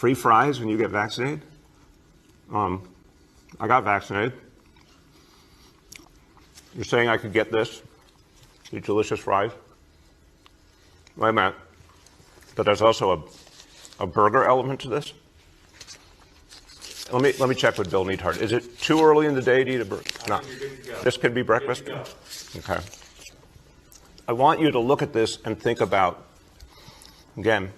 free fries when you get vaccinated. I got vaccinated. You're saying I could get this, these delicious fries? Wait a minute. But there's also a burger element to this. Let me check with Bill Neathart. Is it too early in the day to eat a burger? No. This could be breakfast? Okay. I want you to look at this and think about, again,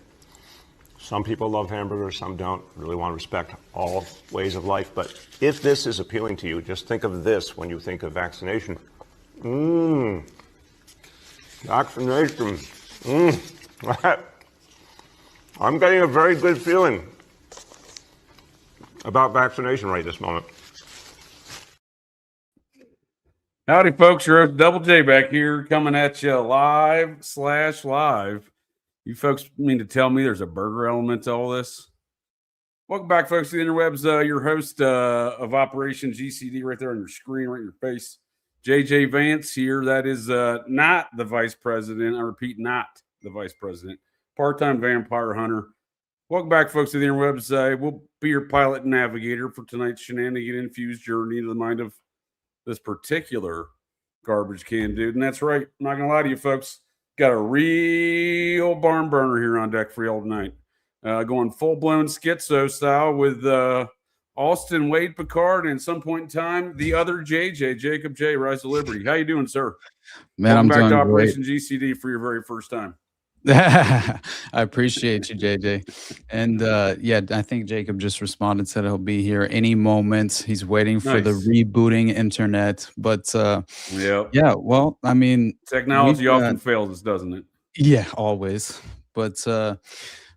some people love hamburgers, some don't. Really want to respect all ways of life. But if this is appealing to you, just think of this when you think of vaccination. Vaccination. I'm getting a very good feeling about vaccination right this moment. Howdy, folks. Your host, Double J, back here coming at you live/live. You folks mean to tell me there's a burger element to all this? Welcome back, folks, to the interwebs. Your host of Operation GCD right there on your screen, right in your face. JJ Vance here. That is not the vice president. I repeat, not the vice president. Part-time vampire hunter. Welcome back, folks, to the interwebs. We'll be your pilot and navigator for tonight's shenanigan-infused journey into the mind of this particular garbage can dude. And that's right. I'm not going to lie to you, folks. Got a real barn burner here on deck for y'all tonight. Going full-blown schizo style with Austin Wade Picard, and at some point in time, the other JJ, Jacob J, Rise to Liberty. How you doing, sir? Man, Welcome back I'm to doing Operation great. GCD for your very first time. I appreciate you, JJ. And yeah, I think Jacob just responded, said he'll be here any moment. He's waiting for the rebooting internet. But yeah, well, I mean, technology often fails us, doesn't it? Yeah, always. But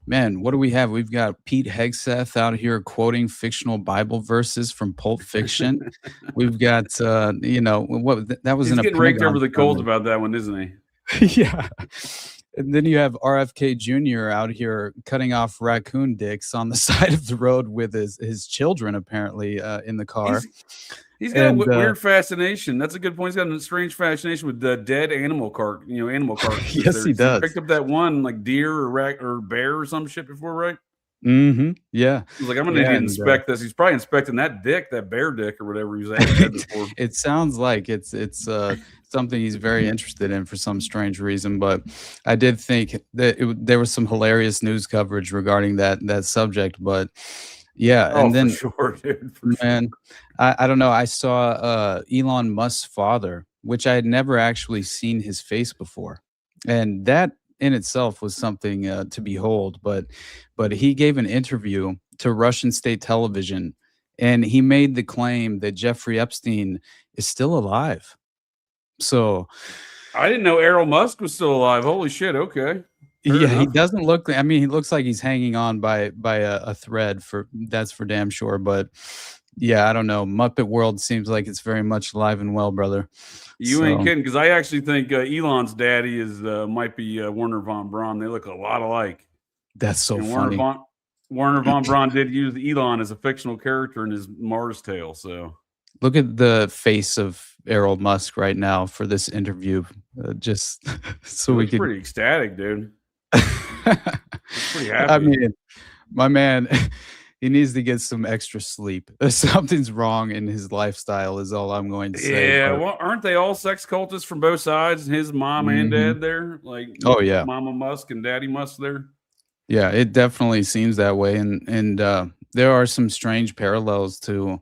man, what do we have? We've got Pete Hegseth out here quoting fictional Bible verses from Pulp Fiction. We've got you know, what that was. He's in getting a raked over the coals about that one, isn't he? Yeah. And then you have RFK Jr. out here cutting off raccoon dicks on the side of the road with his children, apparently, in the car. He's got a weird fascination. That's a good point. He's got a strange fascination with the dead animal animal carcasses. Yes, he does. He picked up that one, like deer or bear or some shit before, right? Mm-hmm. Yeah. He's like, I'm going to inspect this. He's probably inspecting that dick, that bear dick or whatever he was at before. It sounds like it's something he's very interested in for some strange reason. But I did think that there was some hilarious news coverage regarding that subject. But yeah, and then for sure, dude, man, I don't know. I saw Elon Musk's father, which I had never actually seen his face before, and that in itself was something to behold. But he gave an interview to Russian state television, and he made the claim that Jeffrey Epstein is still alive. So I didn't know Elon Musk was still alive. Holy shit. Okay. Fair enough. He doesn't look, I mean, he looks like he's hanging on by a thread, that's for damn sure. But yeah, I don't know. Muppet world seems like it's very much alive and well, brother. You ain't kidding, because I actually think Elon's daddy might be Werner von Braun. They look a lot alike. That's so funny. Werner von Braun did use Elon as a fictional character in his Mars Tale. So look at the face of Errol Musk right now for this interview. Just so we can. Pretty ecstatic, dude. Pretty happy. I mean, my man, he needs to get some extra sleep. Something's wrong in his lifestyle is all I'm going to say. Yeah, well, aren't they all sex cultists from both sides? His mom and dad there? Like, oh yeah, Mama Musk and Daddy Musk there? Yeah, it definitely seems that way. And there are some strange parallels to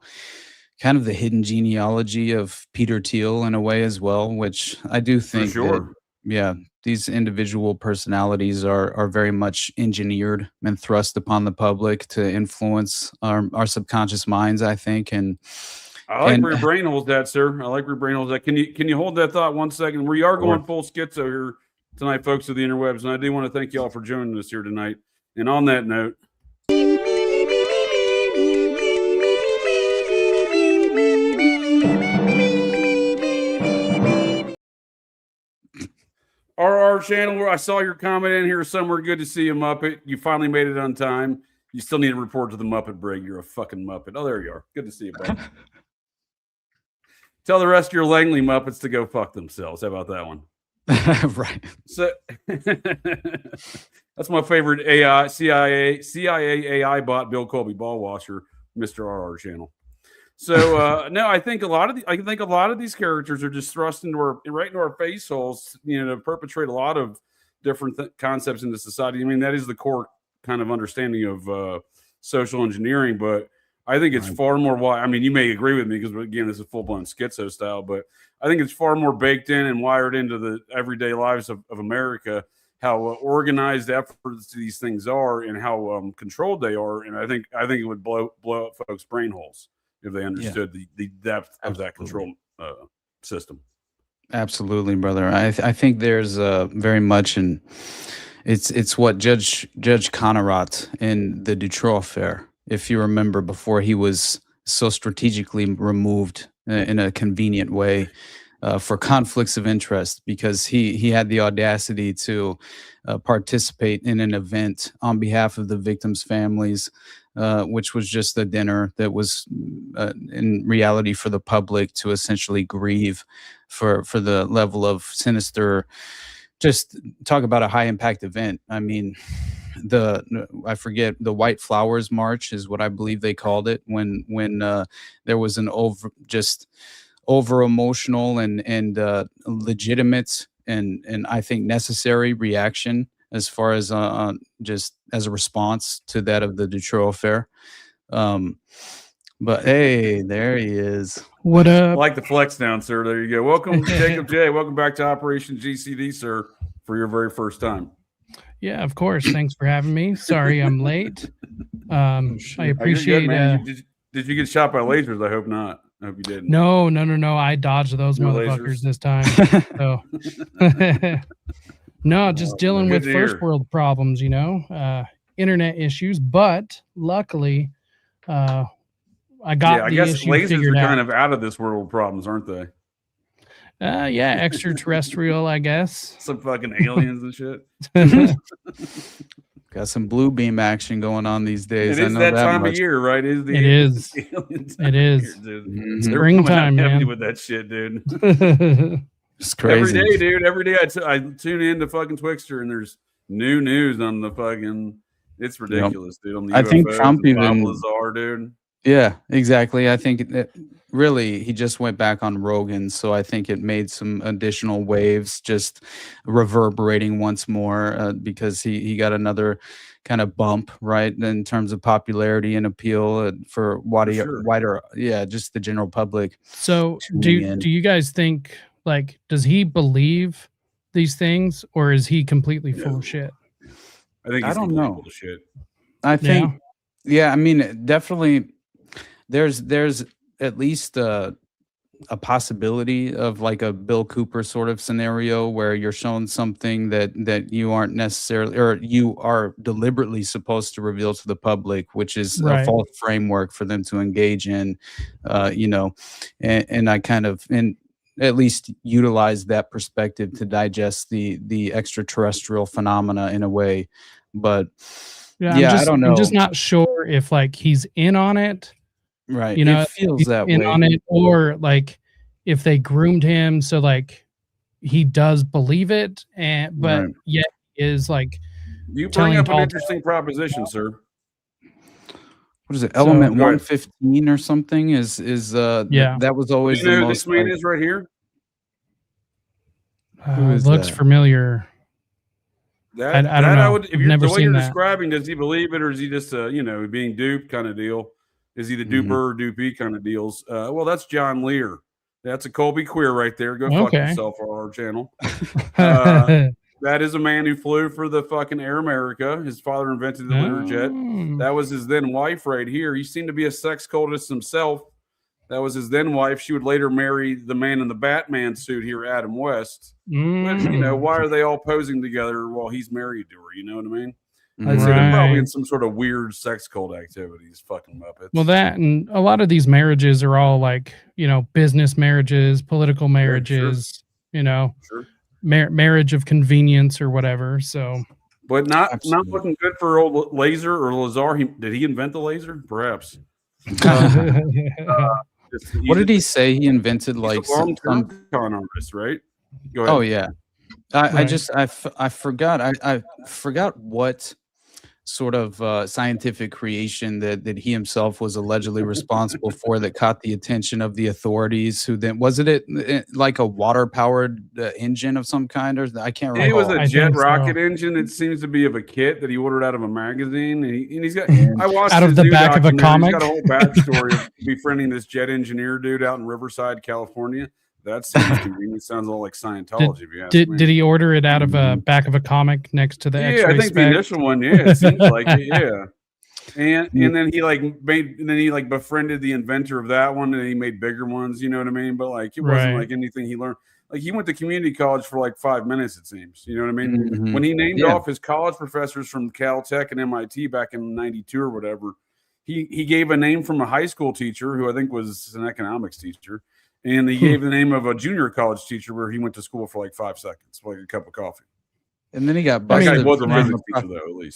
kind of the hidden genealogy of Peter Thiel in a way as well, which I do think that, yeah, these individual personalities are very much engineered and thrust upon the public to influence our subconscious minds, I think. And I like where your brain holds that, sir. I like where your brain holds that. Can you hold that thought 1 second? We are going full schizo here tonight, folks, of the interwebs, and I do want to thank you all for joining us here tonight. And on that note, our channel, where I saw your comment in here somewhere. Good to see you, Muppet. You finally made it on time. You still need to report to the Muppet Brig. You're a fucking Muppet. Oh, there you are. Good to see you, bud. Tell the rest of your Langley Muppets to go fuck themselves. How about that one? Right. So that's my favorite CIA AI bot, Bill Colby Ball Washer, Mr. RR channel. So no, I think a lot of these characters are just thrust right into our face holes, to perpetrate a lot of different concepts into society. I mean, that is the core kind of understanding of social engineering, but I think it's far more wide. I mean, you may agree with me because, again, this is full-blown schizo style, but I think it's far more baked in and wired into the everyday lives of America, how organized efforts these things are and how controlled they are. And I think it would blow up folks' brain holes if they understood the depth of that control system. Absolutely, brother. I think there's very much, and it's what Judge Connerat in the Dutroux affair, if you remember, before he was so strategically removed in a convenient way for conflicts of interest, because he had the audacity to participate in an event on behalf of the victims' families, which was just a dinner that was in reality for the public to essentially grieve for the level of sinister. Just talk about a high impact event. I mean, I forget, the White Flowers March is what I believe they called it, when there was an over emotional and legitimate and I think necessary reaction as far as just as a response to that of the Dutroux affair. But hey, there he is. What I up? like the flex down, sir. There you go. Welcome, Jacob J. Welcome back to Operation GCD, sir, for your very first time. Yeah, of course. Thanks for having me. Sorry I'm late. I appreciate it. Did you get shot by lasers? I hope not. I hope you didn't. No. I dodged those motherfuckers this time. So no, just dealing with first world problems, internet issues. But luckily, I got I the guess issue lasers figured are out. kind of out of this world problems, aren't they? Yeah, extraterrestrial, I guess. Some fucking aliens and shit. Got some blue beam action going on these days. It is that time of year, right? It is. It is. Springtime, man. With that shit, dude. It's crazy. Every day, dude. Every day I tune in to fucking Twixter and there's new news on the fucking. It's ridiculous, dude. On the I think UFOs Trump and even. Bob Lazar, dude. Yeah, exactly. I think really he just went back on Rogan, so I think it made some additional waves, just reverberating once more because he got another kind of bump, right, in terms of popularity and appeal for wider, just the general public. So do you guys think, like, does he believe these things, or is he completely full of shit? I think he's I don't know. Full of shit. I think, I mean, definitely. There's at least a possibility of like a Bill Cooper sort of scenario where you're shown something that you aren't necessarily, or you are deliberately supposed to reveal to the public, which is a false framework for them to engage in, and I kind of at least utilize that perspective to digest the extraterrestrial phenomena in a way, but I don't know. I'm just not sure if like he's in on it. Right. It feels that way. On it, or like if they groomed him so like he does believe it, but yet is like. You bring up an interesting proposition, sir. What is it? Element 115 or something is that was always the most. This man is right here. Looks familiar. I don't know. If you're the way you're describing, does he believe it, or is he just being duped kind of deal? Is he the duper or dupee kind of deals? Well, that's John Lear. That's a Colby queer right there. Go fuck yourself for our channel. That is a man who flew for the fucking Air America. His father invented the Learjet. That was his then wife right here. He seemed to be a sex cultist himself. That was his then wife. She would later marry the man in the Batman suit here, Adam West. But, why are they all posing together while he's married to her? You know what I mean? I'd say they're probably in some sort of weird sex cult activities, fucking muppets. Well, that and a lot of these marriages are all like, business marriages, political marriages, marriage of convenience or whatever. So, but not looking good for old Lazar or Lazar. Did he invent the laser? Perhaps. What did he say? He invented like long-term con artist, right? Go ahead. Oh yeah. I forgot what sort of scientific creation that he himself was allegedly responsible for that caught the attention of the authorities, who then was it like a water powered engine of some kind, or I can't remember. It was a jet rocket engine. It seems to be of a kit that he ordered out of a magazine, and he's got. I watched out of the back of a comic. He's got a whole backstory of befriending this jet engineer dude out in Riverside, California. That seems convenient. Sounds all like Scientology. Did he order it out of a back of a comic next to the X-ray I think spec? the initial one. Yeah, it seems like it. Yeah. And then he befriended the inventor of that one, and he made bigger ones. You know what I mean? But like it wasn't like anything he learned. Like he went to community college for like 5 minutes. It seems. You know what I mean? Mm-hmm. When he named off his college professors from Caltech and MIT back in '92 or whatever, he gave a name from a high school teacher who I think was an economics teacher. And he gave the name of a junior college teacher where he went to school for like 5 seconds, like a cup of coffee. And then he got busted.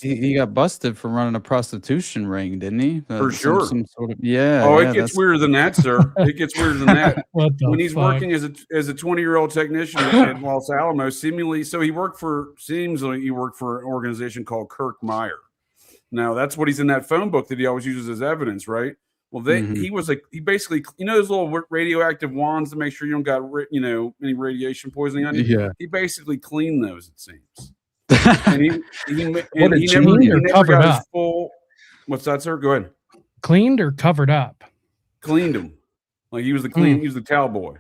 He got busted for running a prostitution ring, didn't he? For sure. Some sort of, it gets weirder than that, sir. It gets weirder than that. When he's fuck? working as a 20-year-old technician at Los Alamos, seemingly, so he worked for an organization called Kirk Meyer. Now that's what he's in that phone book that he always uses as evidence, right? Well, he basically, those little radioactive wands to make sure you don't got, any radiation poisoning on you. Yeah. He basically cleaned those, it seems. And he never got his full. What's that, sir? Go ahead. Cleaned or covered up? Cleaned him. Like he was he was the cowboy.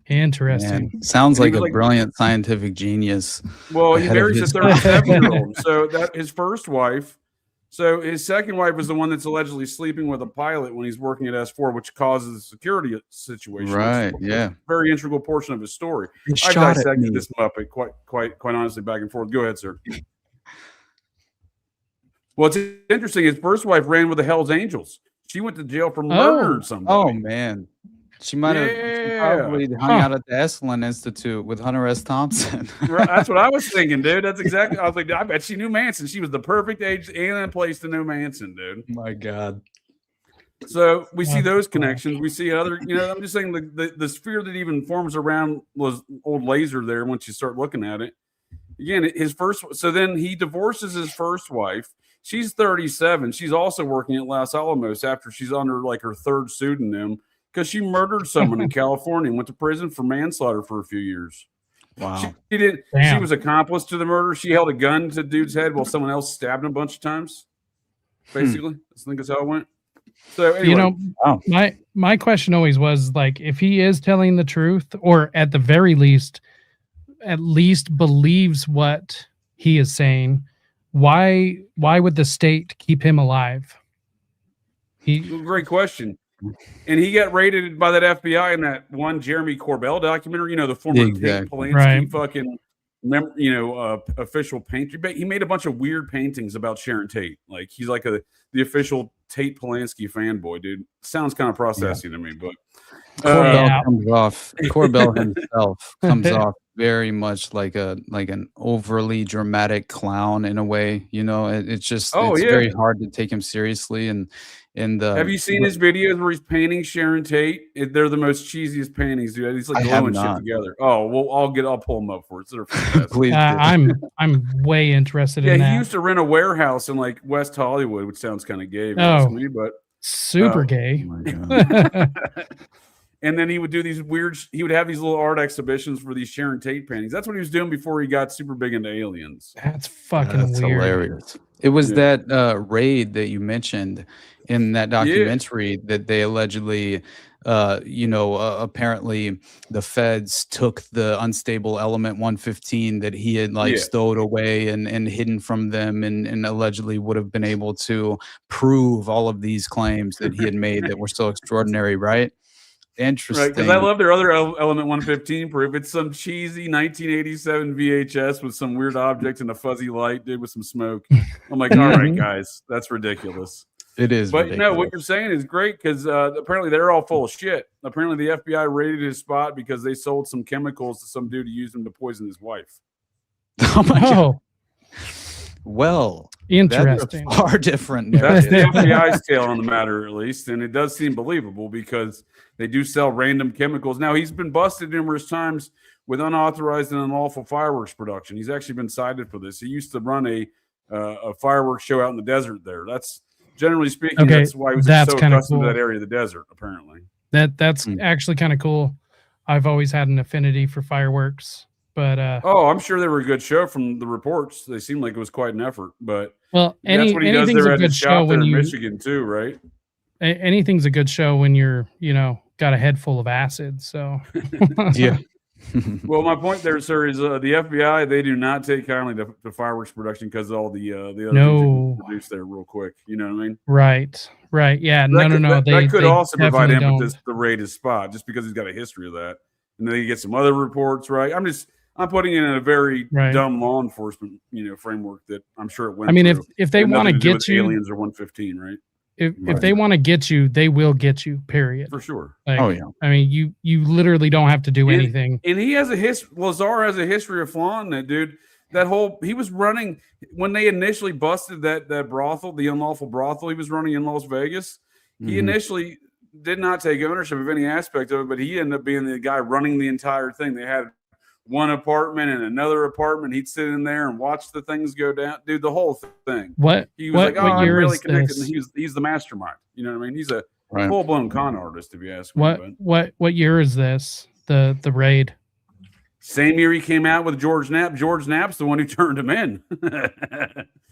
Interesting. Man, sounds like a brilliant scientific genius. Well, he marries a 37-year-old. So that his first wife. So his second wife was the one that's allegedly sleeping with a pilot when he's working at S4, which causes a security situation. Right. Yeah. Very integral portion of his story. I've dissected this Muppet quite honestly back and forth. Go ahead, sir. Well, it's interesting. His first wife ran with the Hells Angels. She went to jail for murdering somebody. Oh man. She might have probably hung out at the Esalen Institute with Hunter S. Thompson. Right, that's what I was thinking, dude. That's exactly. I was like, I bet she knew Manson. She was the perfect age and place to know Manson, dude. My God. So we see those connections. We see other. I'm just saying the sphere that even forms around was old Lazar there. Once you start looking at it, again, his first. So then he divorces his first wife. She's 37. She's also working at Los Alamos after she's under like her third pseudonym. Because she murdered someone in California and went to prison for manslaughter for a few years. Wow. She did. Damn. She was accomplice to the murder. She held a gun to the dude's head while someone else stabbed him a bunch of times. Basically, I think that's how it went. So anyway, my question always was like, if he is telling the truth, or at the very least, believes what he is saying, why would the state keep him alive? Great question. And he got raided by that FBI in that one Jeremy Corbell documentary, the former Tate Polanski fucking, official painter. He made a bunch of weird paintings about Sharon Tate. Like he's like the official Tate Polanski fanboy, dude. Sounds kind of processing to me, but Corbell himself comes off very much like an overly dramatic clown in a way. It's just very hard to take him seriously. And have you seen his videos where he's painting Sharon Tate? They're the most cheesiest paintings, dude. He's like gluing shit together. Oh, well, I'll pull them up for it. Please, I'm way interested in that. Yeah, he used to rent a warehouse in like West Hollywood, which sounds kind of gay to me, but super gay. Oh and then he would do these he would have these little art exhibitions for these Sharon Tate paintings. That's what he was doing before he got super big into aliens. That's fucking weird. Hilarious. It was that raid that you mentioned in that documentary that they allegedly, apparently the feds took the unstable element 115 that he had stowed away and hidden from them and allegedly would have been able to prove all of these claims that he had made that were so extraordinary, right? Interesting. Right, because I love their other element 115 proof. It's some cheesy 1987 VHS with some weird object and a fuzzy light, dude, with some smoke. I'm like, all right, guys, that's ridiculous. It is. But what you're saying is great because apparently they're all full of shit. Apparently the FBI raided his spot because they sold some chemicals to some dude who used them to poison his wife. Oh my God. Well, Interesting. that's a far different That's the narrative. FBI's tale on the matter, at least, and it does seem believable because they do sell random chemicals. Now, he's been busted numerous times with unauthorized and unlawful fireworks production. He's actually been cited for this. He used to run a fireworks show out in the desert there. That's generally speaking, Okay, that's why he was that's so kinda accustomed cool. to that area of the desert, apparently. That's actually kind of cool. I've always had an affinity for fireworks, but Oh, I'm sure they were a good show from the reports. They seemed like it was quite an effort, but well, that's what he does anything's there a at good his show shop there when in you Michigan too, right? anything's a good show when you're, got a head full of acid. So Yeah. Well, my point there, sir, is the FBI, they do not take kindly to fireworks production because of all the other things No. they can produce there real quick. You know what I mean? Right. Yeah. No. That could also provide definitely impetus to raid his spot just because he's got a history of that. And then you get some other reports, right? I'm putting it in a very Right. dumb law enforcement, framework that I'm sure it went I mean, through. if they Had want to nothing do get with you, aliens or 115, right? if they want to get you, they will get you. Period. For sure. Like, Oh, yeah. I mean, you literally don't have to do And- anything. And he has a history. Lazar has a history of flaunting that, dude. He was running when they initially busted that brothel, the unlawful brothel he was running in Las Vegas. He Mhm. initially did not take ownership of any aspect of it, but he ended up being the guy running the entire thing. They had one apartment and another apartment. He'd sit in there and watch the things go down, dude. The whole thing. What He was like, "Oh, what I'm year really is connected." this? And he's the mastermind. You know what I mean? He's a Right. full blown con artist, if you ask me. What year is this? The raid? Same year he came out with George Knapp. George Knapp's the one who turned him in.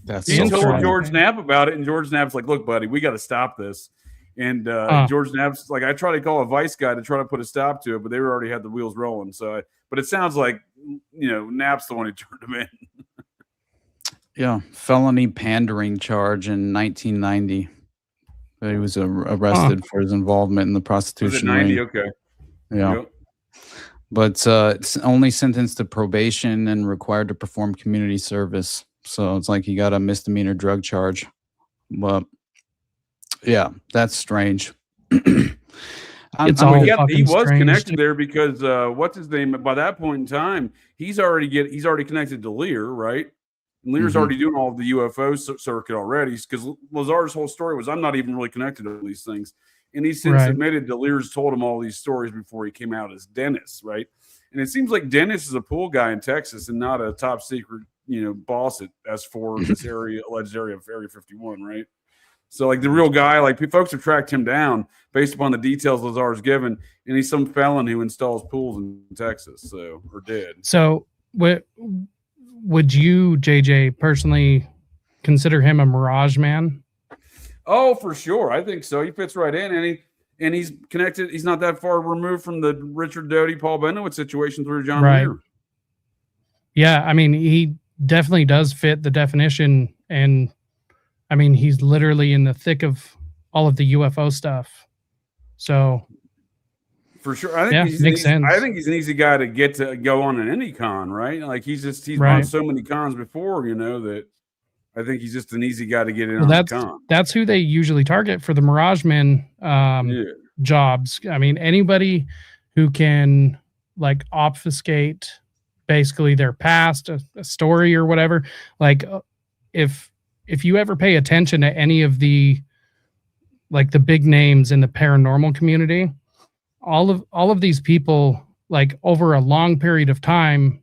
That's He so told funny. George Knapp about it, and George Knapp's like, "Look, buddy, we got to stop this." And George Knapp's like, I tried to call a vice guy to try to put a stop to it, but they already had the wheels rolling. But it sounds like Knapp's the one who turned him in. Yeah, felony pandering charge in 1990. He was arrested for his involvement in the Was it prostitution 90? ring. Okay. Yeah, Yep. but it's only sentenced to probation and required to perform community service. So it's like he got a misdemeanor drug charge. But yeah, that's strange. It's I'm all with you. fucking He was strange, connected dude. there because what's his name? By that point in time, he's already connected to Lear, right? And Lear's Mhm. already doing all of the UFO circuit already because Lazar's whole story was, I'm not even really connected to these things. And he's since Right. admitted that Lear's told him all these stories before he came out as Dennis, right? And it seems like Dennis is a pool guy in Texas and not a top secret, boss at S4, this alleged area of Area 51, right? So, like, the real guy, like, folks have tracked him down based upon the details Lazar's given, and he's some felon who installs pools in Texas, or did. So would you, JJ, personally consider him a Mirage man? Oh, for sure. I think so. He fits right in, and he's connected. He's not that far removed from the Richard Doty, Paul Bennett situation through John Right. Muir. Yeah, I mean, he definitely does fit the definition, and I mean, he's literally in the thick of all of the UFO stuff. So For sure. I think Yeah, he's makes sense. I think he's an easy guy to get to go on in any con, right? Like he's Right. on so many cons before, that I think he's just an easy guy to get in well, on that's the con. that's who they usually target for the Mirage Men Yeah. jobs. I mean, anybody who can like obfuscate basically their past, a story or whatever. Like if you ever pay attention to any of the big names in the paranormal community, all of these people, like over a long period of time,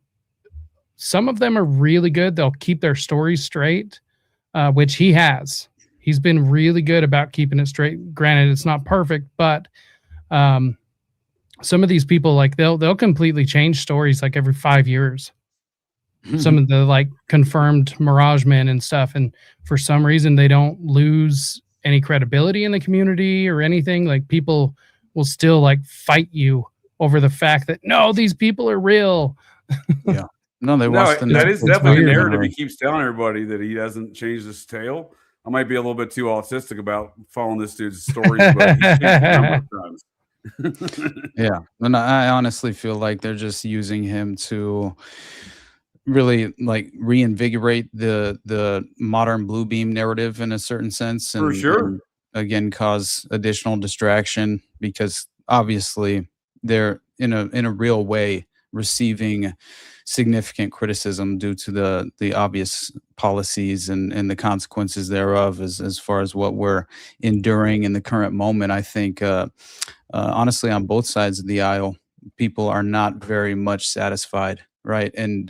some of them are really good. They'll keep their stories straight, which he has. He's been really good about keeping it straight. Granted, it's not perfect, but some of these people, like they'll completely change stories like every 5 years. Some of the like confirmed Mirage men and stuff, and for some reason they don't lose any credibility in the community or anything. Like people will still like fight you over the fact that no, these people are real. Yeah. No, they No, watched the that is Netflix definitely the weird. narrative he keeps telling everybody, that he hasn't changed his tale. I might be a little bit too autistic about following this dude's stories, but he's changed a number of times. Yeah, and I honestly feel like they're just using him to really like reinvigorate the modern blue beam narrative in a certain sense, For sure. and again cause additional distraction because obviously they're in a real way receiving significant criticism due to the obvious policies and the consequences thereof as far as what we're enduring in the current moment. I think honestly, on both sides of the aisle, people are not very much satisfied, right? And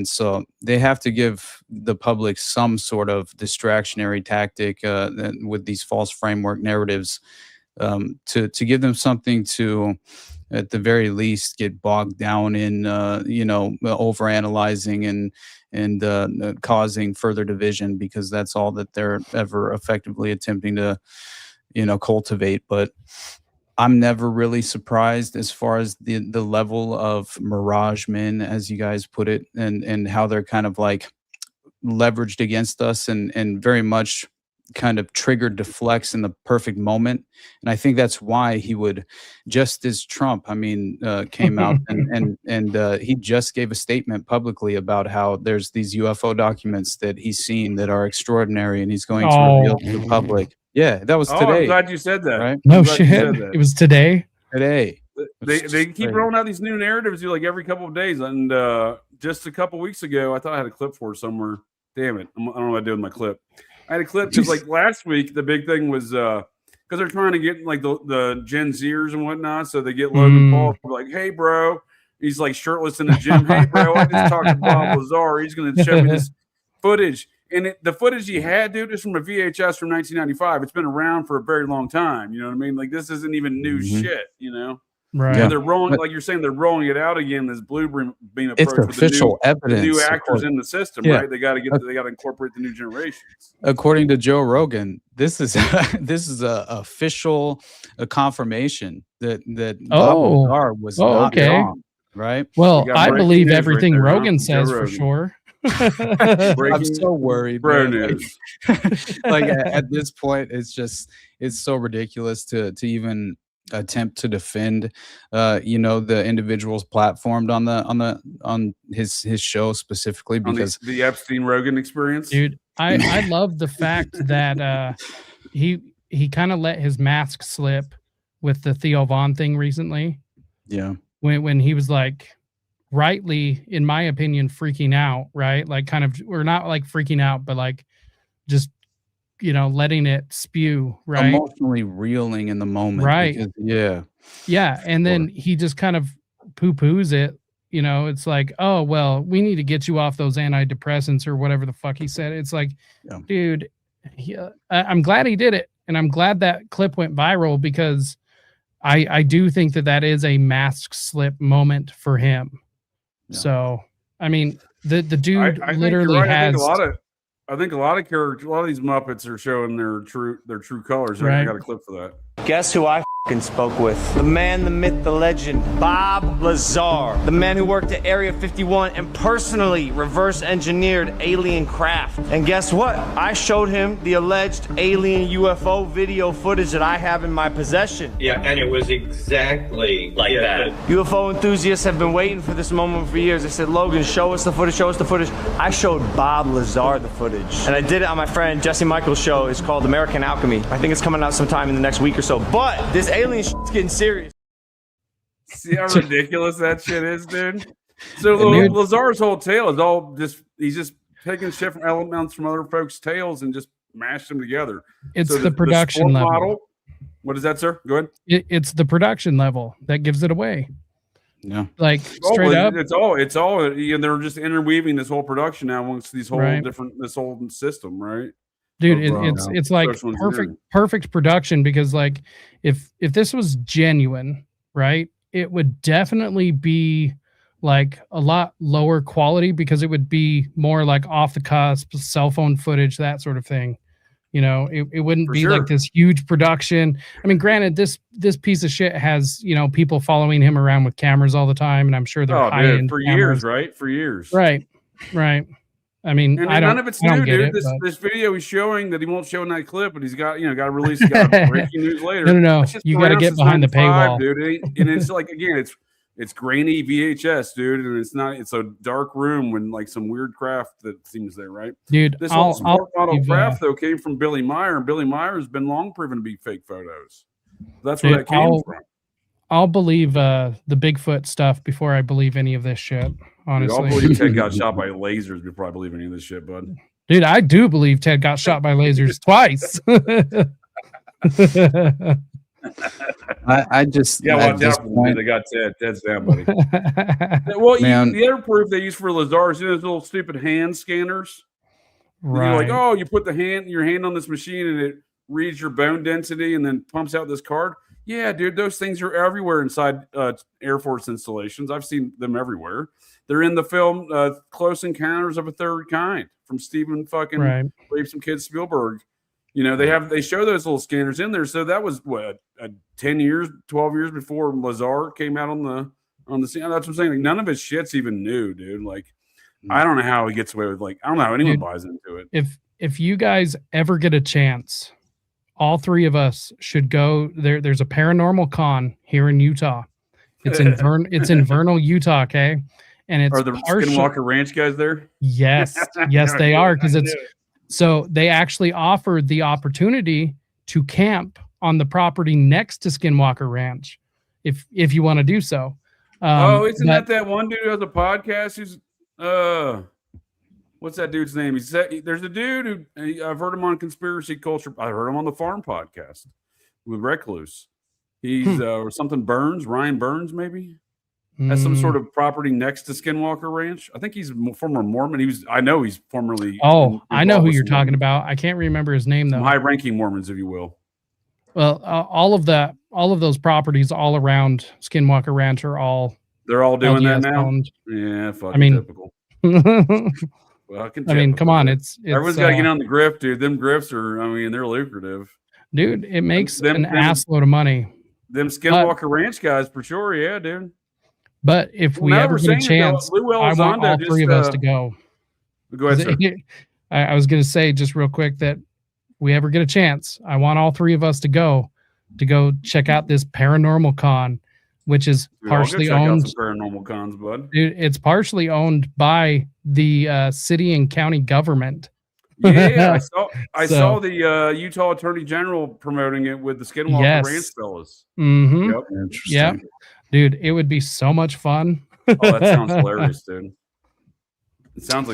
so they have to give the public some sort of distractionary tactic with these false framework narratives, to give them something to, at the very least, get bogged down in, overanalyzing and causing further division, because that's all that they're ever effectively attempting to, cultivate. But I'm never really surprised as far as the level of Mirage men, as you guys put it, and how they're kind of like leveraged against us and very much kind of triggered to flex in the perfect moment. And I think that's why he would, just as Trump, came out and he just gave a statement publicly about how there's these UFO documents that he's seen that are extraordinary, and he's going to reveal to the public. Yeah, that was today. I'm glad you said that. Right? No shit. It was today. Today. They keep rolling out these new narratives like every couple of days. And just a couple weeks ago, I thought I had a clip for it somewhere. Damn it. I don't know what I did with my clip. I had a clip because like last week, the big thing was because they're trying to get like the Gen Zers and whatnot. So they get Logan Paul like, hey, bro. He's like shirtless in the gym. Hey, bro, I just talked to Bob Lazar. He's going to show me this footage. And the footage he had, dude, is from a VHS from 1995. It's been around for a very long time. You know what I mean? Like, this isn't even new shit, Right. And they're rolling, like you're saying, they're rolling it out again. This blueprint being approached it's official with evidence. the new actors in the system, right? They got to incorporate the new generations. According to Joe Rogan, this is a official confirmation that Bob Lazar was not wrong, right? Well, I believe everything right there, Rogan says for sure. I'm so worried, bro. News. Like at this point, it's so ridiculous to even attempt to defend the individuals platformed on his show specifically, because the Epstein Rogan experience. Dude, I love the fact that he kind of let his mask slip with the Theo Von thing recently. Yeah. When he was like, rightly, in my opinion, freaking out, right? Like kind of, we're not like freaking out, but like just, letting it spew, right? Emotionally reeling in the moment. Right. Because, yeah. And then he just kind of poo-poos it. It's like, oh, well, we need to get you off those antidepressants or whatever the fuck he said. It's like, dude, I'm glad he did it. And I'm glad that clip went viral, because I do think that is a mask slip moment for him. Yeah. So, the dude literally has. I think a lot of characters, a lot of these Muppets are showing their true colors. Right. I got a clip for that. Guess who I spoke with? The man, the myth, the legend, Bob Lazar. The man who worked at Area 51 and personally reverse engineered alien craft. And guess what? I showed him the alleged alien UFO video footage that I have in my possession. Yeah, and it was exactly like that. UFO enthusiasts have been waiting for this moment for years. They said, Logan, show us the footage, show us the footage. I showed Bob Lazar the footage. And I did it on my friend Jesse Michael's show. It's called American Alchemy. I think it's coming out sometime in the next week or so. But this alien shit's getting serious. See how ridiculous that shit is, dude? So Lazar's whole tale is all he's just taking shit from elements from other folks' tales and just mashed them together. It's so the production level. Model, what is that, sir? Go ahead. It's the production level that gives it away. Yeah, like straight up. It's all. They're just interweaving this whole production now amongst these whole this whole system, right? Dude, it's like perfect production, because like if this was genuine, right, it would definitely be like a lot lower quality, because it would be more like off the cusp, cell phone footage, that sort of thing. It wouldn't be like this huge production. Granted, this piece of shit has, people following him around with cameras all the time, and I'm sure they're high-end for cameras. Years, right? For years. Right. None of it's new, dude. This video he's showing that he won't show in that clip, but he's got, got to release breaking news later. No. You got to get behind the paywall, dude. And it's like, again, it's grainy VHS, dude, and it's a dark room when like some weird craft that seems there, right? Dude, this whole sport model craft though came from Billy Meyer, and Billy Meyer has been long proven to be fake photos. That's where that came from. I'll believe the Bigfoot stuff before I believe any of this shit. Honestly, I'll believe Ted got shot by lasers before I believe any of this shit, bud. dude, I do believe Ted got shot by lasers twice. I just watch out for them. They got Ted. Ted's down, buddy. Well, the other proof they use for Lazar is those little stupid hand scanners. Right. You're like, oh, you put your hand on this machine and it reads your bone density and then pumps out this card. Yeah, dude, those things are everywhere inside Air Force installations. I've seen them everywhere. They're in the film Close Encounters of a Third Kind from Steven fucking Rape Some Kids Spielberg. You know, they show those little scanners in there. So that was what 10 years, 12 years before Lazar came out on the scene. That's what I'm saying. Like, none of his shit's even new, dude. Like, I don't know how he gets away with, like, I don't know how anyone buys into it. If you guys ever get a chance, all three of us should go there. There's a paranormal con here in Utah. It's in Vernal, Utah. Okay. And it's are the Skinwalker Ranch guys there? Yes, yes, they are. Because so they actually offered the opportunity to camp on the property next to Skinwalker Ranch, if you want to do so. Isn't that one dude who has a podcast? Who's what's that dude's name? There's a dude who I've heard him on Conspiracy Culture. I heard him on the Farm podcast with Recluse. He's or something Ryan Burns maybe. Has some sort of property next to Skinwalker Ranch. I think he's a former Mormon. I know he's formerly. Oh, I know who you're talking about. I can't remember his name though. Some high-ranking Mormons, if you will. Well, all of those properties all around Skinwalker Ranch are they're all doing LDS that now. Owned. Yeah, fucking typical. Well, I mean, come on, it's everyone's got to get on the grift, dude. Them grifts are, I mean, they're lucrative. Dude, it makes an assload of money. Them Skinwalker Ranch guys, for sure, yeah, dude. But if we ever get a chance, I want all three of us to go. Go ahead, sir. I was going to say just real quick that we ever get a chance, I want all three of us to go check out this paranormal con, which is partially owned. Some paranormal cons, bud. Dude, it's partially owned by the city and county government. Yeah, I saw the Utah Attorney General promoting it with the Skinwalker Ranch fellas. Mm-hmm. Yep. Interesting. Yep. Dude, it would be so much fun. Oh, that sounds hilarious, dude. It sounds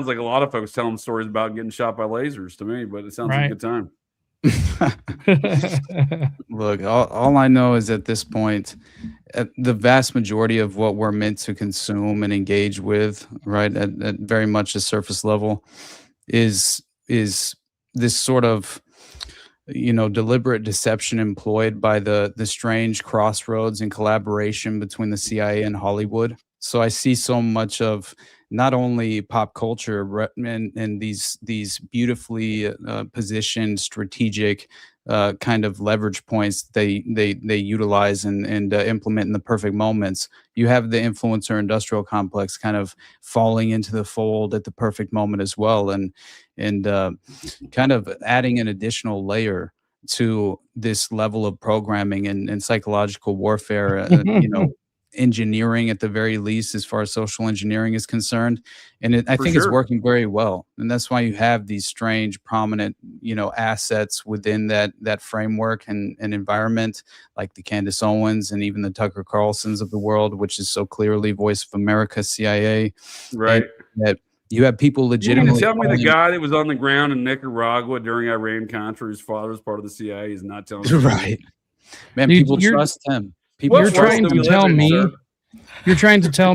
like a lot of folks telling stories about getting shot by lasers to me, but it sounds like a good time. Look, all I know is at this point, the vast majority of what we're meant to consume and engage with, right, at very much a surface level, is this sort of, deliberate deception employed by the strange crossroads and collaboration between the CIA and Hollywood. So I see so much of not only pop culture and these beautifully positioned strategic kind of leverage points they utilize and implement in the perfect moments. You have the influencer industrial complex kind of falling into the fold at the perfect moment as well, and kind of adding an additional layer to this level of programming and psychological warfare. Engineering at the very least, as far as social engineering is concerned, and I think it's working very well. And that's why you have these strange, prominent, assets within that framework and environment, like the Candace Owens and even the Tucker Carlsons of the world, which is so clearly Voice of America, CIA, right? That you have people legitimately. Tell me the guy that was on the ground in Nicaragua during Iran-Contra, his father was part of the CIA, is not telling me. Right, man. People trust him. You're trying to tell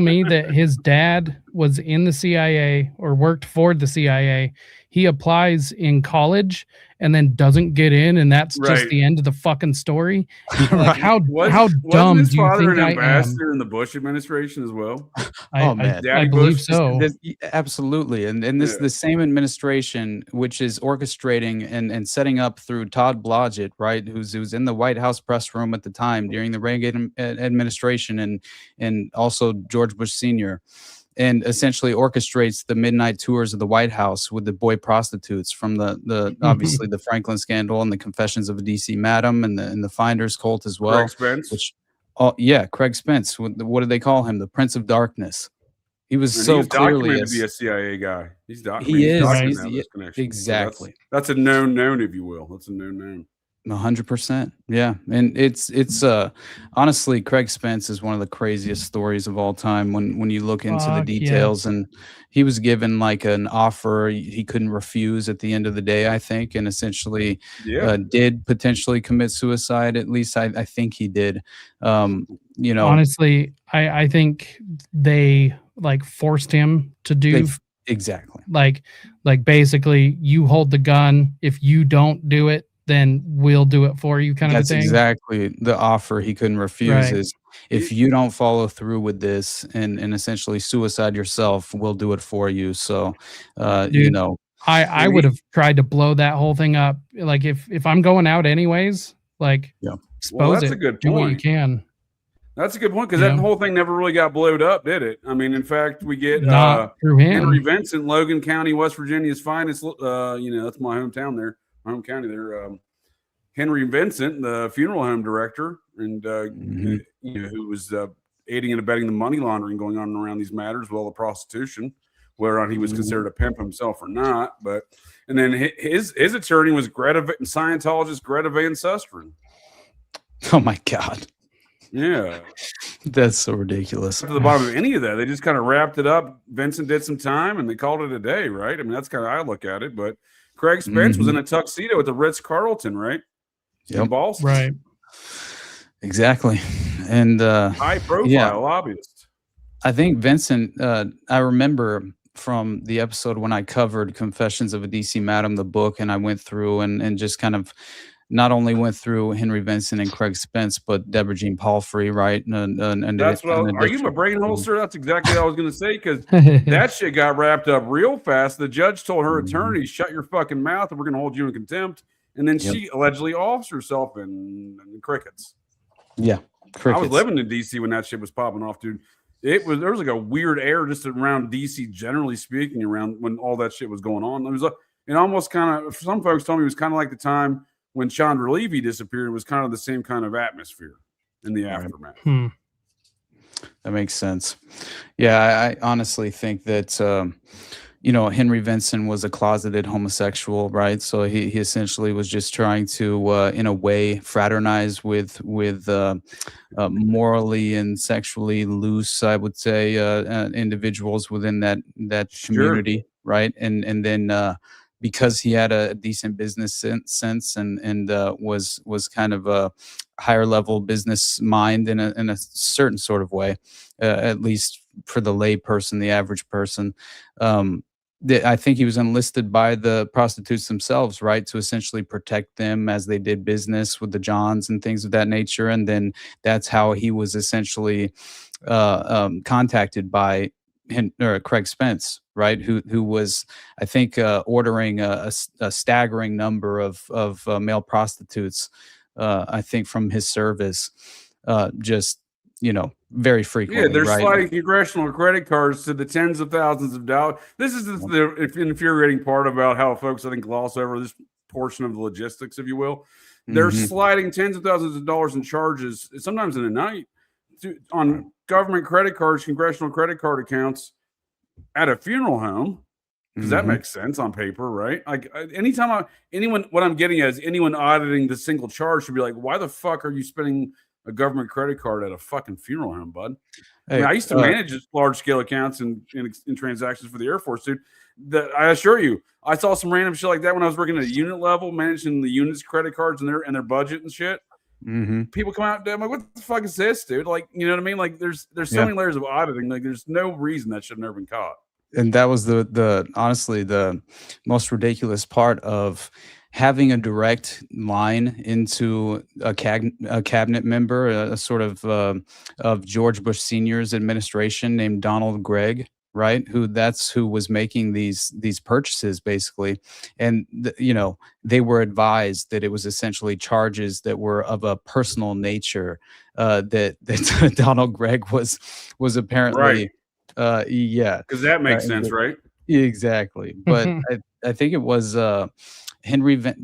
me that his dad was in the CIA or worked for the CIA. He applies in college and then doesn't get in, and that's just the end of the fucking story. Like, how dumb do you think I am? Ambassador in the Bush administration as well. I believe so. Absolutely, and this the same administration which is orchestrating and setting up through Todd Blodgett, right, who's in the White House press room at the time during the Reagan administration, and also George Bush Sr., and essentially orchestrates the midnight tours of the White House with the boy prostitutes from the obviously the Franklin scandal and the Confessions of a DC Madam and the Finders cult as well. Craig Spence. Craig Spence. What did they call him? The Prince of Darkness. He was clearly to be a CIA guy. He is. Exactly. So that's a known, if you will. That's a known. 100%. Yeah. And it's honestly, Craig Spence is one of the craziest stories of all time when you look into the Fuck details. yes. And he was given like an offer he couldn't refuse at the end of the day, I think, and essentially did potentially commit suicide. At least I think he did. You know, Honestly, I think they like forced him to do exactly. like basically you hold the gun. If you don't do it, then we'll do it for you, kind of a That's thing. exactly the offer he couldn't refuse Right. is if you don't follow through with this and essentially suicide yourself, we'll do it for you. So, you Dude, know, I would have tried to blow that whole thing up. Like if I'm going out anyways, like Yeah. expose that's it. a good Do what you point. can. That's a good point because Yeah. that whole thing never really got blowed up, did it? I mean, in fact, we get Not through him. Henry Vincent, Logan County, West Virginia's finest. You know, that's my hometown there, my home county there. Henry Vincent, the funeral home director, and you know, who was aiding and abetting the money laundering going on around these matters, well, the prostitution, whether or not he was considered a pimp himself or not. But and then his attorney was Scientologist Greta Van Susteren. Oh my God. Yeah. That's so ridiculous. To the bottom of any of that. They just kind of wrapped it up. Vincent did some time and they called it a day, right? I mean, that's kind of how I look at it. But Craig Spence was in a tuxedo at the Ritz-Carlton, right? Yep. In Boston. Right. Exactly. And high profile lobbyist. I think Vincent, I remember from the episode when I covered Confessions of a DC Madam, the book, and I went through and just kind of not only went through Henry Vincent and Craig Spence, but Deborah Jean Palfrey, right? And that's what are you my brain holster? That's exactly what I was going to say because that shit got wrapped up real fast. The judge told her attorney, "Shut your fucking mouth, and we're going to hold you in contempt." And then she allegedly offs herself in crickets. Yeah, crickets. I was living in DC when that shit was popping off, dude. There was like a weird air just around DC, generally speaking, around when all that shit was going on. It was it almost kind of, some folks told me it was kind of like the time when Chandra Levy disappeared. It was kind of the same kind of atmosphere in the aftermath. That makes sense. Yeah, I honestly think that you know, Henry Vincent was a closeted homosexual, right? So he essentially was just trying to, in a way, fraternize with morally and sexually loose, I would say, individuals within that community, right? And then because he had a decent business sense and was kind of a higher level business mind in a certain sort of way, at least for the lay person, the average person. I think he was enlisted by the prostitutes themselves, right, to essentially protect them as they did business with the Johns and things of that nature. And then that's how he was essentially contacted by Craig Spence, right, who was, I think, ordering a staggering number of male prostitutes, I think, from his service, just, you know, very frequently. Yeah, they're right? sliding congressional credit cards to the tens of thousands of dollars. This is the infuriating part about how folks, I think, gloss over this portion of the logistics, if you will. They're sliding tens of thousands of dollars in charges, sometimes in a night, on government credit cards, congressional credit card accounts at a funeral home. Does that make sense on paper, right? Like anytime what I'm getting at is anyone auditing the single charge should be like, why the fuck are you spending a government credit card at a fucking funeral home, bud? I mean, I used to manage large scale accounts and transactions for the Air Force, dude. I assure you, I saw some random shit like that when I was working at a unit level, managing the unit's credit cards and their budget and shit. People come out, I'm like, what the fuck is this, dude? Like, you know what I mean? Like, there's so many layers of auditing. Like, there's no reason that should have never been caught. And that was the honestly the most ridiculous part of having a direct line into a cabinet member, a sort of George Bush Sr.'s administration named Donald Gregg, right? Who was making these purchases basically, and you know, they were advised that it was essentially charges that were of a personal nature, that Donald Gregg was apparently, right. Yeah, because that makes sense, right? Exactly, but I think it was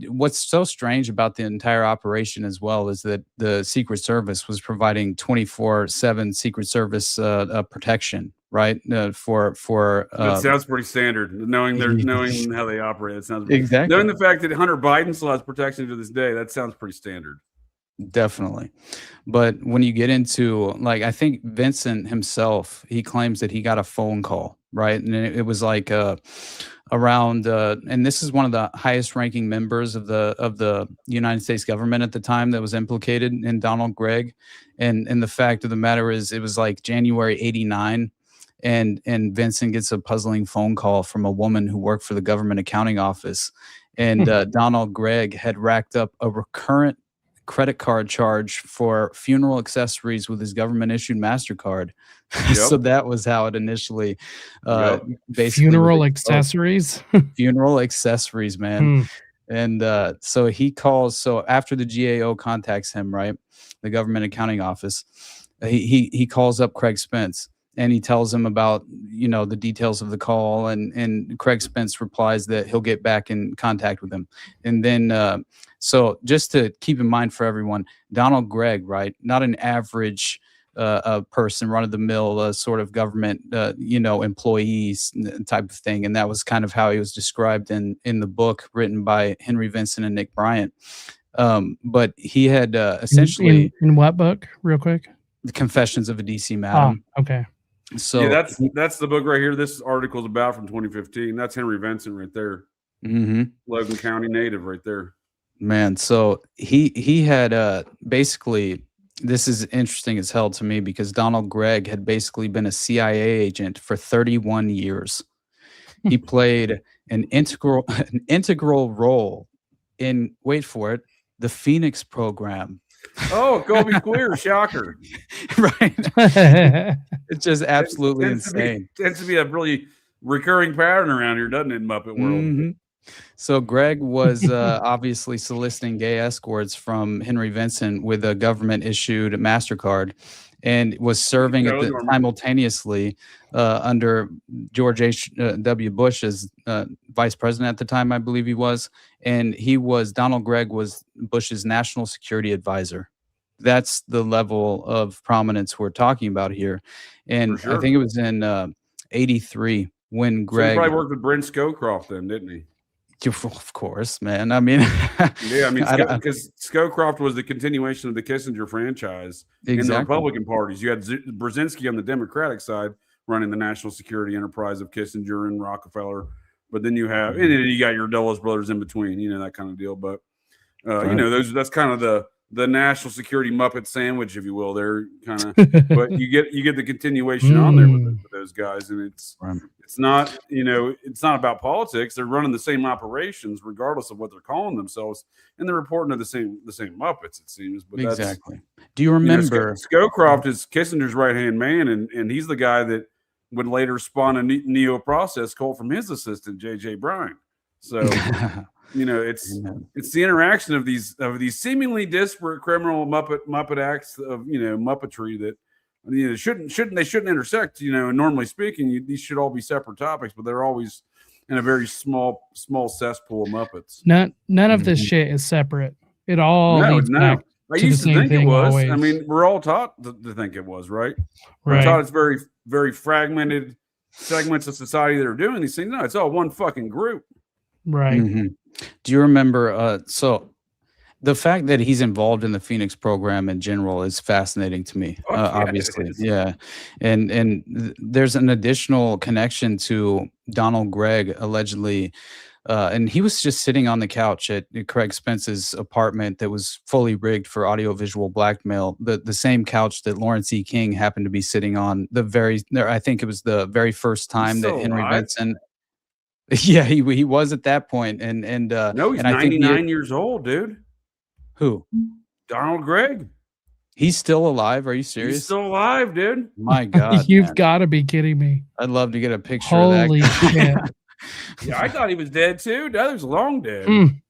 what's so strange about the entire operation as well is that the Secret Service was providing 24/7 Secret Service protection, right? That sounds pretty standard. Knowing how they operate, it sounds exactly. Knowing the fact that Hunter Biden still has protection to this day, that sounds pretty standard. Definitely. But when you get into, like, I think Vincent himself, he claims that he got a phone call, right? And it was like around and this is one of the highest ranking members of the United States government at the time that was implicated in Donald Gregg. And the fact of the matter is, it was like January 89, and Vincent gets a puzzling phone call from a woman who worked for the government accounting office, and Donald Gregg had racked up a recurrent credit card charge for funeral accessories with his government issued MasterCard. Yep. So that was how it initially basically funeral accessories. Funeral accessories, man. And so he calls, so after the GAO contacts him, right, the government accounting office, he calls up Craig Spence, and he tells him about, you know, the details of the call, and Craig Spence replies that he'll get back in contact with him. And then so just to keep in mind for everyone, Donald Gregg, right, not an average person, run-of-the-mill sort of government, employees type of thing. And that was kind of how he was described in the book written by Henry Vincent and Nick Bryant. But he had essentially... In what book, real quick? The Confessions of a DC Madam. Oh, okay. So yeah, that's the book right here. This article is about from 2015. That's Henry Vincent right there. Logan County native right there. Man, so he had basically, this is interesting as hell to me, because Donald Gregg had basically been a CIA agent for 31 years. He played an integral role in, wait for it, the Phoenix program. Oh, go be queer, shocker. Right. It's just absolutely insane. Tends to be a really recurring pattern around here, doesn't it, in Muppet world? So Gregg was obviously soliciting gay escorts from Henry Vincent with a government-issued MasterCard, and was serving simultaneously under George H.W. Bush as vice president at the time, I believe he was. And Donald Gregg was Bush's national security advisor. That's the level of prominence we're talking about here. And I think it was in 83 when Gregg... So he probably worked with Brent Scowcroft then, didn't he? Of course, man. I mean... yeah, I mean, because Scowcroft was the continuation of the Kissinger franchise in the Republican parties. You had Brzezinski on the Democratic side running the national security enterprise of Kissinger and Rockefeller. But then you have... And then you got your Dulles brothers in between, you know, that kind of deal. But, that's kind of the national security Muppet sandwich, if you will. They're kind of... but you get the continuation on there with those guys. And it's not, it's not about politics. They're running the same operations, regardless of what they're calling themselves, and they're reporting to the same Muppets, it seems. But exactly. Do you remember? Scowcroft is Kissinger's right-hand man, and he's the guy that would later spawn a neo process cult from his assistant, J.J. Bryan. So, it's the interaction of these seemingly disparate criminal Muppet acts of Muppetry that. Shouldn't intersect, normally speaking, these should all be separate topics, but they're always in a very small cesspool of Muppets. None of this shit is separate. It all leads back I used to think it was. Always. I mean, we're all taught to think it was, right? We're taught it's very, very fragmented segments of society that are doing these things. No, it's all one fucking group. Right. Do you remember, so the fact that he's involved in the Phoenix program in general is fascinating to me, obviously. Yeah. And there's an additional connection to Donald Gregg, allegedly. And he was just sitting on the couch at Craig Spence's apartment that was fully rigged for audiovisual blackmail. The same couch that Lawrence E. King happened to be sitting on I think it was the very first time that Henry Vincent. Yeah, he was at that point. And no, he's 99 years old, dude. Who? Donald Gregg. He's still alive. Are you serious? He's still alive, dude. My God. You've got to be kidding me. I'd love to get a picture Holy of that. shit. Yeah, I thought he was dead too. The other's long dead.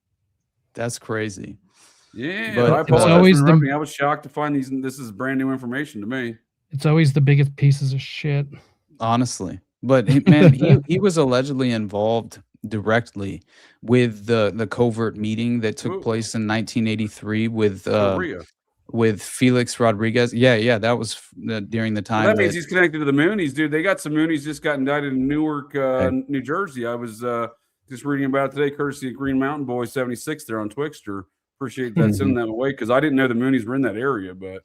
That's crazy. Yeah, but I was shocked to find these. This is brand new information to me. It's always the biggest pieces of shit. Honestly. But man, he was allegedly involved directly with the covert meeting that took place in 1983 with with Felix Rodriguez. Yeah, that was during the time. Well, that means he's connected to the Mooneys, dude. They got some Mooneys just got indicted in Newark, New Jersey. I was just reading about it today, courtesy of Green Mountain Boy 76 there on Twixter. Appreciate that sending that away because I didn't know the Moonies were in that area. But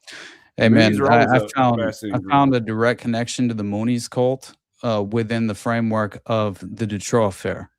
hey, man, I found a direct connection to the Moonies cult within the framework of the Detroit affair.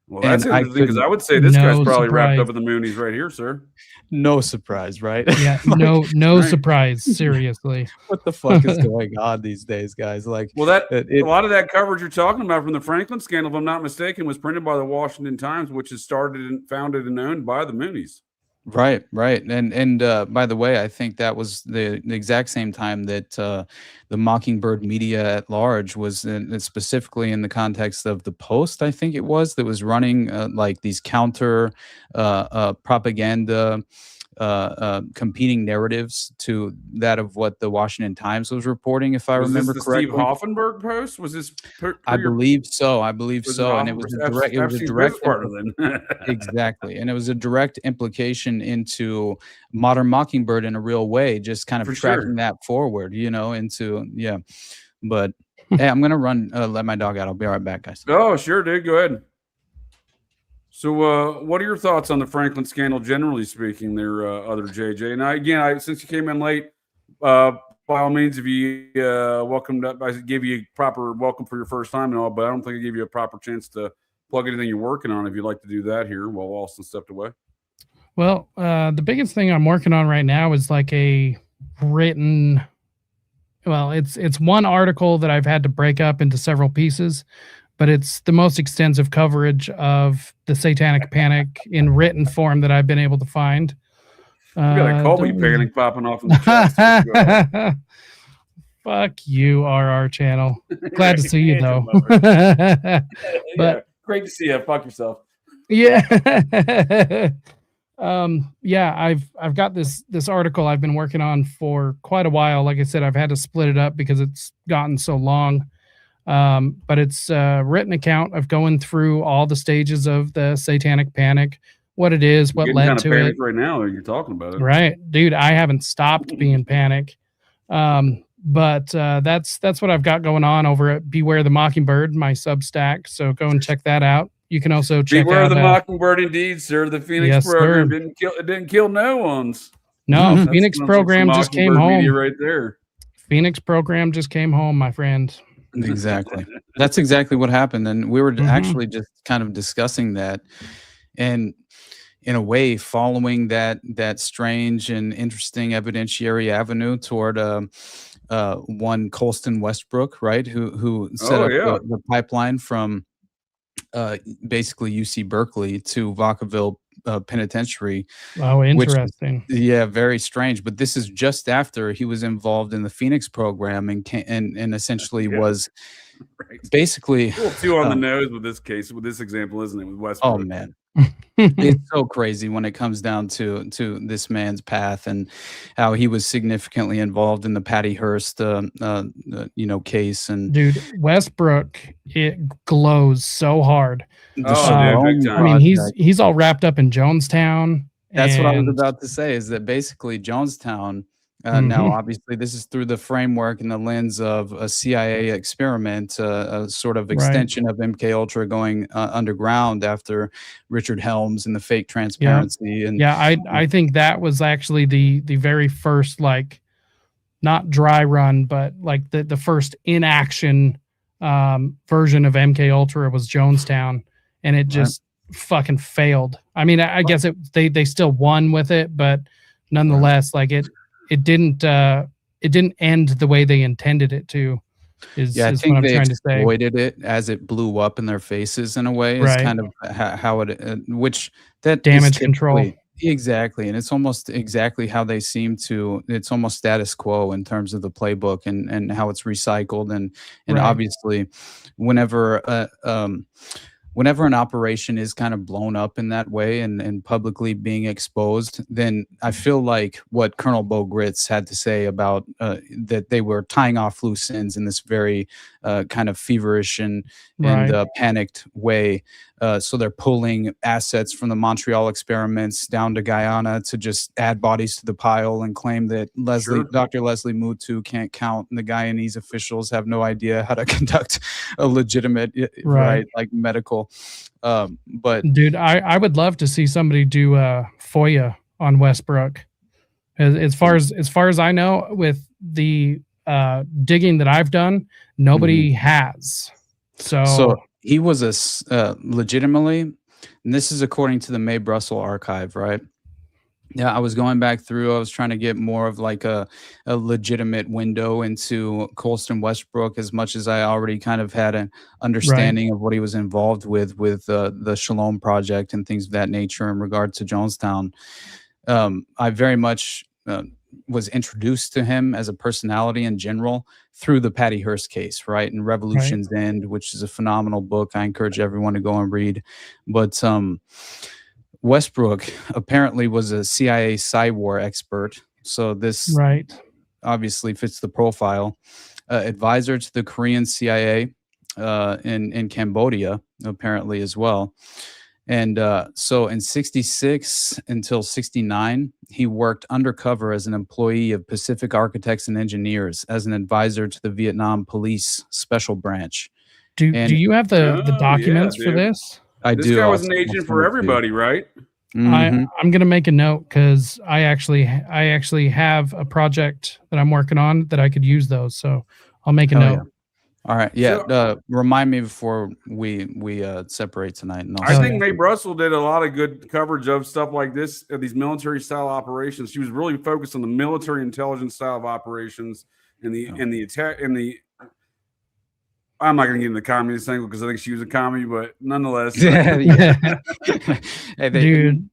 Well, that's interesting because I would say this guy's probably wrapped up in the Moonies right here, sir. No surprise, right? Yeah, like, no surprise. Seriously, what the fuck is going on these days, guys? Like, well, a lot of that coverage you're talking about from the Franklin scandal, if I'm not mistaken, was printed by the Washington Times, which is started and founded and owned by the Moonies. Right. And by the way, I think that was the exact same time that the Mockingbird media at large was specifically in the context of the Post, I think it was, that was running like these counter propaganda competing narratives to that of what the Washington Times was reporting, if I remember correctly. Steve Hoffenberg post? Was this? I believe so. And it was a direct partner then. Exactly, and it was a direct implication into Modern Mockingbird in a real way, just kind of tracking that forward, into But hey, I'm gonna run. Let my dog out. I'll be right back, guys. Oh, sure, dude. Go ahead. So, what are your thoughts on the Franklin scandal, generally speaking, there, other JJ? And again, since you came in late, by all means, if you welcomed up, I gave you a proper welcome for your first time and all, but I don't think I gave you a proper chance to plug anything you're working on. If you'd like to do that here while Austin stepped away. Well, the biggest thing I'm working on right now is like a written. Well, it's one article that I've had to break up into several pieces. But it's the most extensive coverage of the Satanic Panic in written form that I've been able to find. You got a Colby panic popping off in the chat. Fuck you, RR channel. Glad to see you though. But great to see you. Fuck yourself. Yeah. I've got this article I've been working on for quite a while. Like I said, I've had to split it up because it's gotten so long. But it's a written account of going through all the stages of the Satanic Panic, what it is, what led to it. Right now, you're talking about it, right, dude? I haven't stopped being panic. But that's what I've got going on over at Beware the Mockingbird, my Substack. So go and check that out. You can also check Beware out the Mockingbird, indeed, sir. The Phoenix program didn't kill no ones. No, Phoenix program just came home. Right there. Phoenix program just came home, my friend. Exactly. That's exactly what happened. And we were actually just kind of discussing that. And in a way, following that strange and interesting evidentiary avenue toward one Colston Westbrook, right? Who set up the pipeline from basically UC Berkeley to Vacaville Penitentiary. Oh, interesting. Very strange. But this is just after he was involved in the Phoenix program and essentially was basically a little too on the nose with this case, with this example, isn't it? With Westbrook. Oh man. It's so crazy when it comes down to this man's path and how he was significantly involved in the Patty Hearst case. And dude, Westbrook, it glows so hard. I mean, he's all wrapped up in Jonestown. That's what I was about to say, is that basically Jonestown, now obviously this is through the framework and the lens of a CIA experiment, a sort of extension of MK Ultra going underground after Richard Helms and the fake transparency. I think that was actually the very first, like, not dry run, but like the first in action version of MK Ultra was Jonestown, and it just fucking failed. I mean, I guess they still won with it, but nonetheless, like it didn't end the way they intended it to. I think what I'm trying to say. Exploited it as it blew up in their faces in a way. Is kind of how it, which that damage control. Exactly, and it's almost exactly how they seem to. It's almost status quo in terms of the playbook and how it's recycled and obviously, whenever whenever an operation is kind of blown up in that way and publicly being exposed, then I feel like what Colonel Bo Gritz had to say about that they were tying off loose ends in this very kind of feverish and panicked way. So they're pulling assets from the Montreal experiments down to Guyana to just add bodies to the pile and claim that Dr. Leslie Mutu can't count, and the Guyanese officials have no idea how to conduct a legitimate, like medical. But dude, I would love to see somebody do FOIA on Westbrook. As far as I know, with the digging that I've done, nobody has. So he was legitimately, and this is according to the May Brussels archive, right? Yeah, I was going back through. I was trying to get more of like a legitimate window into Colston Westbrook, as much as I already kind of had an understanding of what he was involved with the Shalom Project and things of that nature in regard to Jonestown. I very much was introduced to him as a personality in general through the Patty Hearst case, right? And Revolution's End, which is a phenomenal book. I encourage everyone to go and read. But Westbrook apparently was a CIA Psy-war expert. So this obviously fits the profile. Advisor to the Korean CIA in Cambodia, apparently as well. And so in 66 until 69, he worked undercover as an employee of Pacific Architects and Engineers as an advisor to the Vietnam Police Special Branch. Do you have the documents for this? I do. This guy was an agent for everybody, right? I'm going to make a note because I actually have a project that I'm working on that I could use those. So I'll make a note. Yeah. All right. Yeah. So, remind me before we separate tonight. And I think Mae Brussels did a lot of good coverage of stuff like this, these military style operations. She was really focused on the military intelligence style of operations and the attack and the. I'm not going to get into the communist angle because I think she was a commie, but nonetheless. Hey, dude,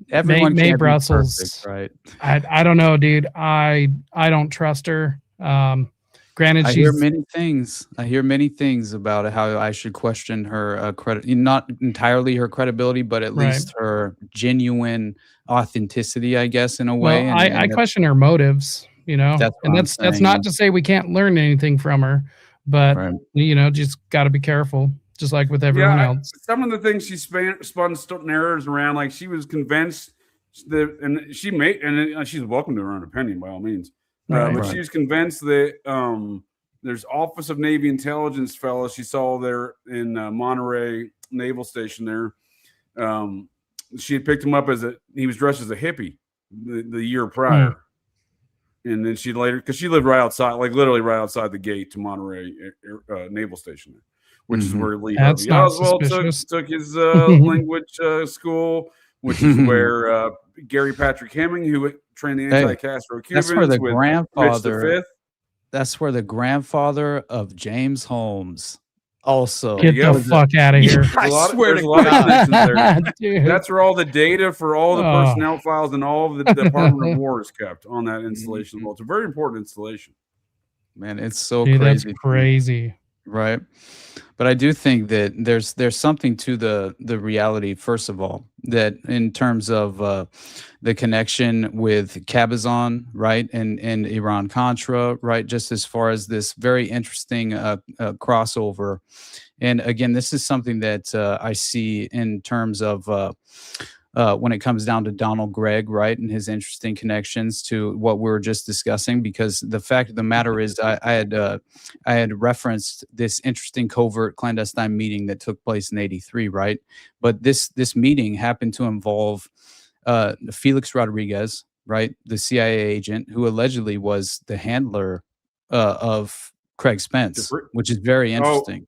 everyone Mae Brussels, perfect, right? I don't know, dude. I don't trust her. Granted, I hear many things. I hear many things about how I should question her not entirely her credibility, but at least her genuine authenticity, I guess, in a way. Well, I question her motives, that's not to say we can't learn anything from her, but just got to be careful, just like with everyone else. Some of the things she spun narratives around, like she was convinced that, and she's welcome to her own opinion by all means. But she was convinced that there's Office of Navy Intelligence fellows she saw there in Monterey Naval Station there. She had picked him up he was dressed as a hippie the year prior. And then she later, because she lived right outside, like literally right outside the gate to Monterey Naval Station there, which is where Lee Harvey Oswald took his language school, which is where Gary Patrick Hemming, who trained the anti-Castro Cubans, that's where the with grandfather. Rich V. That's where the grandfather of James Holmes also. Get the fuck out of here! I swear to God, that's where all the data for all the personnel files and all of the Department of War is kept on that installation. Well, it's a very important installation. Man, it's so crazy. That's crazy. Right. But I do think that there's something to the reality, first of all, that in terms of the connection with Cabazon, right, and Iran-Contra, right, just as far as this very interesting crossover. And again, this is something that I see in terms of when it comes down to Donald Gregg, right, and his interesting connections to what we were just discussing, because the fact of the matter is I had referenced this interesting covert clandestine meeting that took place in '83, right? But this meeting happened to involve Felix Rodriguez, right, the CIA agent who allegedly was the handler of Craig Spence, which is very interesting.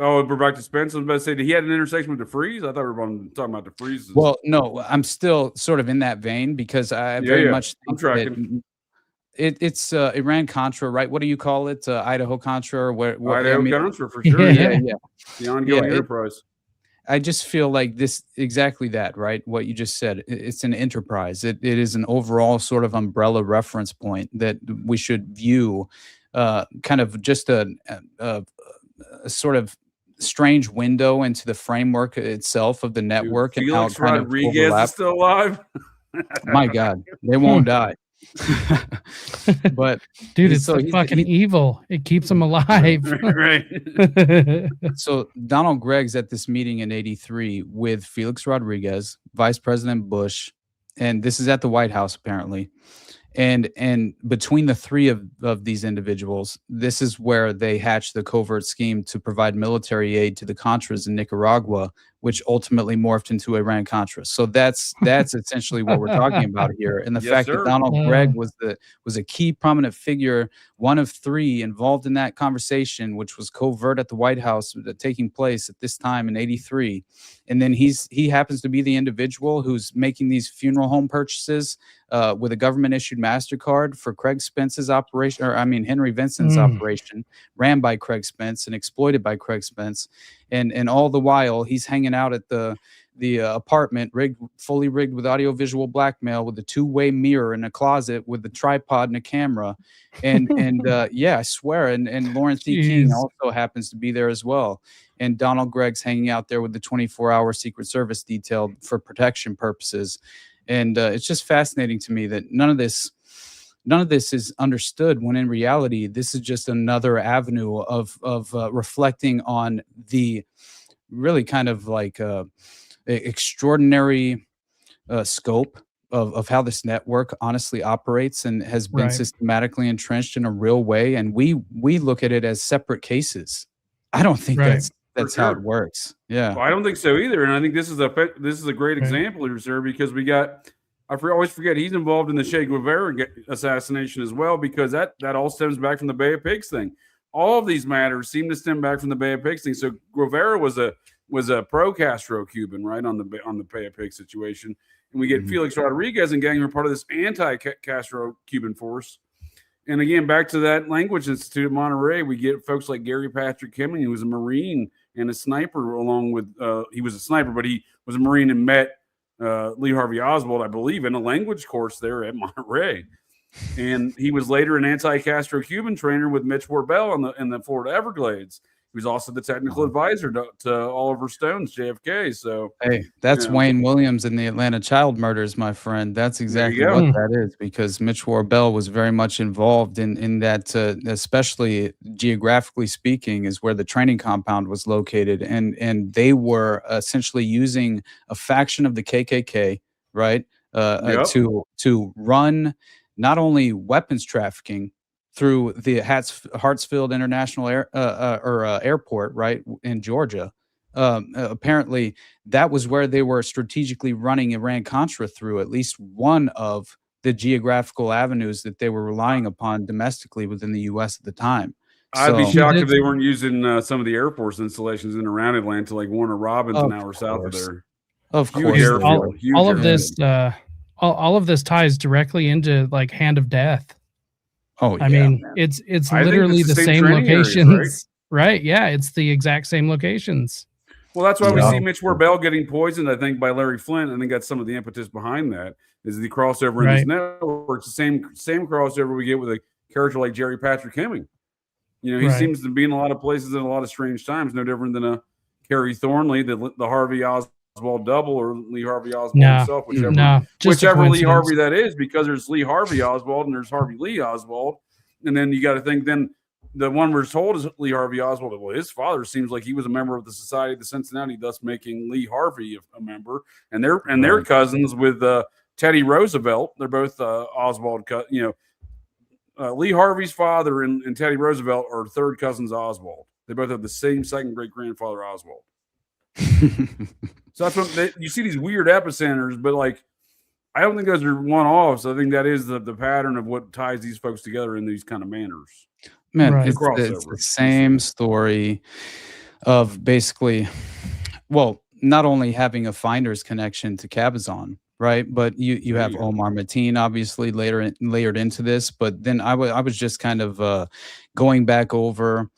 Oh, we're back to Spence. I was about to say, did he had an intersection with DeFreeze? I thought we were talking about DeFreeze. Well, no, I'm still sort of in that vein because I very much think that it's Iran-Contra, right? What do you call it? Idaho-Contra? Or where Idaho-Contra, for sure. Yeah. The ongoing enterprise. I just feel like this, exactly that, right? What you just said. It's an enterprise. It is an overall sort of umbrella reference point that we should view kind of just a sort of strange window into the framework itself of the network. Dude, and how it Felix kind of Rodriguez overlaps. is still alive. My God, they won't die. But Dude, it's so the fucking evil. It keeps them alive. Right. So Donald Gregg's at this meeting in '83 with Felix Rodriguez, Vice President Bush, and this is at the White House apparently. And between the three of these individuals, this is where they hatched the covert scheme to provide military aid to the Contras in Nicaragua, which ultimately morphed into Iran-Contra. So that's essentially what we're talking about here. And the Yes, fact sir. that Donald Gregg was a key prominent figure, one of three involved in that conversation, which was covert at the White House, taking place at this time in '83. And then he happens to be the individual who's making these funeral home purchases with a government issued MasterCard for Craig Spence's operation, Henry Vincent's operation, ran by Craig Spence and exploited by Craig Spence. And all the while he's hanging out at the apartment, fully rigged with audiovisual blackmail, with a two-way mirror in a closet with a tripod and a camera. And I swear. And Lawrence E. King also happens to be there as well. And Donald Gregg's hanging out there with the 24-hour Secret Service detail for protection purposes. And it's just fascinating to me that none of this is understood, when in reality, this is just another avenue of reflecting on the really kind of like extraordinary scope of how this network honestly operates and has been systematically entrenched in a real way. And we look at it as separate cases. I don't think that's how it works. Yeah. Well, I don't think so either. And I think this is a great example here, sir, because I always forget he's involved in the Che Guevara assassination as well, because that all stems back from the Bay of Pigs thing. All of these matters seem to stem back from the Bay of Pigs thing. So Guevara was a pro-Castro Cuban, right, on the Bay of Pigs situation. And we get Felix Rodriguez and gang are part of this anti-Castro Cuban force. And again, back to that Language Institute at Monterey, we get folks like Gary Patrick Hemming, who was a Marine and a sniper, along with he was a sniper, but he was a Marine and met Lee Harvey Oswald, I believe, in a language course there at Monterey. And he was later an anti-Castro Cuban trainer with Mitch Warbell in the Florida Everglades. He was also the technical advisor to Oliver Stone's JFK. So, hey, that's Wayne Williams in the Atlanta child murders, my friend. That's exactly what that is, because Mitch Warbell was very much involved in that, especially geographically speaking, is where the training compound was located. And they were essentially using a faction of the KKK, right, to run not only weapons trafficking through the Hartsfield International Airport, right, in Georgia. Apparently, that was where they were strategically running Iran-Contra through, at least one of the geographical avenues that they were relying upon domestically within the U.S. at the time. I'd be shocked if they weren't using some of the Air Force installations in and around Atlanta, like Warner Robins, an hour south of there. Of course. All of this ties directly into like Hand of Death. Oh, yeah, I mean, it's literally the same locations, areas, right? Yeah, it's the exact same locations. Well, that's why we see Mitch Warbell getting poisoned, I think, by Larry Flint. I think that's some of the impetus behind that, is the crossover in this network. It's the same crossover we get with a character like Jerry Patrick Hemming. You know, he seems to be in a lot of places at a lot of strange times, no different than a Kerry Thornley, the Harvey Oswald double, or Lee Harvey Oswald himself, whichever Lee Harvey that is, because there's Lee Harvey Oswald and there's Harvey Lee Oswald. And then you got to think, then the one we're told is Lee Harvey Oswald. Well, his father seems like he was a member of the Society of Cincinnati, thus making Lee Harvey a member. And they're cousins with Teddy Roosevelt. They're both Oswald. Lee Harvey's father and Teddy Roosevelt are third cousins of Oswald. They both have the same second great grandfather Oswald. So that's what you see, these weird epicenters, but like, I don't think those are one-offs. I think that is the pattern of what ties these folks together in these kind of manners. Man, it's the same story of basically, well, not only having a finder's connection to Cabazon, right? But you have Omar Mateen obviously layered into this. But then I was just kind of going back over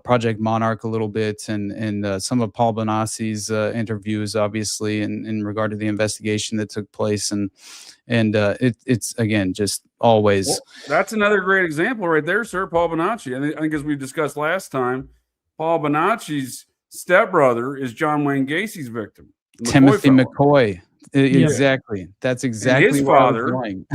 Project Monarch a little bit, and some of Paul Bonassi's interviews, obviously, in regard to the investigation that took place, and it's again just always. Well, that's another great example right there, sir. Paul Bonacci. I think as we discussed last time, Paul Bonassi's stepbrother is John Wayne Gacy's victim, Timothy fella. McCoy. Exactly. That's exactly and his where I was father, going.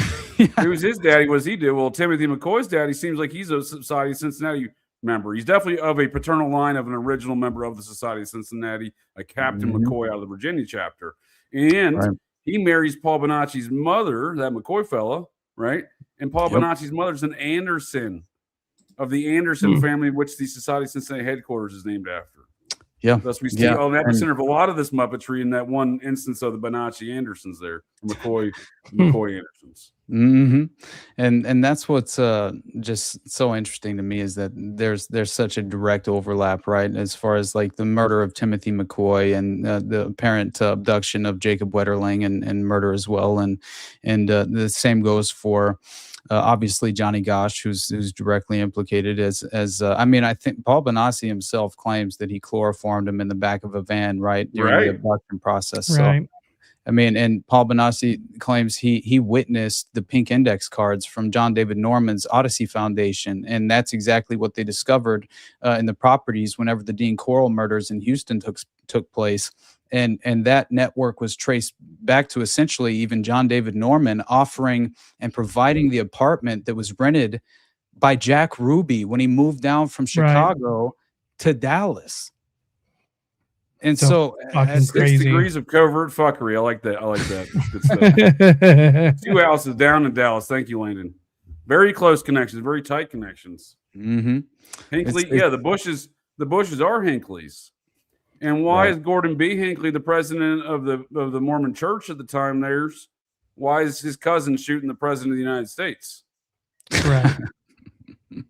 who's his daddy? What does he do? Well, Timothy McCoy's daddy seems like he's a Society of Cincinnati member. He's definitely of a paternal line of an original member of the Society of Cincinnati, a Captain McCoy out of the Virginia chapter. And he marries Paul Bonacci's mother, that McCoy fella, right? And Paul Bonacci's mother's an Anderson of the Anderson family, which the Society of Cincinnati headquarters is named after. Yeah. Thus, we see an epicenter of a lot of this muppetry in that one instance of the Bonacci Andersons there, McCoy Andersons. Mm-hmm. And that's what's just so interesting to me is that there's such a direct overlap, right? As far as like the murder of Timothy McCoy and the apparent abduction of Jacob Wetterling and murder as well, and the same goes for. Obviously, Johnny Gosch, who's directly implicated as I mean, I think Paul Bonacci himself claims that he chloroformed him in the back of a van, right, during the abduction process. Right. So, I mean, and Paul Bonacci claims he witnessed the pink index cards from John David Norman's Odyssey Foundation, and that's exactly what they discovered in the properties whenever the Dean Coral murders in Houston took place. And that network was traced back to essentially even John David Norman offering and providing the apartment that was rented by Jack Ruby when he moved down from Chicago to Dallas. And so fucking 6 crazy. degrees of covert fuckery. I like that. Good stuff. 2 houses down in Dallas. Thank you, Landon. Very close connections, very tight connections. Mm-hmm. Hinckley, the Bushes are Hinckley's. And why is Gordon B. Hinckley the president of the Mormon Church at the time? Why is his cousin shooting the president of the United States? Right. You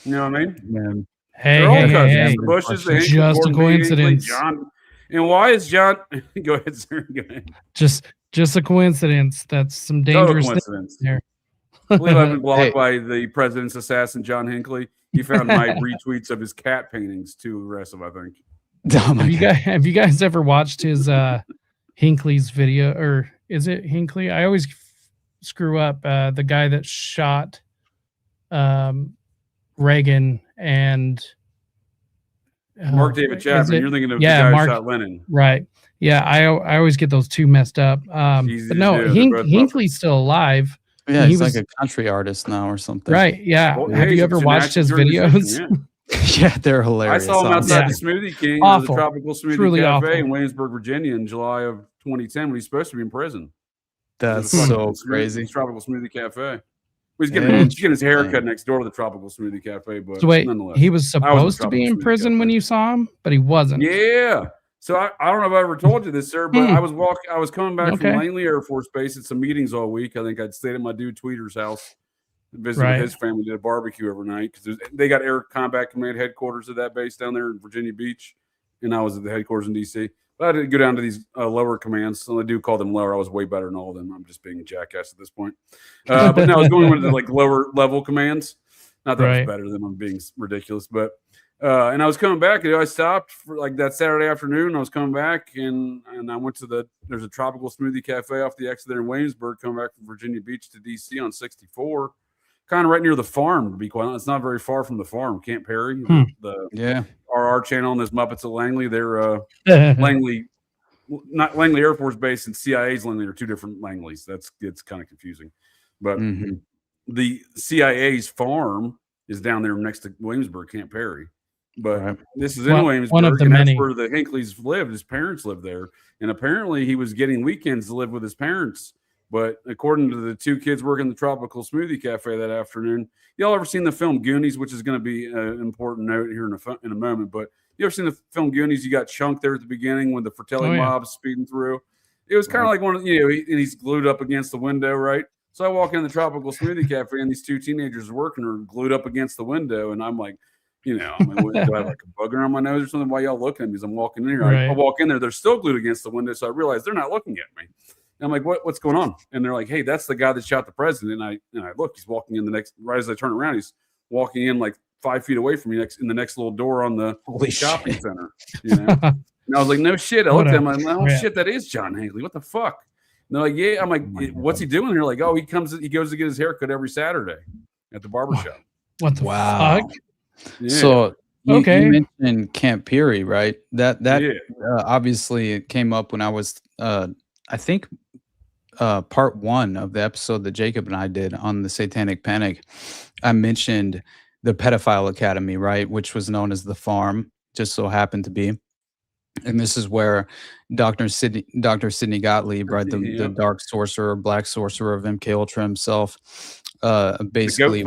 know what I mean? Man. Hey, They're all cousins. hey. The Bushes, the Hinckley, Just a Gordon B. Hinckley, coincidence. John. And why is John? Go ahead, sir. Go ahead. Just a coincidence. That's some Total dangerous coincidence. things there. I believe I've been blocked by the president's assassin, John Hinckley. He found my retweets of his cat paintings too aggressive, I think. Oh my God. Have you guys ever watched his Hinckley's video, or is it Hinckley? I always screw up the guy that shot Reagan and Mark David Chapman. You're thinking of the guy who shot Lennon, right? Yeah, I always get those two messed up. But no, Hinckley's still alive. Yeah, he's like a country artist now or something. Right? Yeah. Well, Have you ever watched his videos? Yeah, they're hilarious. I saw him outside the Smoothie King, the Tropical Smoothie Truly Cafe awful. in Williamsburg, Virginia, in July of 2010 when he's supposed to be in prison. That's so crazy. Tropical Smoothie Cafe. He's getting his hair cut next door to the Tropical Smoothie Cafe, but So wait, nonetheless, he was supposed to be in Smoothie prison Cafe. when you saw him, but he wasn't. Yeah. So I don't know if I ever told you this, sir, but I was coming back from Langley Air Force Base at some meetings all week. I think I'd stayed at my dude Tweeter's house, visited with his family, did a barbecue every night because they got Air Combat Command headquarters at that base down there in Virginia Beach, and I was at the headquarters in DC. But I didn't go down to these lower commands. So I do call them lower. I was way better than all of them. I'm just being a jackass at this point. But no, I was going to the like lower level commands. Not that I was better than I'm being ridiculous, but and I was coming back. I stopped for like that Saturday afternoon. I was coming back and I went to there's a Tropical Smoothie Cafe off the exit there in Williamsburg, coming back from Virginia Beach to DC on 64. Kind of right near the farm, to be quite honest. It's not very far from the farm. Camp Perry, the RR channel and those Muppets of Langley. They're Langley, not Langley Air Force Base and CIA's Langley are two different Langleys. It's kind of confusing. But the CIA's farm is down there next to Williamsburg, Camp Perry. But this is in Williamsburg, one of the and many. that's where the Hinckley's lived. His parents lived there. And apparently he was getting weekends to live with his parents. But according to the two kids working the Tropical Smoothie Cafe that afternoon, y'all ever seen the film Goonies, which is going to be an important note here in a moment. But you ever seen the film Goonies? You got Chunk there at the beginning when the Fratelli mob's speeding through. It was kind of like one of, and he's glued up against the window, right? So I walk in the Tropical Smoothie Cafe and these two teenagers working are glued up against the window. And I'm like, do I have like a booger on my nose or something? Why y'all looking at me as I'm walking in here? I walk in there, they're still glued against the window. So I realize they're not looking at me. And I'm like, what's going on? And they're like, hey, that's the guy that shot the president. And I look, he's walking in right as I turn around, he's walking in like 5 feet away from me in the next little door on the shopping center. And I was like, no shit. I looked at him, I'm like, oh shit, that is John Hinckley. What the fuck? And they're like, yeah. I'm like, what's he doing here? Like, oh, he goes to get his haircut every Saturday at the barbershop. What the fuck? Yeah. So Okay. You mentioned Camp Peary, right? That Yeah. obviously it came up when I was, I think, part 1 of the episode that Jacob and I did on the Satanic Panic. I mentioned the Pedophile Academy, right, which was known as the Farm, just so happened to be. And this is where Dr. Sidney Gottlieb, right, the dark sorcerer, black sorcerer of MK Ultra himself, basically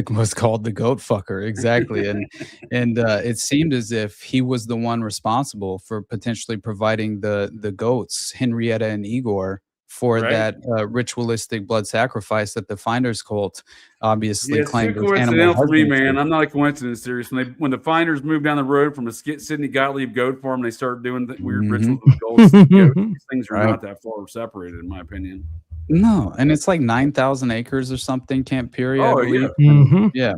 was called the goat fucker, exactly. And it seemed as if he was the one responsible for potentially providing the goats, Henrietta and Igor, for that ritualistic blood sacrifice that the Finders cult obviously claimed too was animal coincidental for me, husbandry. man. I'm not a coincidence theorist. When the Finders moved down the road from a Sidney Gottlieb goat farm, they started doing the weird rituals with goats. These things are not that far separated, in my opinion. No, and it's like 9,000 acres or something, Camp Peary, I believe. Yeah.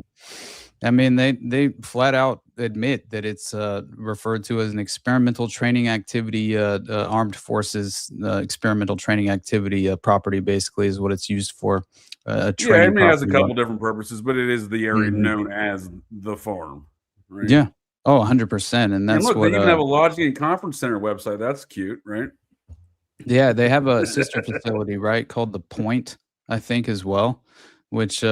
I mean, they flat out admit that it's referred to as an experimental training activity, armed forces experimental training activity property, basically, is what it's used for. Training it has a couple different purposes, but it is the area known as the farm. Right? Yeah. Oh, 100%. And that's look, what they even have a lodging and conference center website. That's cute, right? Yeah, they have a sister facility, right, called The Point, I think, as well, which,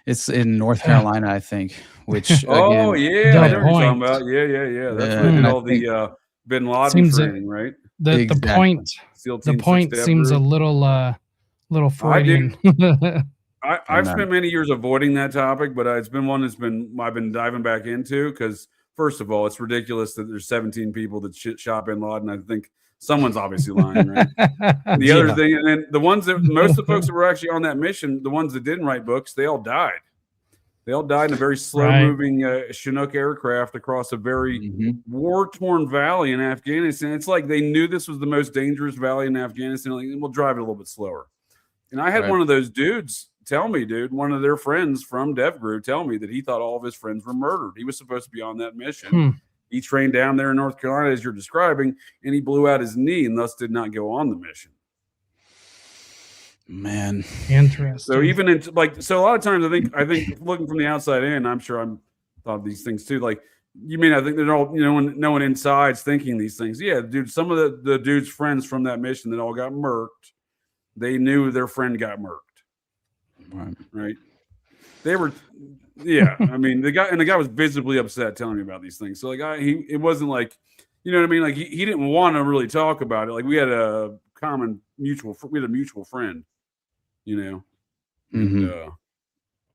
it's in North Carolina, I think, which, again, I know what you're talking about. Yeah. That's where they did all the Bin Laden training, right? The point seems a little Freudian. I've spent many years avoiding that topic, but it's been one I've been diving back into because, first of all, it's ridiculous that there's 17 people that shot Bin Laden. I think someone's obviously lying, right? The other thing, and then the ones that most of the folks that were actually on that mission, the ones that didn't write books, they all died. They all died in a very slow-moving Chinook aircraft across a very war-torn valley in Afghanistan. It's like they knew this was the most dangerous valley in Afghanistan. Like, we'll drive it a little bit slower. And I had one of those dudes tell me, one of their friends from DevGru tell me that he thought all of his friends were murdered. He was supposed to be on that mission. He trained down there in North Carolina, as you're describing, and he blew out his knee and thus did not go on the mission. Man, interesting. So even a lot of times, I think looking from the outside in, I'm sure I'm thought of these things too. Like, you may not think they're all, no one inside's thinking these things. Yeah, dude, some of the dude's friends from that mission that all got murked, they knew their friend got murked. Right. They were. Yeah, I mean, the guy was visibly upset telling me about these things. So it wasn't like, you know what I mean? Like he didn't want to really talk about it. Like we had a mutual friend, and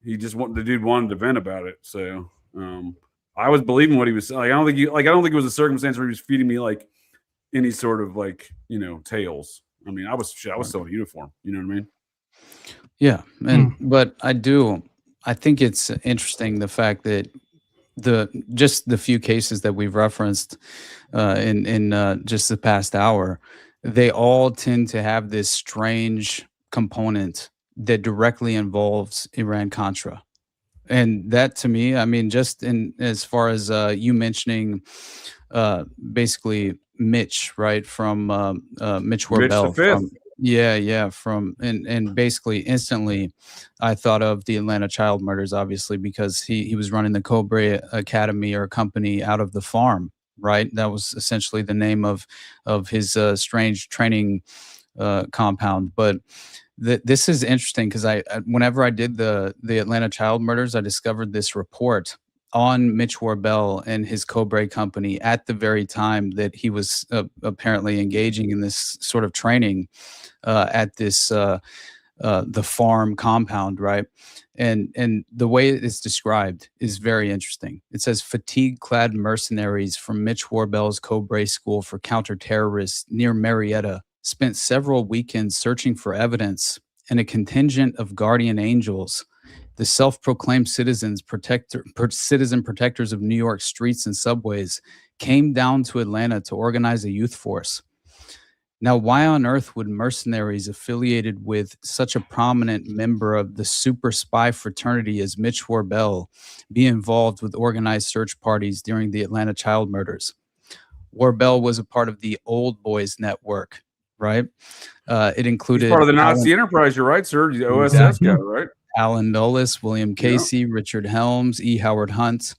he just the dude wanted to vent about it. So I was believing what he was saying. Like, I don't think it was a circumstance where he was feeding me like any sort of tales. I mean, I was still in uniform. You know what I mean? Yeah, but I think it's interesting the fact that the few cases that we've referenced in just the past hour, they all tend to have this strange component that directly involves Iran-Contra. And that, to me, I mean, just as far as you mentioning basically Mitch, right, from Mitch Warbell. And basically instantly I thought of the Atlanta child murders, obviously, because he was running the Cobra Academy or company out of the farm, right? That was essentially the name of his strange training compound. But this is interesting because whenever I did the Atlanta child murders, I discovered this report on Mitch Warbell and his Cobra company at the very time that he was apparently engaging in this sort of training at this the farm compound, right? And the way it's described is very interesting. It says fatigue-clad mercenaries from Mitch Warbell's Cobra School for Counterterrorists near Marietta spent several weekends searching for evidence, and a contingent of guardian angels, the self-proclaimed citizen protectors of New York streets and subways, came down to Atlanta to organize a youth force. Now, why on earth would mercenaries affiliated with such a prominent member of the super spy fraternity as Mitch Warbell be involved with organized search parties during the Atlanta child murders? Warbell was a part of the Old Boys Network, right? It included... He's part of the Nazi enterprise, you're right, sir. The OSS guy, right? Alan Dulles, William Casey, Richard Helms, E. Howard Hunt,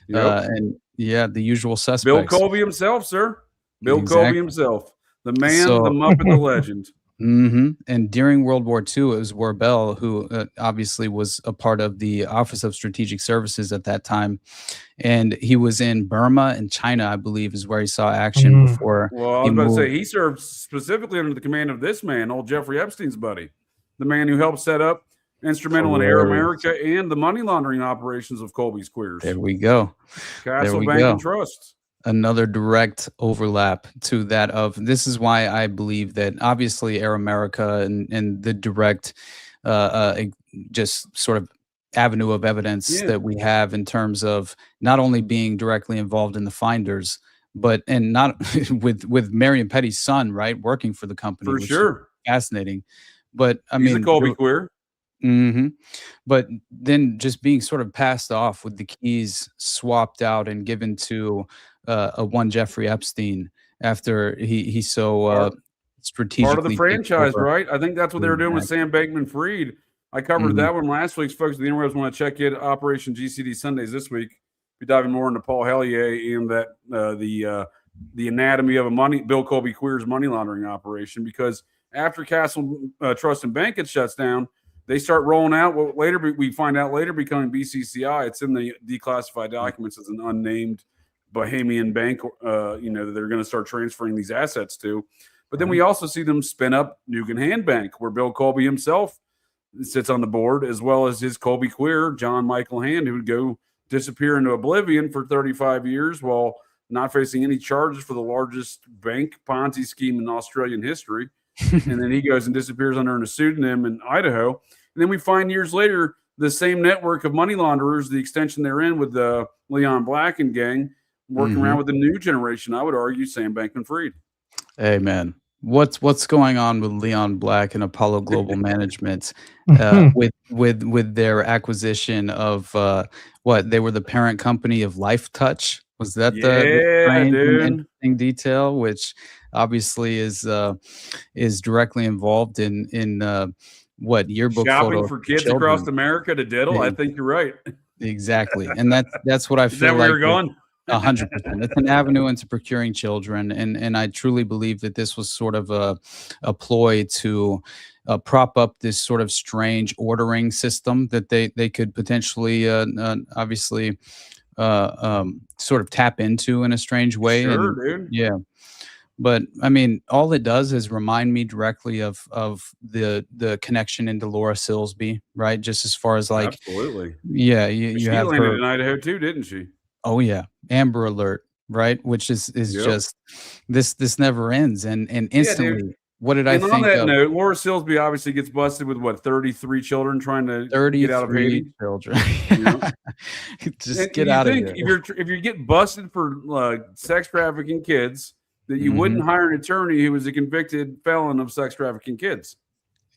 and the usual suspects. Bill Colby himself, sir. Bill Exactly. Colby himself, the man, the Muppet, the legend. And during World War II, it was Warbel who obviously was a part of the Office of Strategic Services at that time. And he was in Burma and China, I believe, is where he saw action before. Well, I was about to say, he served specifically under the command of this man, old Jeffrey Epstein's buddy, the man who helped set up instrumental in Air America and the money laundering operations of Colby's queers. There we go. Castle Bank and Trust. Another direct overlap to that of, this is why I believe that obviously Air America and the direct just sort of avenue of evidence that we have in terms of not only being directly involved in the finders, but not with Marion Petty's son, right, working for the company. For sure. Fascinating. But I He's mean, a Colby queer. But then just being sort of passed off with the keys swapped out and given to a one Jeffrey Epstein after he so strategically part of the franchise, right? I think that's what they were doing with Sam Bankman-Fried. I covered that one last week. Folks, the interwebs want to check in Operation GCD Sundays this week. We're diving more into Paul Hellier and that the anatomy of a Bill Colby queer's money laundering operation, because after Castle Trust and Bank it shuts down, they start rolling out what later we find out later becoming BCCI. It's in the declassified documents as an unnamed Bahamian bank, that they're going to start transferring these assets to. But then we also see them spin up Nugan Hand Bank, where Bill Colby himself sits on the board, as well as his Colby queer, John Michael Hand, who would go disappear into oblivion for 35 years while not facing any charges for the largest bank Ponzi scheme in Australian history. And then he goes and disappears under a pseudonym in Idaho. And then we find years later the same network of money launderers, the extension they're in with the Leon Black and gang, working around with the new generation, I would argue, Sam Bankman-Fried. Hey, man. What's going on with Leon Black and Apollo Global Management with their acquisition of what they were the parent company of Life Touch? Was that the strange and interesting detail, which obviously is directly involved in what yearbook shopping photo for kids children. Across America to diddle? Yeah. I think you're right. Exactly, and that's what I feel Is that like. Where you're going? 100%. It's an avenue into procuring children, and I truly believe that this was sort of a ploy to prop up this sort of strange ordering system that they could potentially obviously sort of tap into in a strange way. Sure, dude. Yeah. But I mean, all it does is remind me directly of the connection into Laura Silsby, right? Just as far as like, absolutely, yeah, you have landed her in Idaho too, didn't she? Oh yeah, Amber Alert, right? Which is just this never ends, and instantly. What did I think? On that note, Laura Silsby obviously gets busted with 33 children trying to get out of Haiti. Children, just get out of here. If you get busted for sex trafficking kids, that you wouldn't hire an attorney who was a convicted felon of sex trafficking kids.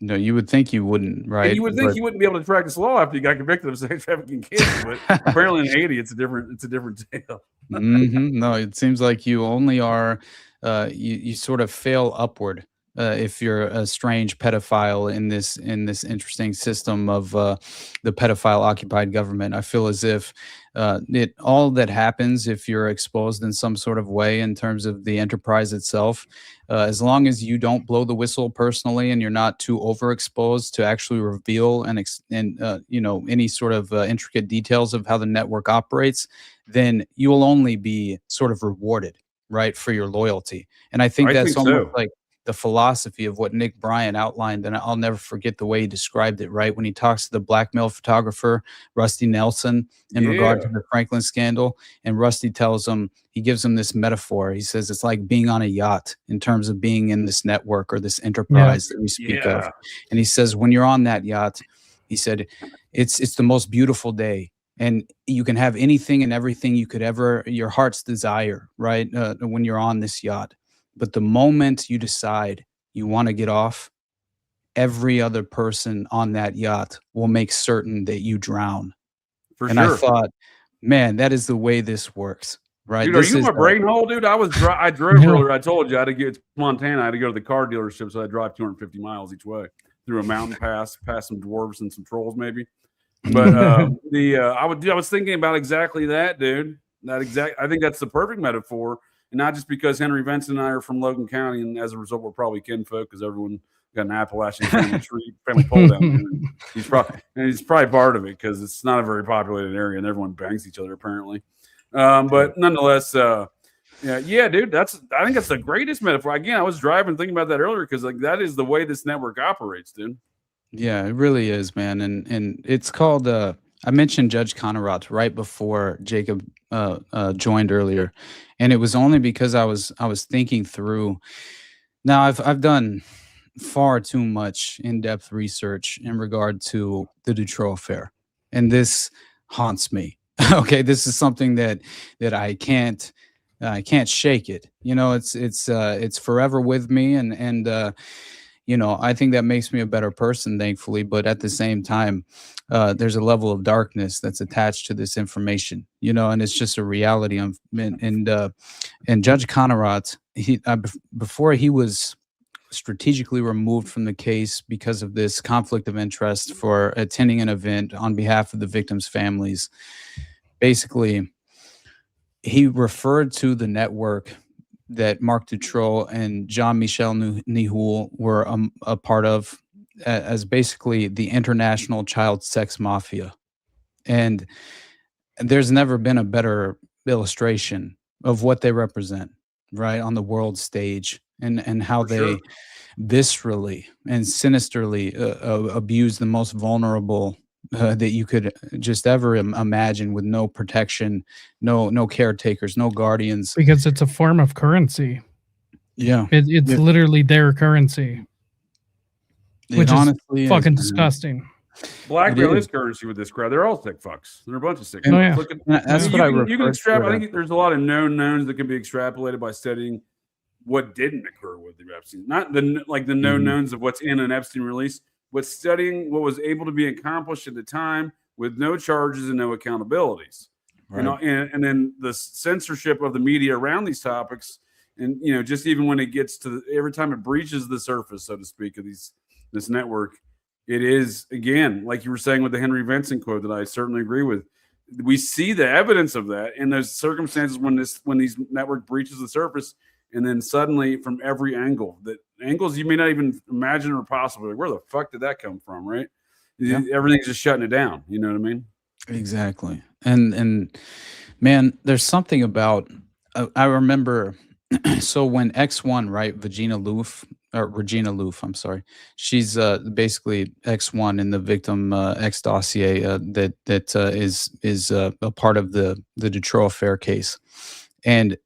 No, you would think you wouldn't, right? And you would think you wouldn't be able to practice law after you got convicted of sex trafficking kids, but apparently in Haiti, it's a different tale. No, it seems like you only are, you sort of fail upward if you're a strange pedophile in this interesting system of the pedophile occupied government. I feel as if all that happens if you're exposed in some sort of way in terms of the enterprise itself, as long as you don't blow the whistle personally and you're not too overexposed to actually reveal and any sort of intricate details of how the network operates, then you will only be sort of rewarded, right, for your loyalty. And I think that's almost like the philosophy of what Nick Bryan outlined, and I'll never forget the way he described it, right? When he talks to the blackmail photographer, Rusty Nelson, in regard to the Franklin scandal, and Rusty he gives him this metaphor. He says it's like being on a yacht in terms of being in this network or this enterprise that we speak of. And he says, when you're on that yacht, he said, it's the most beautiful day. And you can have anything and everything you could ever, your heart's desire, right? When you're on this yacht. But the moment you decide you want to get off, every other person on that yacht will make certain that you drown. And I thought, man, that is the way this works, right? Dude, are you in my brain hole, dude? I drove earlier. I told you I had to get to Montana. I had to go to the car dealership, so I drive 250 miles each way. through a mountain pass, past some dwarves and some trolls, maybe. But I was thinking about exactly that, dude. I think that's the perfect metaphor, and not just because Henry Vincent and I are from Logan County, and as a result, we're probably kinfolk because everyone got an Appalachian family pole down there. He's probably part of it because it's not a very populated area, and everyone bangs each other apparently. But nonetheless, yeah, dude, I think that's the greatest metaphor. Again, I was driving thinking about that earlier because like that is the way this network operates, dude. Yeah, it really is, man. And it's called I mentioned Judge Connerat right before Jacob joined earlier, and it was only because I was thinking through. Now I've done far too much in-depth research in regard to the Dutroux affair, and this haunts me. Okay, this is something that I can't shake it. You know, it's forever with me, and you know, I think that makes me a better person, thankfully. But at the same time, there's a level of darkness that's attached to this information, you know, and it's just a reality. And Judge Connerat, before he was strategically removed from the case because of this conflict of interest for attending an event on behalf of the victims' families, basically, he referred to the network that Marc Dutroux and Jean-Michel Nihoul were a part of as basically the international child sex mafia. And there's never been a better illustration of what they represent, right, on the world stage, and how they viscerally and sinisterly abuse the most vulnerable that you could just ever imagine, with no protection, no caretakers, no guardians. Because it's a form of currency. Yeah. It's literally their currency. Which is fucking disgusting. Blackmail is currency with this crowd. They're all sick fucks. They're a bunch of sick fucks. That's what you can extrapolate. I think there's a lot of known knowns that can be extrapolated by studying what didn't occur with the Epstein. Not the known knowns of what's in an Epstein release, but studying what was able to be accomplished at the time with no charges and no accountabilities. Right. And then the censorship of the media around these topics, and you know, just even when it gets to every time it breaches the surface, so to speak, of this network, it is, again, like you were saying with the Henry Vincent quote that I certainly agree with. We see the evidence of that in those circumstances when these network breaches the surface, and then suddenly from every angle, that angles you may not even imagine are possible. Like, where the fuck did that come from, right? Yeah. Everything's just shutting it down. You know what I mean? Exactly. And man, there's something about, I remember, so when X1, right, Regina Louf, I'm sorry, she's basically X1 in the victim X dossier that is a part of the Dutroux affair case, and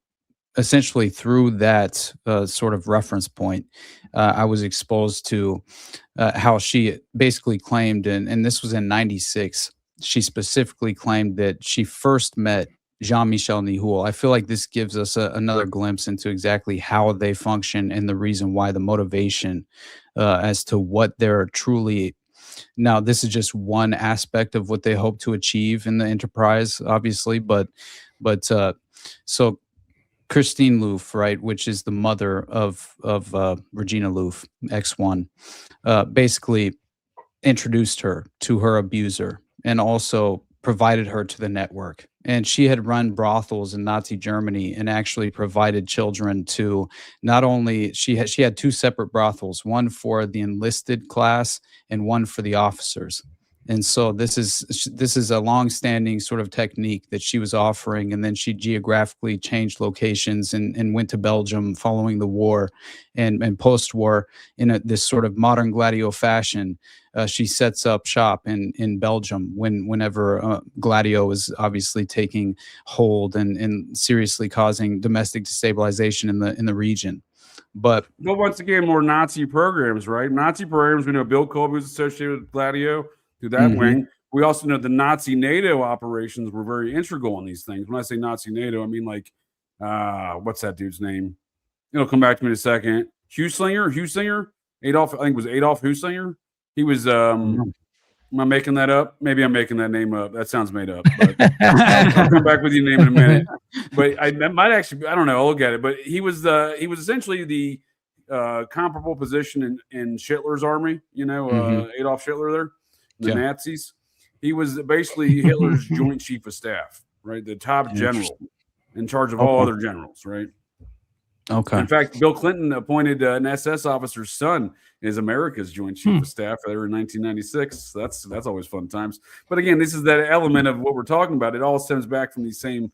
essentially through that sort of reference point, I was exposed to how she basically claimed, and this was in '96. She specifically claimed that she first met Jean-Michel Nihoul. I feel like this gives us another glimpse into exactly how they function and the reason why, the motivation as to what they're truly. Now, this is just one aspect of what they hope to achieve in the enterprise, obviously, but so Christine Louf, right, which is the mother of Regina Louf, X1, basically introduced her to her abuser and also provided her to the network. And she had run brothels in Nazi Germany and actually provided children to not only, she had two separate brothels, one for the enlisted class and one for the officers. And so this is a long-standing sort of technique that she was offering, and then she geographically changed locations and went to Belgium following the war, and post-war in this sort of modern Gladio fashion. She sets up shop in Belgium whenever Gladio is obviously taking hold and seriously causing domestic destabilization in the region. But once again, more Nazi programs, right? Nazi programs. We know Bill Colby was associated with Gladio. To that wing. We also know the Nazi NATO operations were very integral in these things. When I say Nazi NATO, I mean like, what's that dude's name? It'll come back to me in a second. Husinger? Adolf, I think it was Adolf Husinger. He was, am I making that up? Maybe I'm making that name up. That sounds made up. But I'll come back with your name in a minute. But that might actually, I don't know. I'll look at it. But he was essentially comparable position in Hitler's army. Adolf Hitler there, the Nazis. He was basically Hitler's joint chief of staff, right? The top general in charge of all other generals, right? Okay. In fact, Bill Clinton appointed an SS officer's son as America's Joint Chief of Staff there in 1996. That's always fun times. But again, this is that element of what we're talking about. It all stems back from the same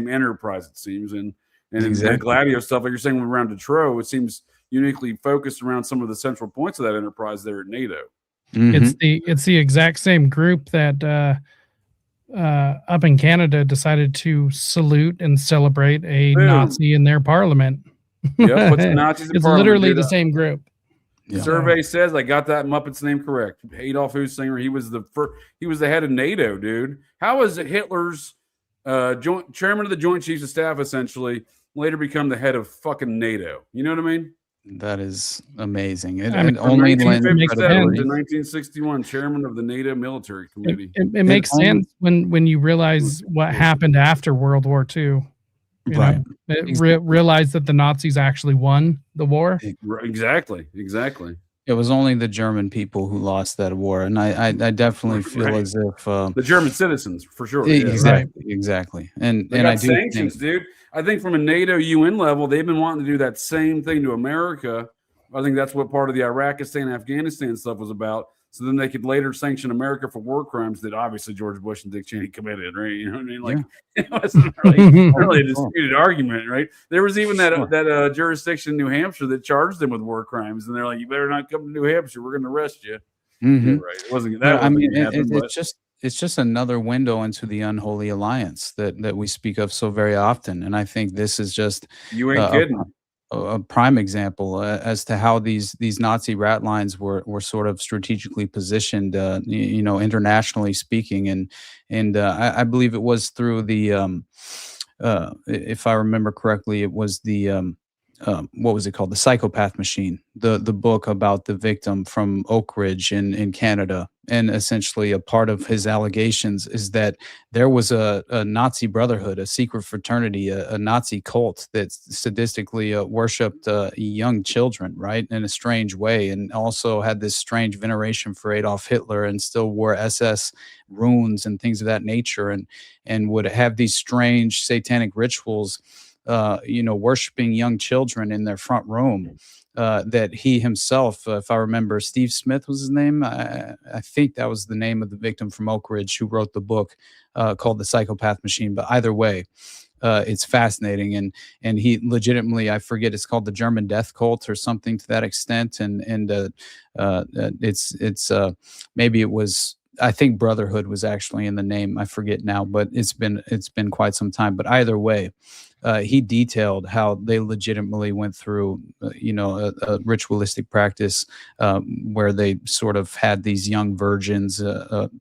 enterprise, it seems. And the Gladio stuff, like you're saying around Detroit, it seems uniquely focused around some of the central points of that enterprise there at NATO. Mm-hmm. It's the exact same group that up in Canada decided to salute and celebrate a Nazi in their parliament. Yeah, puts the Nazis in it's parliament, literally the same group. The survey says I got that Muppet's name correct. Adolf Husinger, he was the head of NATO, dude. How is Hitler's chairman of the Joint Chiefs of Staff essentially later become the head of fucking NATO? You know what I mean? That is amazing. It I mean, only from lends 1957 to credibility. 1961, chairman of the NATO Military Committee. It makes sense when you realize what happened after World War II. Right. Realize that the Nazis actually won the war. Exactly. It was only the German people who lost that war, and I definitely feel as if the German citizens, for sure. Exactly. And I do sanctions, dude. I think from a NATO UN level, they've been wanting to do that same thing to America. I think that's what part of the Iraqistan, Afghanistan stuff was about. So then they could later sanction America for war crimes that obviously George Bush and Dick Cheney committed, right? You know what I mean? Like, it wasn't really a disputed argument, right? There was even that jurisdiction in New Hampshire that charged them with war crimes, and they're like, "You better not come to New Hampshire. We're going to arrest you." Mm-hmm. Right? It wasn't that. It's just another window into the unholy alliance that we speak of so very often, and I think this is just you ain't kidding. A prime example as to how these Nazi rat lines were sort of strategically positioned, internationally speaking, and I believe it was through the, if I remember correctly, it was the what was it called? The Psychopath Machine, the book about the victim from Oak Ridge in Canada. And essentially a part of his allegations is that there was a Nazi brotherhood, a secret fraternity, a Nazi cult that sadistically worshipped young children, right, in a strange way, and also had this strange veneration for Adolf Hitler and still wore SS runes and things of that nature, and would have these strange satanic rituals, worshiping young children in their front room. That he himself, if I remember, Steve Smith was his name. I think that was the name of the victim from Oak Ridge who wrote the book called The Psychopath Machine. But either way, it's fascinating. And he legitimately, I forget, it's called the German Death Cult or something to that extent. And it's maybe it was, I think Brotherhood was actually in the name. I forget now, but it's been quite some time. But either way, he detailed how they legitimately went through, a ritualistic practice where they sort of had these young virgins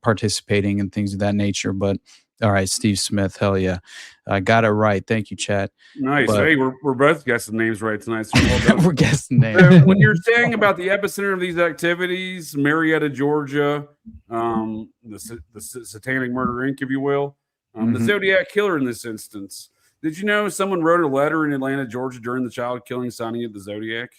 participating in things of that nature. But all right, Steve Smith, hell yeah, I got it right. Thank you, chat. Nice. But, hey, we're both guessing names right tonight. So well we're guessing names. So when you're saying about the epicenter of these activities, Marietta, Georgia, the Satanic Murder Inc., if you will, the Zodiac Killer in this instance. Did you know someone wrote a letter in Atlanta, Georgia during the child killing, signing it the Zodiac?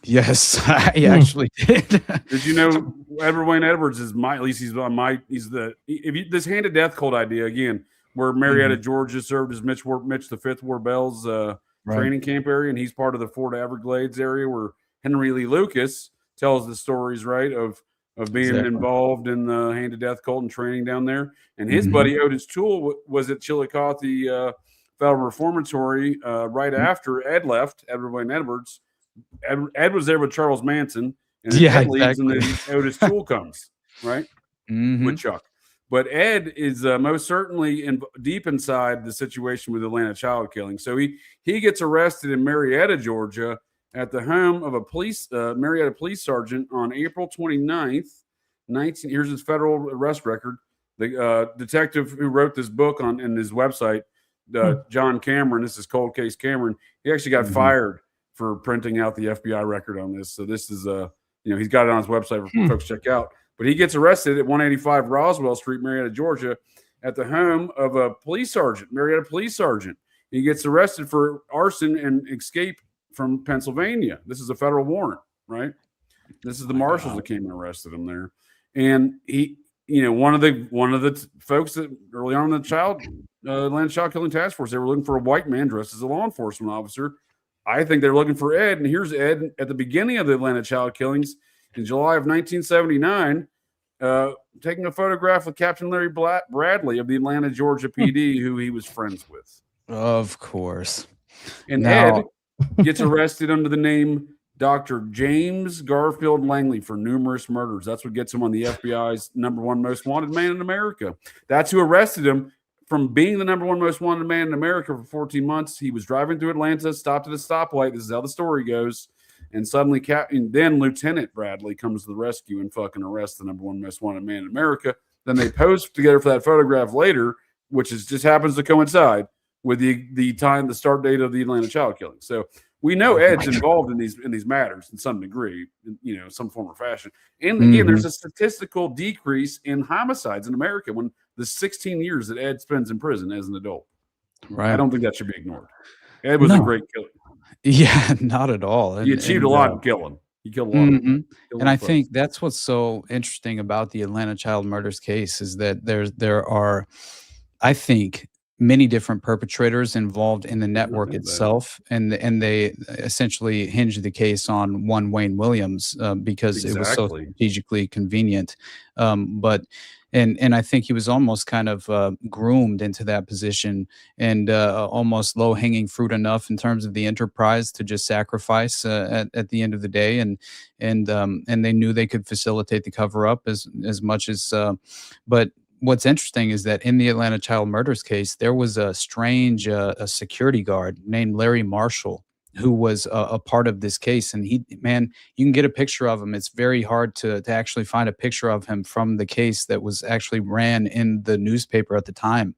Yes, I actually did. Did you know Edward Wayne Edwards is this hand of death cult idea again, where Marietta, Georgia served as Mitch the Fifth War Bell's training camp area, and he's part of the Fort Everglades area where Henry Lee Lucas tells the stories, right, of being involved in the hand of death cult and training down there. And his buddy Otis Toole was at Chillicothe Federal Reformatory right after Ed left, Edward Wayne Edwards. Ed was there with Charles Manson, and then Ed leaves, and then Otis Toole comes, right, with Chuck. But Ed is most certainly deep inside the situation with Atlanta child killing. So he gets arrested in Marietta, Georgia, at the home of a Marietta police sergeant on April 29th, here's his federal arrest record. The detective who wrote this book in his website, John Cameron, this is Cold Case Cameron, he actually got fired for printing out the FBI record on this. So this is he's got it on his website for folks to check out. But he gets arrested at 185 Roswell Street, Marietta, Georgia, at the home of a police sergeant, Marietta police sergeant. He gets arrested for arson and escape from Pennsylvania. This is a federal warrant, right? This is the marshals that came and arrested him there. And he, one of the folks that early on in the Atlanta child killing task force, they were looking for a white man dressed as a law enforcement officer. I think they're looking for Ed. And here's Ed at the beginning of the Atlanta child killings in July of 1979, taking a photograph with Captain Larry Bradley of the Atlanta, Georgia PD, who he was friends with. Of course. And Ed gets arrested under the name Dr. James Garfield Langley for numerous murders. That's what gets him on the FBI's #1 most wanted man in America. That's who arrested him from being the #1 most wanted man in America for 14 months. He was driving through Atlanta, stopped at a stoplight. This is how the story goes. And suddenly, then Lieutenant Bradley comes to the rescue and fucking arrests the #1 most wanted man in America. Then they pose together for that photograph later, which just happens to coincide with the start date of the Atlanta child killing. So we know Ed's involved in these matters in some degree, some form or fashion. And again, there's a statistical decrease in homicides in America when the 16 years that Ed spends in prison as an adult. Right. I don't think that should be ignored. Ed was a great killer. Yeah, not at all. He achieved a lot in killing. He killed a lot. And I think that's what's so interesting about the Atlanta child murders case is that there are, I think, many different perpetrators involved in the network itself, and they essentially hinged the case on one Wayne Williams because it was so strategically convenient. And I think he was almost kind of groomed into that position and almost low hanging fruit enough in terms of the enterprise to just sacrifice at the end of the day. And they knew they could facilitate the cover up as much as, but what's interesting is that in the Atlanta child murders case, there was a strange a security guard named Larry Marshall who was a part of this case. And you can get a picture of him. It's very hard to actually find a picture of him from the case that was actually ran in the newspaper at the time.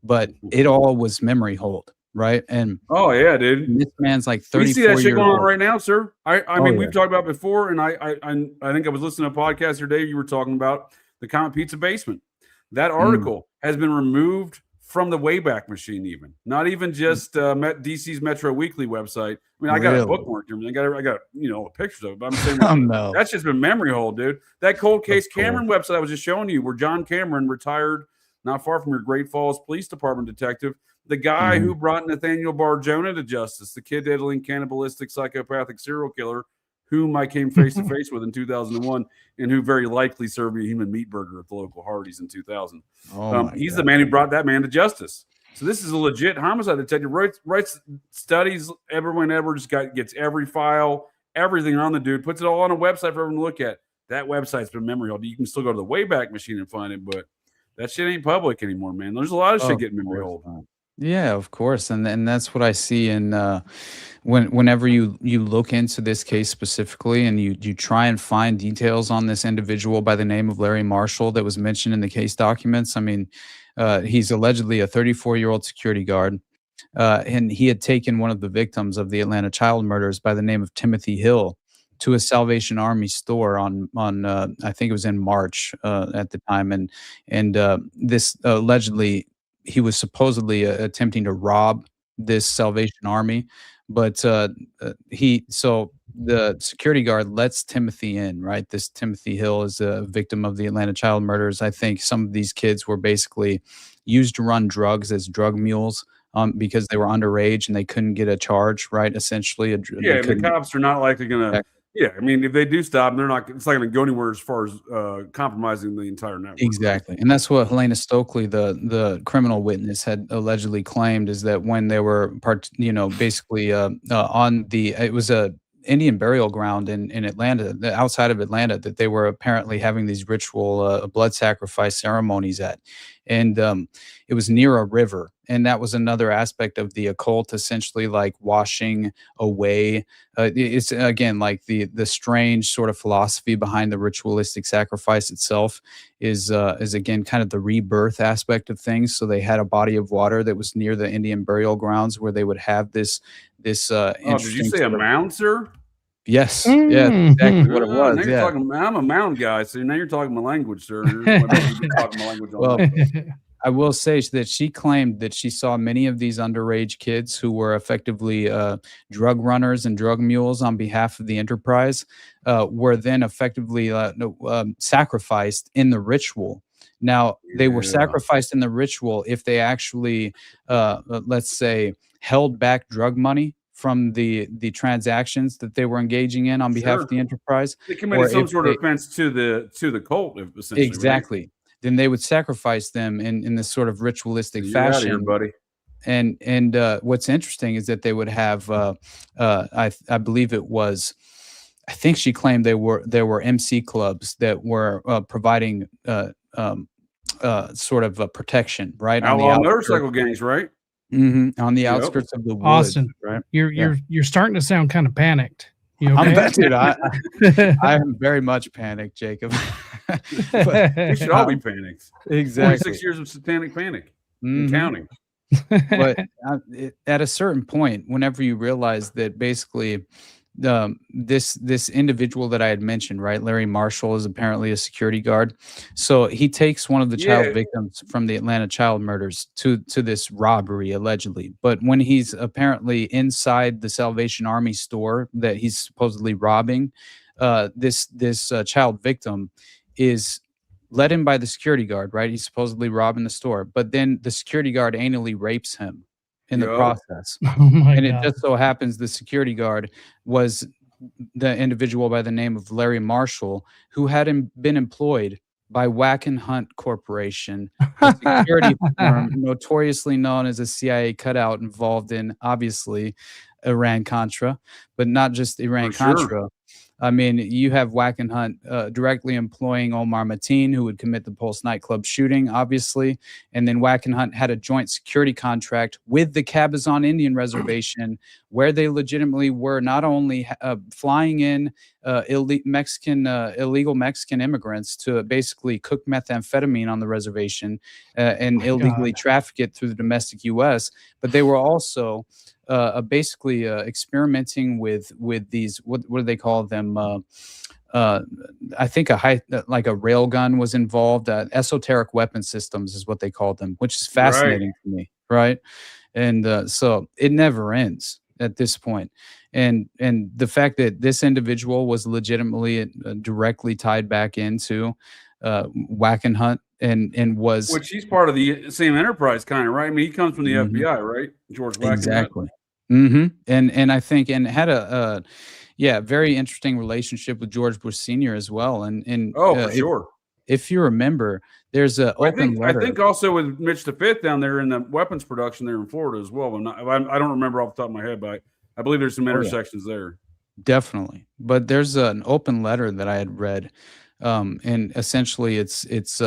But it all was memory hold, right? And oh yeah, dude, this man's like 34 years old. We see that shit going on old. right now, sir. I mean, we've talked about it before, and I think I was listening to a podcast today. You were talking about the Comet Pizza basement. That article has been removed from the Wayback Machine, even not even just DC's Metro Weekly website. I mean, I got a bookmark here. I got pictures of it. But I'm saying that's just been memory hold, dude. That Cold Case Cameron website I was just showing you, where John Cameron retired, not far from your Great Falls Police Department detective, the guy who brought Nathaniel Barjona to justice, the kid-diddling, cannibalistic, psychopathic serial killer, whom I came face to face with in 2001, and who very likely served me a human meat burger at the local Hardee's in 2000. He's the man who brought that man to justice. So this is a legit homicide detective. Writes studies. Everyone gets every file, everything on the dude, puts it all on a website for everyone to look at. That website's been memory hold. You can still go to the Wayback Machine and find it, but that shit ain't public anymore, man. There's a lot of shit getting memory hold. Yeah, of course, and that's what I see in whenever you look into this case specifically, and you try and find details on this individual by the name of Larry Marshall that was mentioned in the case documents. I mean, he's allegedly a 34-year-old security guard, and he had taken one of the victims of the Atlanta child murders by the name of Timothy Hill to a Salvation Army store on I think it was in March at the time, and this allegedly. He was supposedly attempting to rob this Salvation Army, but the security guard lets Timothy in, right? This Timothy Hill is a victim of the Atlanta child murders. I think some of these kids were basically used to run drugs as drug mules because they were underage and they couldn't get a charge, right? Essentially. The cops are not likely going to... Yeah, I mean, if they do stop, they're not. It's not going to go anywhere as far as compromising the entire network. Exactly, and that's what Helena Stokely, the criminal witness, had allegedly claimed, is that when they were basically on it was a Indian burial ground in Atlanta, outside of Atlanta, that they were apparently having these ritual blood sacrifice ceremonies at, and it was near a river, and that was another aspect of the occult, essentially like washing away. It's again like the strange sort of philosophy behind the ritualistic sacrifice itself is again kind of the rebirth aspect of things. So they had a body of water that was near the Indian burial grounds where they would have this. Did you say a mound, sir? Yes, yeah, exactly what it was. Now you're talking, I'm a mound guy, so now you're talking my language, sir. You're talking my language. I will say that she claimed that she saw many of these underage kids who were effectively drug runners and drug mules on behalf of the enterprise were then effectively sacrificed in the ritual. Now, they were sacrificed in the ritual if they actually, let's say, held back drug money from the transactions that they were engaging in on behalf of the enterprise. They committed some sort of offense to the cult, essentially. Exactly. Right? Then they would sacrifice them in this sort of ritualistic fashion. You're out of here, buddy. And what's interesting is that they would have, I believe it was, I think she claimed there were MC clubs that were providing sort of a protection, right? Outlaw motorcycle gangs, right? Mm-hmm, on the outskirts of the woods. Austin, right? You're starting to sound kind of panicked. You okay? Dude, I am very much panicked, Jacob. We should all be panicked. Exactly. 46 years of satanic panic and counting. But at a certain point, whenever you realize that basically this individual that I had mentioned, right, Larry Marshall, is apparently a security guard. So he takes one of the child victims from the Atlanta child murders to this robbery, allegedly. But when he's apparently inside the Salvation Army store that he's supposedly robbing, this child victim is led in by the security guard, right? He's supposedly robbing the store, but then the security guard anally rapes him in the process. God. It just so happens the security guard was the individual by the name of Larry Marshall, who had been employed by Wackenhut Corporation, a security firm notoriously known as a CIA cutout involved in, obviously, Iran-Contra, but not just Iran-Contra. Sure. I mean, you have Wackenhut directly employing Omar Mateen, who would commit the Pulse nightclub shooting, obviously. And then Wackenhut had a joint security contract with the Cabazon Indian Reservation, where they legitimately were not only flying in illegal Mexican immigrants to basically cook methamphetamine on the reservation and illegally traffic it through the domestic U.S., but they were also basically experimenting with these, what do they call them? I think like a rail gun was involved. Esoteric weapon systems is what they called them, which is fascinating to me, right? And so it never ends at this point. And the fact that this individual was legitimately directly tied back into Wackenhut and was, which he's part of the same enterprise, kind of, right? I mean, he comes from the FBI, right? George Wackenhut. Exactly. And I think had a very interesting relationship with George Bush Sr. as well. And for sure. If you remember, there's a open letter. I think also with Mitch V down there in the weapons production there in Florida as well. I don't remember off the top of my head, but I believe there's some intersections there. Definitely. But there's an open letter that I had read. And essentially it's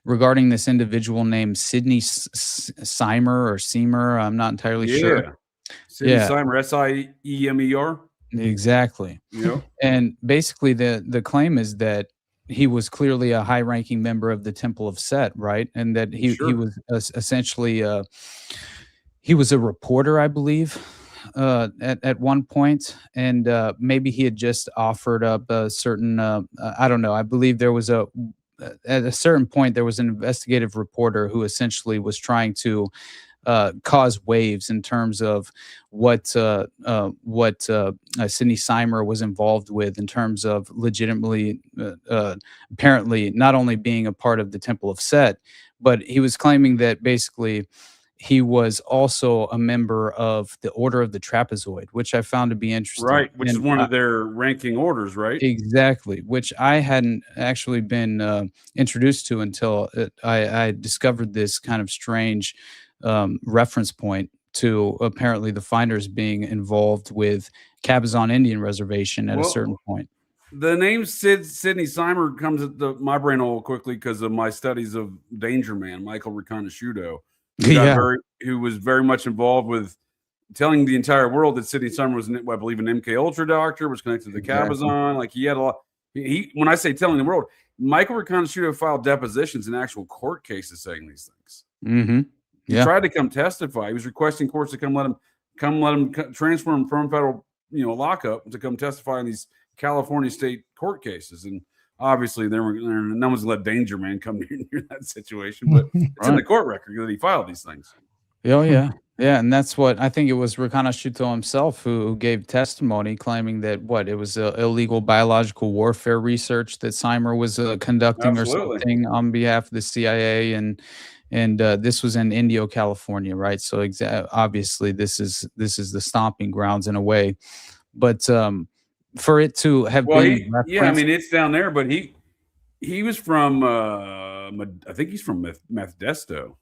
regarding this individual named Sidney Seimer or Seymour. I'm not entirely sure. Sidney Seimer, Siemer. Exactly. Yeah. And basically the claim is that he was clearly a high-ranking member of the Temple of Set, right? And that he was essentially he was a reporter, I believe, at one point, and maybe he had just offered up a certain I don't know. I believe there was at a certain point there was an investigative reporter who essentially was trying to cause waves in terms of what Sidney Seimer was involved with in terms of legitimately apparently not only being a part of the Temple of Set, but he was claiming that basically he was also a member of the Order of the Trapezoid, which I found to be interesting. Right, which is one of their ranking orders, right? Exactly, which I hadn't actually been introduced to until I discovered this kind of strange reference point to apparently the finders being involved with Cabazon Indian Reservation at a certain point. The name Sidney Seimer comes to my brain a little quickly because of my studies of Danger Man, Michael Riconosciuto. Who was very much involved with telling the entire world that Sidney Seimer was, I believe, an MK Ultra doctor, was connected to the Cabazon. Like he had a lot. When I say telling the world, Michael Riconosciuto filed depositions in actual court cases saying these things. Mm-hmm. He tried to come testify. He was requesting courts to come let him transfer him from federal, lockup to come testify in these California state court cases. And Obviously, no one's going to let Danger Man come near that situation, but it's in the court record that he filed these things. Oh, yeah. Yeah, and that's what I think it was Rakana Shuto himself who gave testimony claiming that it was illegal biological warfare research that Seimer was conducting or something on behalf of the CIA, and this was in Indio, California, right? So obviously this is the stomping grounds in a way, but for it to have been I mean it's down there, but he was from I think he's from Modesto.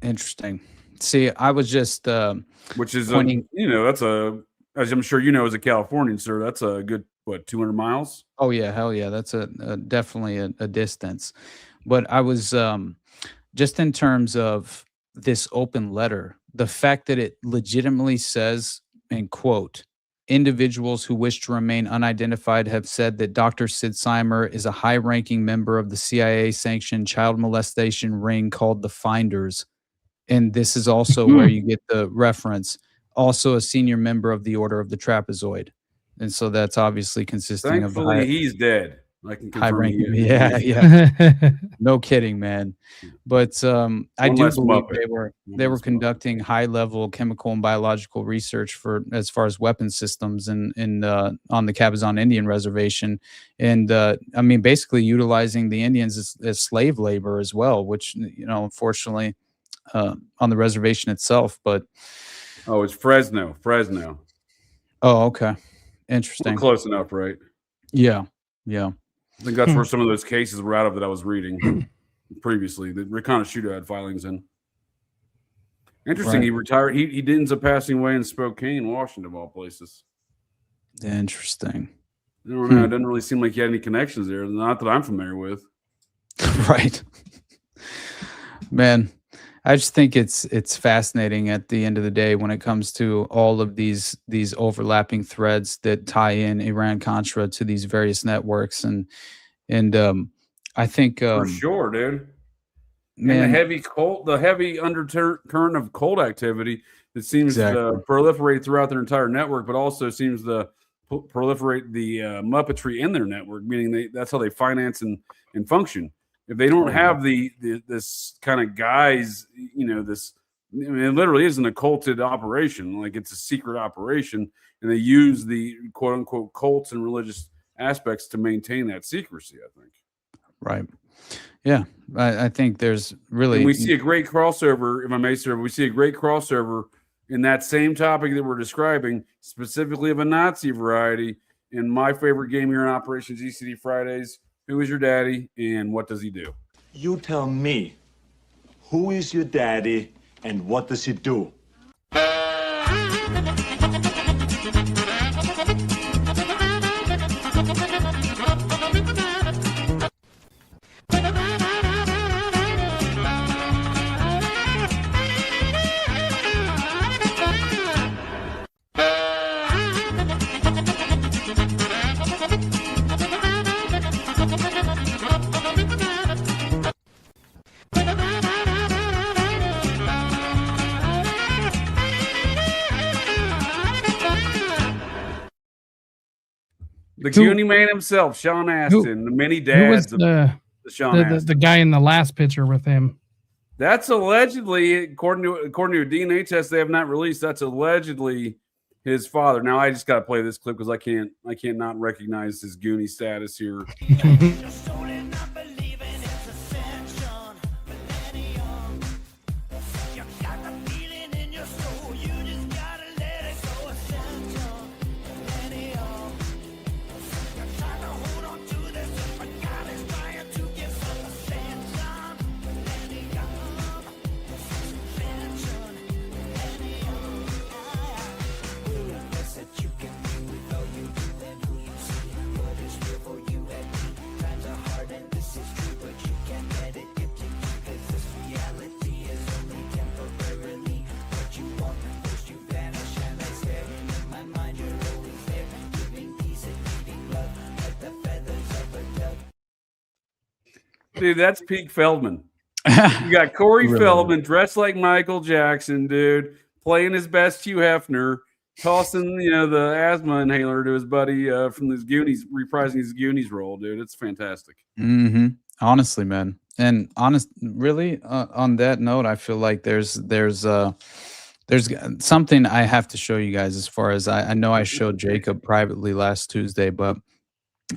Interesting. See, I was just which is that's as I'm sure you know as a Californian, sir, that's a good 200 miles. Oh yeah, hell yeah, that's definitely a distance. But I was just in terms of this open letter, the fact that it legitimately says, and quote, individuals who wish to remain unidentified have said that Dr. Sid Seimer is a high-ranking member of the CIA-sanctioned child molestation ring called the Finders. And this is also where you get the reference, also a senior member of the Order of the Trapezoid. And so that's obviously consisting of he's dead. I can confirm yeah. No kidding, man. But I do believe they were conducting high-level chemical and biological research for as far as weapon systems on the Cabazon Indian Reservation, and I mean basically utilizing the Indians as slave labor as well, which unfortunately on the reservation itself. But it's Fresno. Oh, okay, interesting. We're close enough, right? Yeah. I think that's where some of those cases were out of that I was reading previously. The Reconnaissance had filings in. Interesting. Right. He retired. He ends up passing away in Spokane, Washington, of all places. Interesting. I don't know. It doesn't really seem like he had any connections there. Not that I'm familiar with. Right. Man, I just think it's fascinating at the end of the day when it comes to all of these overlapping threads that tie in Iran-Contra to these various networks, and I think for sure, dude. Man, and the heavy undercurrent of cult activity that seems to proliferate throughout their entire network, but also seems to proliferate the muppetry in their network, meaning that's how they finance and function. If they don't have this kind of guys, it literally is an occulted operation. Like it's a secret operation, and they use the quote unquote cults and religious aspects to maintain that secrecy, I think. Right. Yeah. I think there's really, and we see a great crossover, if I may, sir. We see a great crossover in that same topic that we're describing, specifically of a Nazi variety, in my favorite game here on Operation GCD Fridaze. Who is your daddy and what does he do? You tell me, who is your daddy and what does he do? The Goonie man himself, Sean Astin, the many dads of Sean Astin. The guy in the last picture with him. That's allegedly, according to a DNA test they have not released, that's allegedly his father. Now I just got to play this clip because I can't not recognize his Goonie status here. Dude, that's peak Feldman. You got Corey Feldman dressed like Michael Jackson, dude, playing his best Hugh Hefner, tossing, the asthma inhaler to his buddy from his Goonies, reprising his Goonies role, dude. It's fantastic. Mm-hmm. Honestly, man. And really, on that note, I feel like there's something I have to show you guys. As far as I know, I showed Jacob privately last Tuesday, but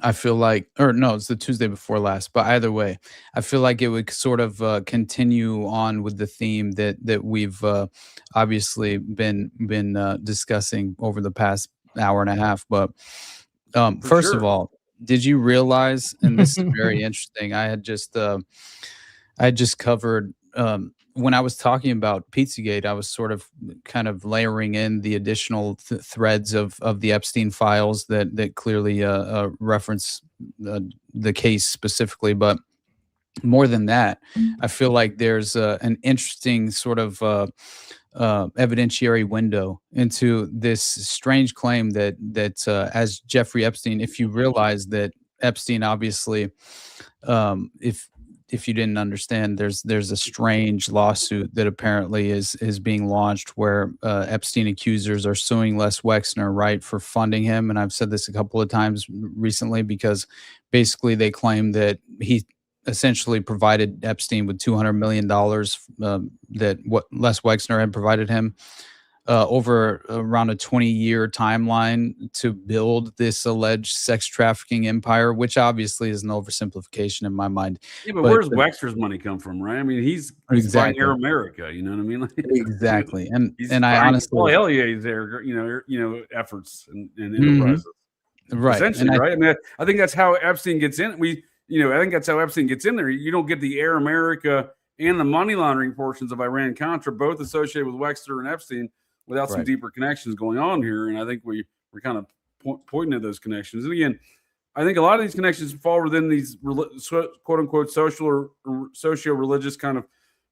I feel like, or no, it's the Tuesday before last. But either way, I feel like it would sort of continue on with the theme that we've obviously been discussing over the past hour and a half. But first of all, did you realize? And this is very interesting. I had just covered. When I was talking about Pizzagate, I was sort of kind of layering in the additional threads of the Epstein files that clearly reference the case specifically. But more than that, I feel like there's an interesting sort of evidentiary window into this strange claim that as Jeffrey Epstein, if you realize that Epstein obviously, if you didn't understand, there's a strange lawsuit that apparently is being launched where Epstein accusers are suing Les Wexner, right, for funding him. And I've said this a couple of times recently because basically they claim that he essentially provided Epstein with $200 million that what Les Wexner had provided him over around a 20-year timeline to build this alleged sex trafficking empire, which obviously is an oversimplification in my mind. Yeah, but where's Wexner's money come from, right? I mean, he's buying Air America, you know what I mean? Like, exactly. And I honestly, Paul Elliott's there, efforts and enterprises, right? Essentially, right? I mean, I think that's how Epstein gets in. I think that's how Epstein gets in there. You don't get the Air America and the money laundering portions of Iran-Contra, both associated with Wexner and Epstein, without some deeper connections going on here. And I think we're kind of pointing at those connections. And again, I think a lot of these connections fall within these quote unquote social or socio-religious kind of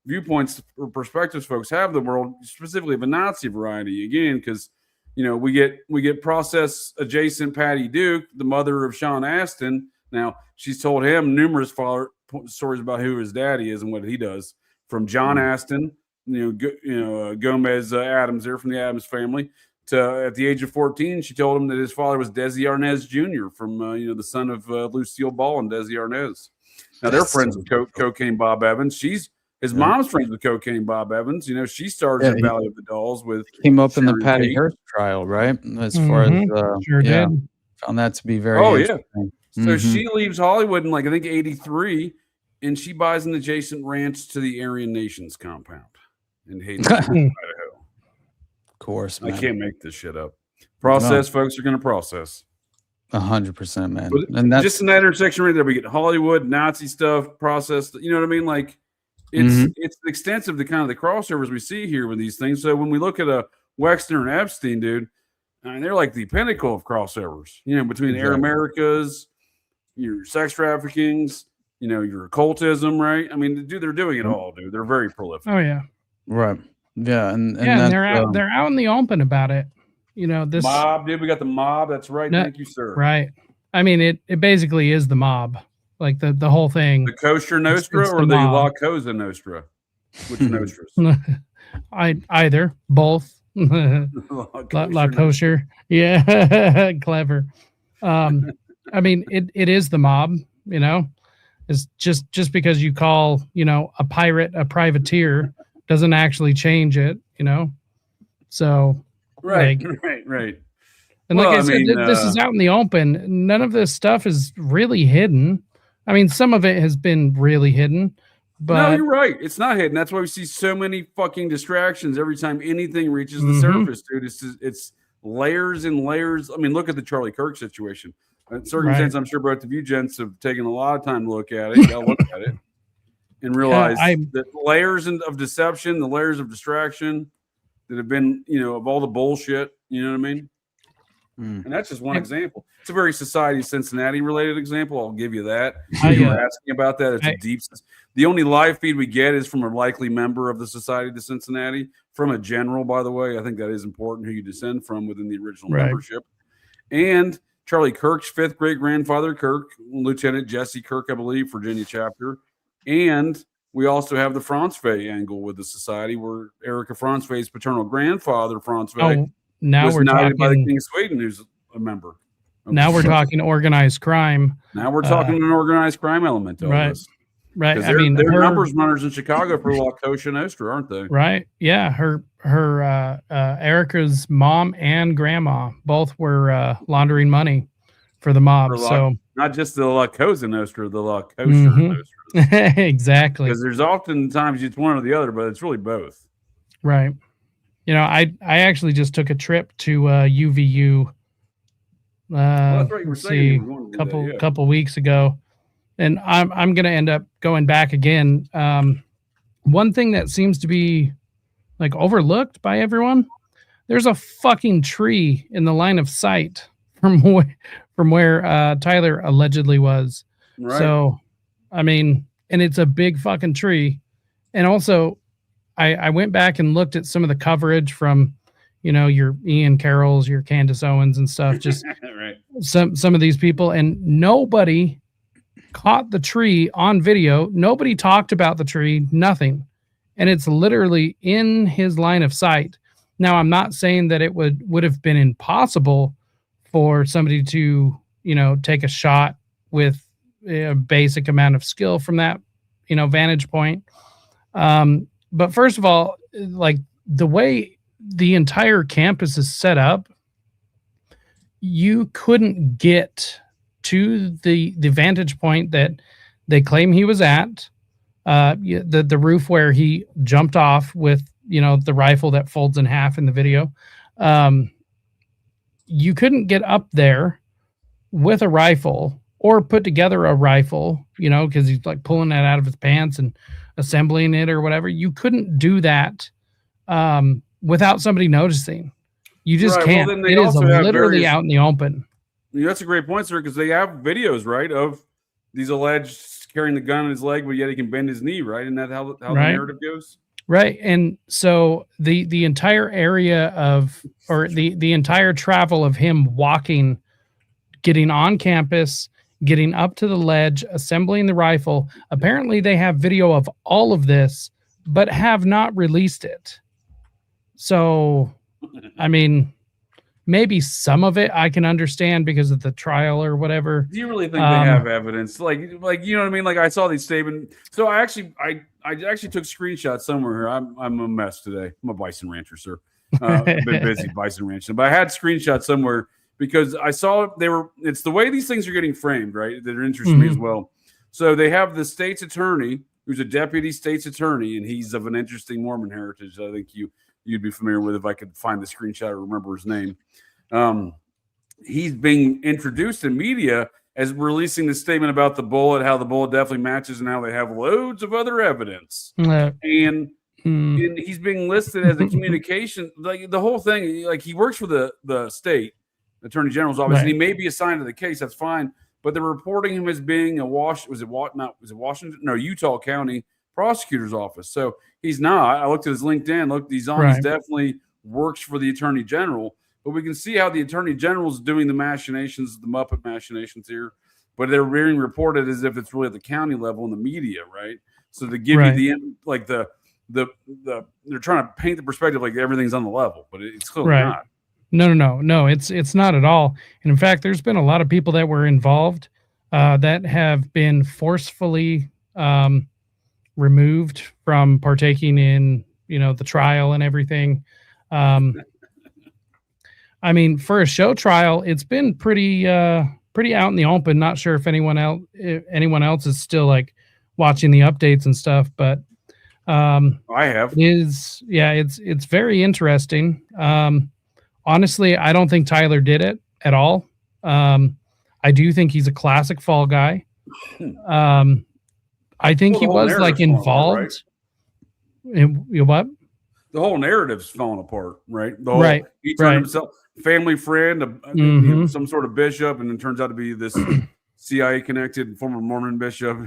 viewpoints or perspectives folks have of the world, specifically of a Nazi variety. Again, because we get process adjacent Patty Duke, the mother of Sean Astin. Now she's told him numerous stories about who his daddy is and what he does, from John Astin, Gomez Adams there from the Adams family, to at the age of 14, she told him that his father was Desi Arnaz Jr. from the son of Lucille Ball and Desi Arnaz. Now they're friends with Cocaine Bob Evans. His mom's friends with Cocaine Bob Evans. She started in Valley of the Dolls with came up in the Patty Hearst trial, right? As far as did. Found that to be very interesting. So she leaves Hollywood in I think 83, and she buys an adjacent ranch to the Aryan Nations compound in Hayden, Idaho. Of course, man. I can't make this shit up. Folks are going to process. 100%, man. But and that's just in that intersection right there, we get Hollywood, Nazi stuff, processed. You know what I mean? Like it's extensive, the kind of the crossovers we see here with these things. So when we look at a Wexner and Epstein, dude, I mean, they're like the pinnacle of crossovers. Between Air Americas, your sex traffickings, your occultism, right? I mean, dude, they're doing it all, dude. They're very prolific. Oh yeah, right. Yeah, and they're out in the open about it. This mob, dude. We got the mob. That's right. Thank you, sir. Right. I mean, it basically is the mob, like the whole thing. The kosher Nostra or the La Cosa Nostra? Which Nostras? Either, both. La kosher. Yeah, clever. I mean, it is the mob. It's just because you call a pirate a privateer doesn't actually change it. So right. And like I said, this is out in the open. None of this stuff is really hidden. I mean, some of it has been really hidden, but no, you're right. It's not hidden. That's why we see so many fucking distractions every time anything reaches the surface, dude. It's layers and layers. I mean, look at the Charlie Kirk situation. Circumstance, I'm sure both of you gents have taken a lot of time to look at it. You gotta look at it and realize that layers of deception, the layers of distraction that have been, of all the bullshit. You know what I mean? And that's just one example. It's a very Society of Cincinnati related example. I'll give you that. You're asking about that. It's a deep. The only live feed we get is from a likely member of the Society of Cincinnati, from a general, by the way. I think that is important who you descend from within the original membership. And Charlie Kirk's fifth great grandfather, Kirk, Lieutenant Jesse Kirk, I believe, Virginia chapter. And we also have the Franz Fay angle with the society, where Erica Franz Fay's paternal grandfather, Franz Fay, now was we're knighted by the talking. King of Sweden, who's a member. Now we're talking organized crime. Now we're talking an organized crime element. Of Right. this. Right. Because I mean, they're her, numbers runners in Chicago for La Kosha Nostra, aren't they? right. Yeah. Her Erica's mom and grandma both were laundering money for the mob. So not just the La Cosa Nostra, the La Kosha Mhm. Nostra. Exactly. Because there's oftentimes it's one or the other, but it's really both. Right. You know, I actually just took a trip to UVU. That's right. You were Let's saying see, you were going to do that, yeah. couple weeks ago, and I'm going to end up going back again. One thing that seems to be like overlooked by everyone, there's a fucking tree in the line of sight from where Tyler allegedly was. Right. So, I mean, and it's a big fucking tree. And also, I went back and looked at some of the coverage from, you know, your Ian Carrolls, your Candace Owens and stuff, just right. some of these people, and nobody caught the tree on video. Nobody talked about the tree, nothing. And it's literally in his line of sight. Now, I'm not saying that it would have been impossible for somebody to, you know, take a shot with a basic amount of skill from that, you know, vantage point. But first of all, like the way the entire campus is set up, you couldn't get to the vantage point that they claim he was at, the roof where he jumped off with, you know, the rifle that folds in half in the video. You couldn't get up there with a rifle or put together a rifle, you know, because he's like pulling that out of his pants and assembling it or whatever. You couldn't do that without somebody noticing. You just Right. can't. Well, then they it is also have literally various- out in the open. Yeah, that's a great point, sir, because they have videos, right, of these alleged carrying the gun in his leg, but yet he can bend his knee, right? Isn't that how the Right. narrative goes? Right. And so the entire area of, or the entire travel of him walking, getting on campus, getting up to the ledge, assembling the rifle, apparently they have video of all of this, but have not released it. So, I mean, maybe some of it I can understand because of the trial or whatever. Do you really think they have evidence? Like you know what I mean? Like I saw these statements. So I actually took screenshots somewhere here. I'm a mess today. I'm a bison rancher, sir. I've been busy bison ranching, but I had screenshots somewhere because I saw it's the way these things are getting framed, right? That interests me as well. So they have the state's attorney, who's a deputy state's attorney, and he's of an interesting Mormon heritage. I think you'd be familiar with if I could find the screenshot or remember his name. He's being introduced in media as releasing the statement about the bullet, how the bullet definitely matches, and how they have loads of other evidence. And he's being listed as a communication, like the whole thing, like he works for the state attorney general's office, and he may be assigned to the case. That's fine, but they're reporting him as being Utah County prosecutor's office. So he's not. I looked at his LinkedIn. Look, he's on. He definitely works for the attorney general. But we can see how the attorney general is doing the machinations, the Muppet machinations here. But they're being reported as if it's really at the county level in the media, right? So to give you the they're trying to paint the perspective like everything's on the level, but it's clearly not. No, it's not at all. And in fact, there's been a lot of people that were involved that have been forcefully removed from partaking in, you know, the trial and everything. I mean, for a show trial, it's been pretty out in the open. Not sure if anyone else is still like watching the updates and stuff, but I have. It's very interesting. Honestly, I don't think Tyler did it at all. I do think he's a classic fall guy. I think he was like involved. In what? The whole narrative's falling apart, right? He turned himself family friend, some sort of bishop, and it turns out to be this CIA connected former Mormon bishop.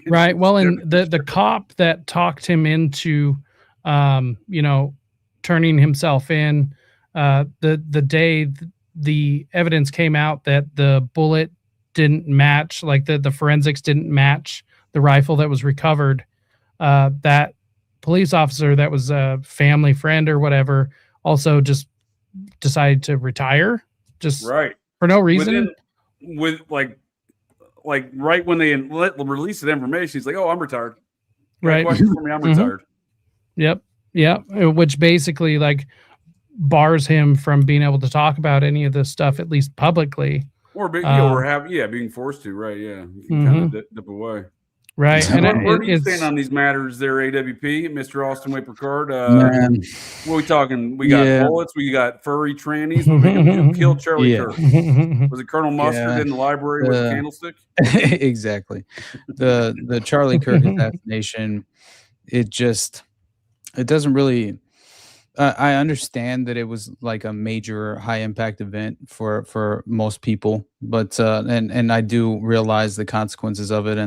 Right. Well, and the cop that talked him into, you know, turning himself in, the day the evidence came out that the bullet didn't match, like the forensics didn't match the rifle that was recovered, that police officer that was a family friend or whatever also just decided to retire just right for no reason. With like right when they released the information, he's like, "Oh, I'm retired." Right. Question for me, I'm retired. Yep. Which basically like bars him from being able to talk about any of this stuff, at least publicly. Or being forced to, right? Yeah, you can kind of dip away. Right. And where do you stand on these matters there, AWP, Mr. Austin Way Picard? Man. What are we talking? We got bullets, we got furry trannies. Who killed Charlie Kirk? Was it Colonel Mustard in the library with a candlestick? Exactly. The Charlie Kirk assassination, it doesn't really I understand that it was like a major high impact event for most people, but and I do realize the consequences of it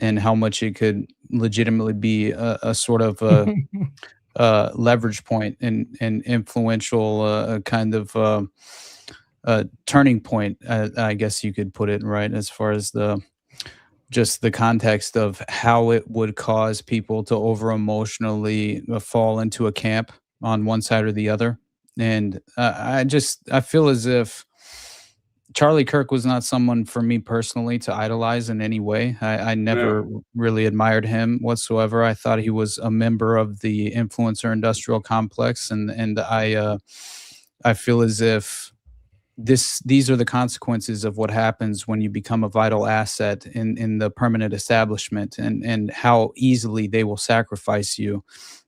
and how much it could legitimately be a sort of leverage point and influential kind of turning point, I guess you could put it, right, as far as just the context of how it would cause people to over emotionally fall into a camp on one side or the other. And I feel as if Charlie Kirk was not someone for me personally to idolize in any way. I never really admired him whatsoever. I thought he was a member of the influencer industrial complex, and I feel as if these are the consequences of what happens when you become a vital asset in the permanent establishment, and how easily they will sacrifice you.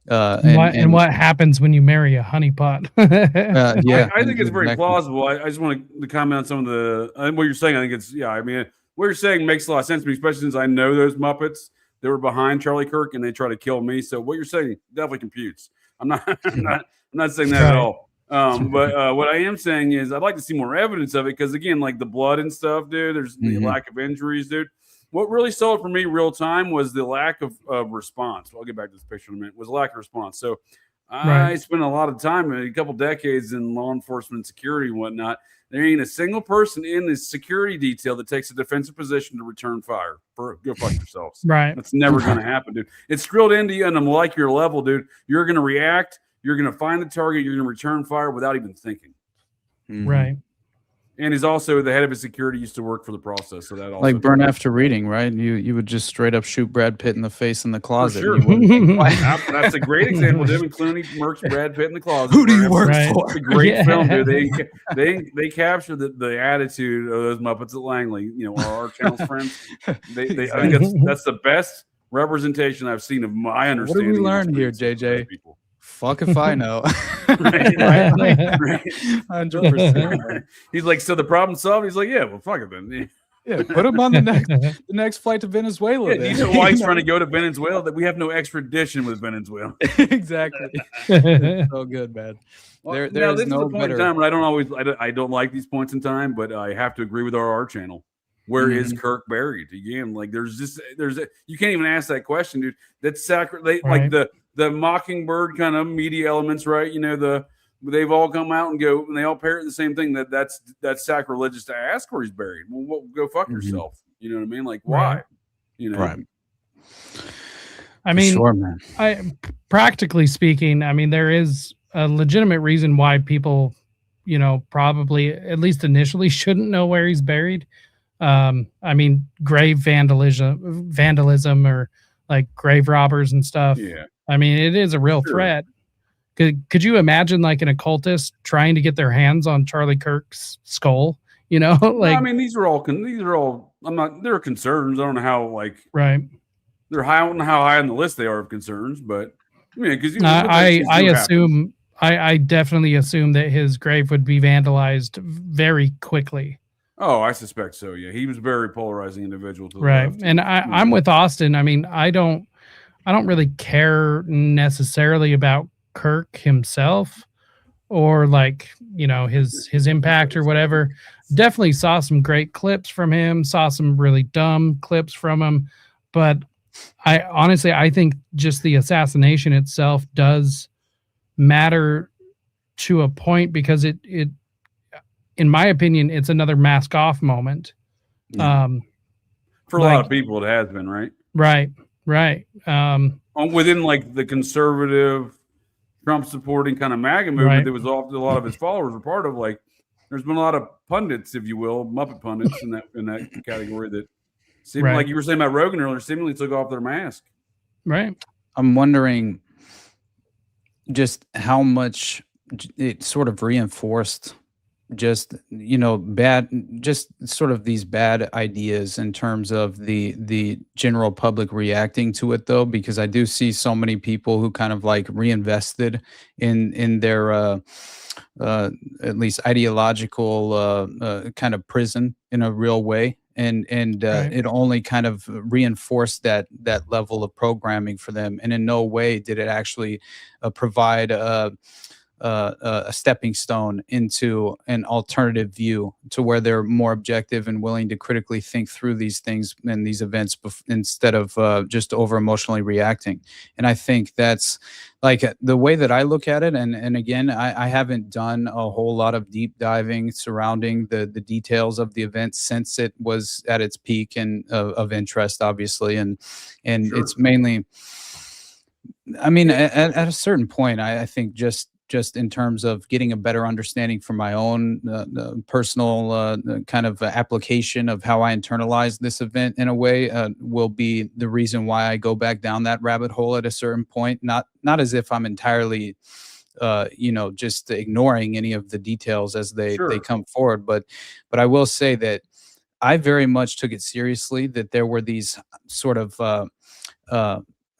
And what happens when you marry a honeypot? I think it's very plausible. I just want to comment on some of the what you're saying. I think it's what you're saying makes a lot of sense to me, especially since I know those muppets that were behind Charlie Kirk and they try to kill me. So what you're saying definitely computes. I'm not saying that at all. But what I am saying is I'd like to see more evidence of it, because again, like the blood and stuff, dude, there's the lack of injuries, dude. What really sold for me real time was the lack of response. I'll get back to this picture in a minute. Was lack of response. So I spent a lot of time, a couple decades in law enforcement, security and whatnot. There ain't a single person in this security detail that takes a defensive position to return fire. Go fuck yourselves. Right. That's never going to happen, dude. It's drilled into you on a molecular level, dude. You're going to react. You're going to find the target. You're going to return fire without even thinking. Right. And he's also the head of his security, used to work for the process. So that also like burn after reading, right? You would just straight up shoot Brad Pitt in the face in the closet. For sure. That's a great example. David Clooney murks Brad Pitt in the closet. Who do you work for? It's a great film, dude. They capture the attitude of those Muppets at Langley. Our channel's friends. I think that's the best representation I've seen of my understanding. What did we learn here, JJ? People. Fuck if I know. right. 100%. He's like, so the problem solved? He's like, yeah, well, fuck it then. Yeah, put him on the next flight to Venezuela. Yeah, you know why he's trying to go to Venezuela? That we have no extradition with Venezuela. Exactly. So good, man. There is this no is the point in time when I don't like these points in time, but I have to agree with our channel. Where is Kirk buried? Again, like you can't even ask that question, dude. That's like the Mockingbird kind of media elements, right? They've all come out and they all parrot the same thing, that's sacrilegious to ask where he's buried. Well, go fuck yourself. You know what I mean? Like, why? Right. I mean, sure, man. Practically speaking, I mean, there is a legitimate reason why people, probably at least initially shouldn't know where he's buried. I mean, grave vandalism or like grave robbers and stuff. Yeah. I mean, it is a real threat. Could you imagine like an occultist trying to get their hands on Charlie Kirk's skull? I mean, these are all. They're concerns. I don't know how they're high. I don't know how high on the list they are of concerns, but because I definitely assume that his grave would be vandalized very quickly. Oh, I suspect so. Yeah, he was a very polarizing individual. Right, and I'm with Austin. I mean, I don't really care necessarily about Kirk himself or his impact or whatever. Definitely saw some great clips from him. Saw some really dumb clips from him, but I think just the assassination itself does matter to a point, because it in my opinion, it's another mask off moment. For a lot of people, it has been, right? Right. Within like the conservative Trump supporting kind of MAGA movement Right. that was off a lot of his followers were part of. Like, there's been a lot of pundits, if you will, Muppet pundits in that category that seem Right. like you were saying about Rogan earlier, seemingly took off their mask. Right. I'm wondering just how much it sort of reinforced just sort of these bad ideas in terms of the general public reacting to it, though, because I do see so many people who kind of like reinvested in their at least ideological kind of prison in a real way, and Right. it only kind of reinforced that level of programming for them, and in no way did it actually provide a stepping stone into an alternative view to where they're more objective and willing to critically think through these things and these events instead of just over emotionally reacting. And I think that's like the way that I look at it. And again, I haven't done a whole lot of deep diving surrounding the details of the event since it was at its peak and of interest, obviously. And Sure. It's mainly, I mean, at a certain point, I think just in terms of getting a better understanding for my own personal kind of application of how I internalize this event in a way will be the reason why I go back down that rabbit hole at a certain point. Not as if I'm entirely, just ignoring any of the details as they come forward, but I will say that I very much took it seriously that there were these sort of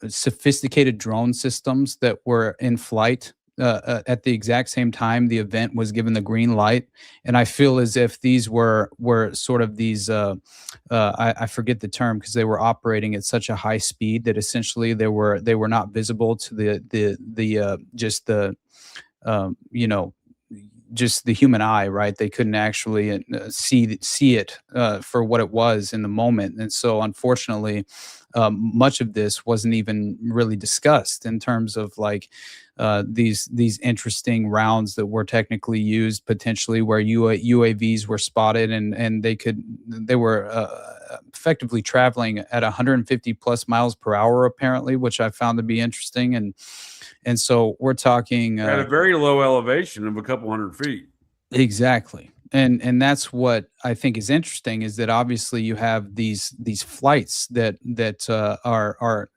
sophisticated drone systems that were in flight at the exact same time the event was given the green light. And I feel as if these were sort of these, I forget the term, because they were operating at such a high speed that essentially they were not visible to just the human eye, right? They couldn't actually see it for what it was in the moment. And so unfortunately, much of this wasn't even really discussed in terms of like these interesting rounds that were technically used potentially where UAVs were spotted and they were effectively traveling at 150 plus miles per hour apparently, which I found to be interesting. And so we're talking at a very low elevation of a couple hundred feet. Exactly. And that's what I think is interesting is that obviously you have these flights that are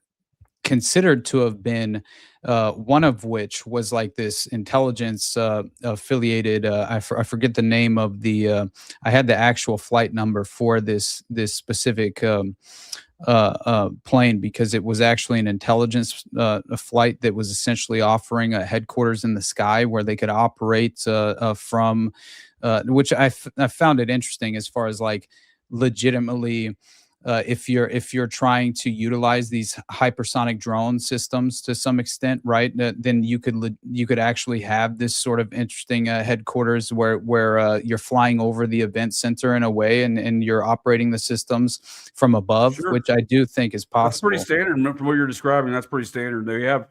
considered to have been one of which was like this intelligence affiliated. I forget the name of the. I had the actual flight number for this specific plane because it was actually an intelligence flight that was essentially offering a headquarters in the sky where they could operate from. Which I found it interesting as far as like legitimately. If you're trying to utilize these hypersonic drone systems to some extent, right? Then you could actually have this sort of interesting headquarters where you're flying over the event center in a way, and you're operating the systems from above, Sure. which I do think is possible. That's pretty standard from what you're describing. That's pretty standard. They have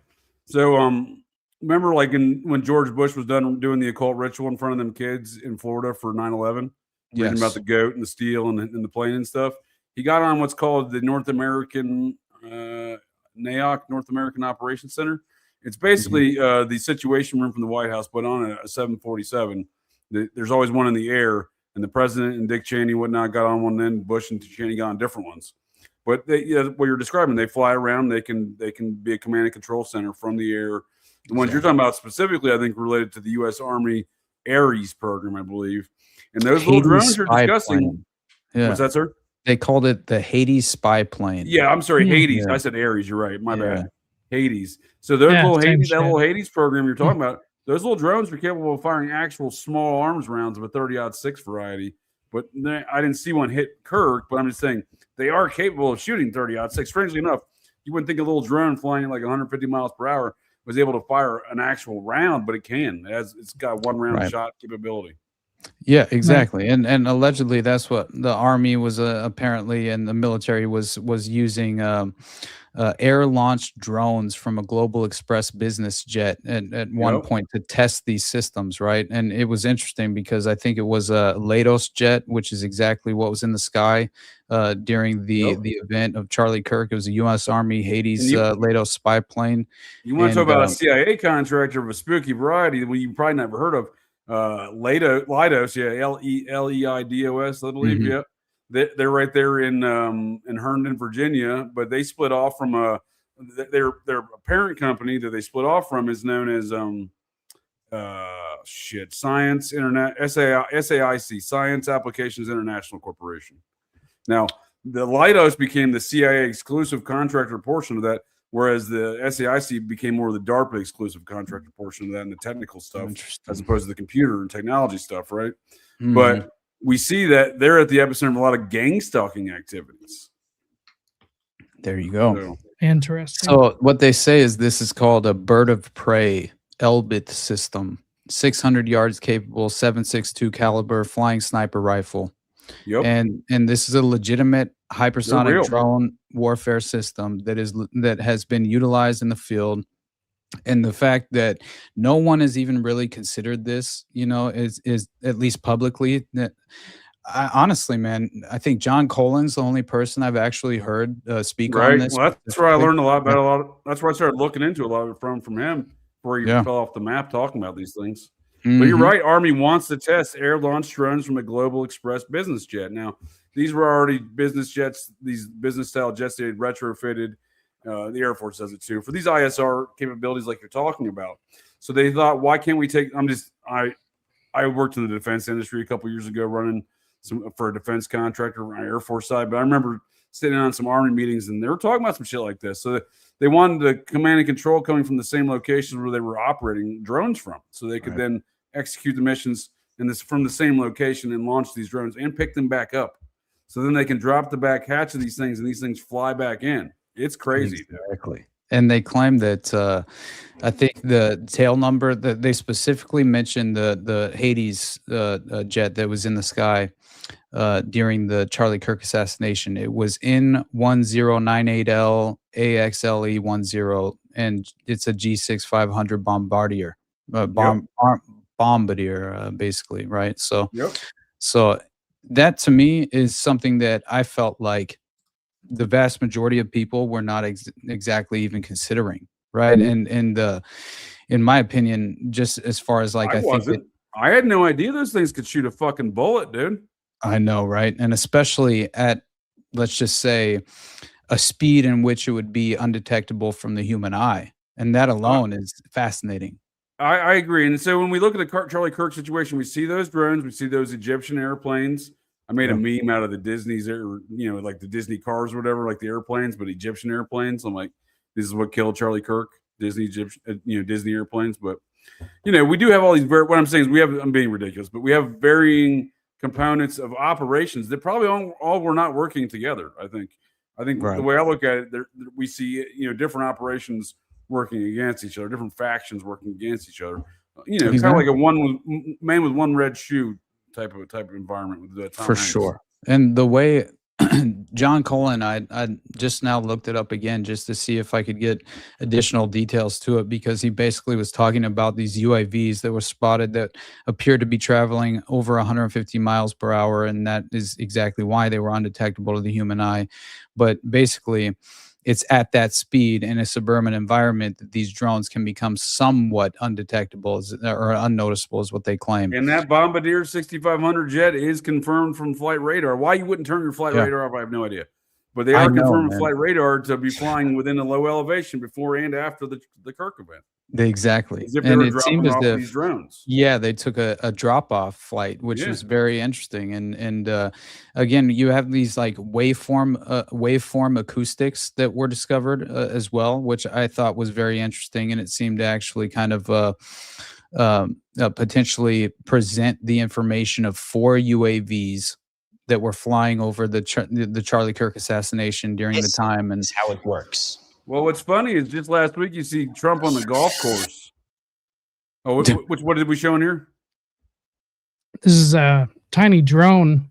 remember like when George Bush was done doing the occult ritual in front of them kids in Florida for 9/11, reading about the goat and the steel and the plane and stuff. He got on what's called the North American NAOC, North American Operations Center. It's basically the Situation Room from the White House, but on a 747. There's always one in the air, and the president and Dick Cheney and whatnot got on one, then Bush and Cheney got on different ones. But what you're describing, they fly around. They can be a command and control center from the air. The ones you're talking about specifically, I think, related to the U.S. Army Ares program, I believe. And those little drones you're discussing. Yeah. What's that, sir? They called it the Hades spy plane. Yeah, I'm sorry, Hades. Yeah. I said Ares. You're right. My bad. Hades. So those little Hades program you're talking about, those little drones are capable of firing actual small arms rounds of a 30-06 variety. But I didn't see one hit Kirk, but I'm just saying they are capable of shooting 30-06. Strangely enough, you wouldn't think a little drone flying at like 150 miles per hour was able to fire an actual round, but it can. It's got one round shot capability. Yeah, exactly. And allegedly that's what the army was apparently, and the military was using air launched drones from a Global Express business jet at one Yep. point to test these systems, right? And it was interesting because I think it was a Leidos jet, which is exactly what was in the sky during the event of Charlie Kirk. It was a U.S. Army Hades Leidos spy plane. You want to And, talk about a CIA contractor of a spooky variety that you probably never heard of? Leidos, yeah, Leidos, I believe, Mhm. yeah. They're right there in Herndon, Virginia, but they split off from their parent company that they split off from is known as Science Internet SAIC, Science Applications International Corporation. Now, the Leidos became the CIA exclusive contractor portion of that, whereas the SAIC became more of the DARPA exclusive contractor portion of that and the technical stuff, as opposed to the computer and technology stuff, right? Mhm. But we see that they're at the epicenter of a lot of gang stalking activities. There you go. So, Interesting. So what they say is this is called a bird of prey Elbit system, 600 yards capable, 7.62 caliber flying sniper rifle. yep. And this is a legitimate real. hypersonic drone warfare system that has been utilized in the field. And the fact that no one has even really considered this, is at least publicly. That honestly, man, I think John Colin's the only person I've actually heard speak on Right. this. Well, that's where I learned a lot about Yeah. that's where I started looking into a lot of it from him before he Yeah. fell off the map talking about these things. But you're Mhm. right. Army wants to test air launched drones from a Global Express business jet. Now, these were already business jets, these business style jets they had retrofitted. The Air Force does it too for these ISR capabilities like you're talking about. So they thought, why can't we take? I worked in the defense industry a couple years ago running for a defense contractor on the Air Force side, but I remember sitting on some Army meetings and they were talking about some shit like this. So they wanted the command and control coming from the same locations where they were operating drones from, so they could then execute the missions from the same location and launch these drones and pick them back up. So then they can drop the back hatch of these things and these things fly back in. It's crazy. Exactly. And they claim that I think the tail number that they specifically mentioned the Hades jet that was in the sky during the Charlie Kirk assassination. It was in 1098L AXLE10, and it's a G6 500 bombardier, bombardier, basically, right? So, so that to me is something that I felt like the vast majority of people were not exactly even considering, right? And in my opinion, just as far as like I had no idea those things could shoot a fucking bullet, dude. I know, right? And especially at, let's just say, a speed in which it would be undetectable from the human eye, and that alone is fascinating. I agree. And so when we look at the Charlie Kirk situation, we see those drones, we see those Egyptian airplanes. I made a meme out of the Disney's, like the Disney cars or whatever, like the airplanes, but Egyptian airplanes. I'm like, this is what killed Charlie Kirk, Disney airplanes. But, we do have all these, what I'm saying is I'm being ridiculous, but we have varying components of operations that probably all were not working together. I think the way I look at it, we see, different operations working against each other, different factions working against each other. Kind of like a man with one red shoe type of environment with Tom Hanks. Sure. And the way John Colin, I just now looked it up again just to see if I could get additional details to it, because he basically was talking about these UAVs that were spotted that appeared to be traveling over 150 miles per hour, and that is exactly why they were undetectable to the human eye. But basically, it's at that speed in a suburban environment that these drones can become somewhat undetectable or unnoticeable, is what they claim. And that Bombardier 6500 jet is confirmed from flight radar. Why you wouldn't turn your flight radar off, I have no idea. But they are confirmed from flight radar to be flying within a low elevation before and after the Kirk event. Exactly. As if they were dropping off these drones. Yeah, they took a drop-off flight, which was very interesting. And again, you have these like waveform acoustics that were discovered as well, which I thought was very interesting, and it seemed to actually kind of potentially present the information of 4 UAVs that were flying over the Charlie Kirk assassination during the time, and how it works. Well, what's funny is just last week you see Trump on the golf course. Oh, what did we show in here? This is a tiny drone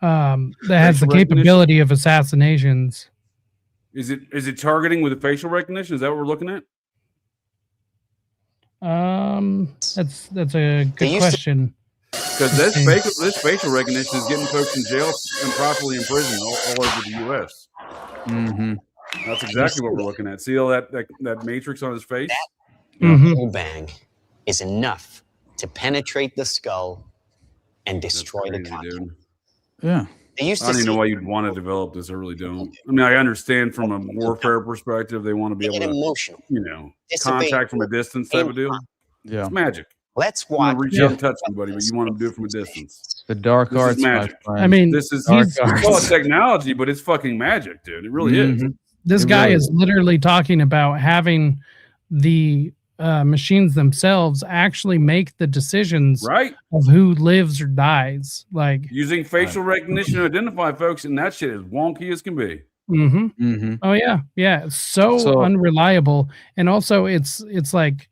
that has the Facial recognition? capability of assassinations. Is it targeting with the facial recognition? Is that what we're looking at? That's a good question. Because this facial recognition is getting folks in jail and properly in prison all over the U.S. Mm-hmm. That's exactly what we're looking at. See all that matrix on his face? That bang is enough to penetrate the skull and destroy the content. Dude. Yeah. They used I to don't even know see why you'd want to develop this. I really don't. I mean, I understand from a warfare perspective, they want to be they able get to, emotional. contact from a distance type of deal. Yeah. It's magic. Let's You want watch. to reach out and touch somebody, but you want to do it from a distance. The dark This is arts. my magic. friend. I mean, This is Dark we call it arts. technology, but it's fucking magic, dude. It really is. Mhm. This It guy really is literally talking about having the machines themselves actually make the decisions Right? of who lives or dies. Like, Using facial recognition to identify folks, and that shit is wonky as can be. Mhm. oh yeah, it's so So- unreliable, and also it's like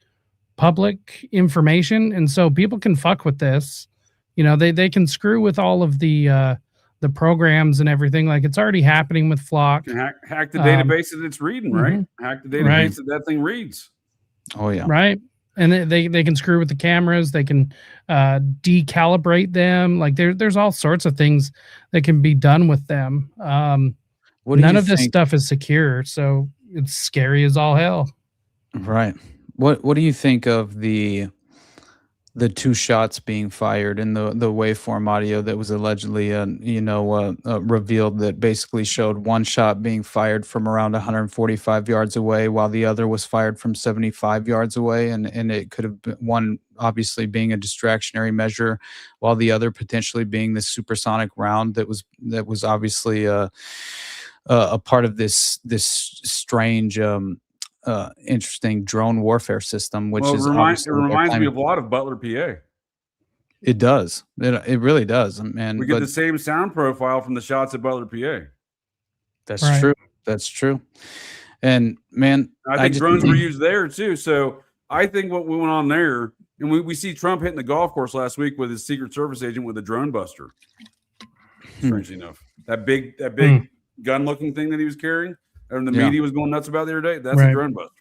public information, and so people can fuck with this. They can screw with all of the programs and everything. Like, it's already happening with Flock. You can hack the database that it's reading, right? Hack the database that thing reads. Oh yeah. Right. And they can screw with the cameras. They can decalibrate them. Like, there's all sorts of things that can be done with them. What do None you of this think- stuff is secure, so it's scary as all hell. Right. What do you think of the two shots being fired and the waveform audio that was allegedly revealed, that basically showed one shot being fired from around 145 yards away while the other was fired from 75 yards away, and it could have been one obviously being a distractionary measure while the other potentially being the supersonic round that was obviously a part of this strange interesting drone warfare system, which is it obviously reminds me of a lot of Butler, PA. It does. It really does, man. We get the same sound profile from the shots at Butler, PA. That's Right. true. That's true. And man, I think drones were used there too. So I think what went on there, and we see Trump hitting the golf course last week with his Secret Service agent with a drone buster. Strangely enough, that big gun-looking thing that he was carrying, and the media was going nuts about the other day. That's a drone buster.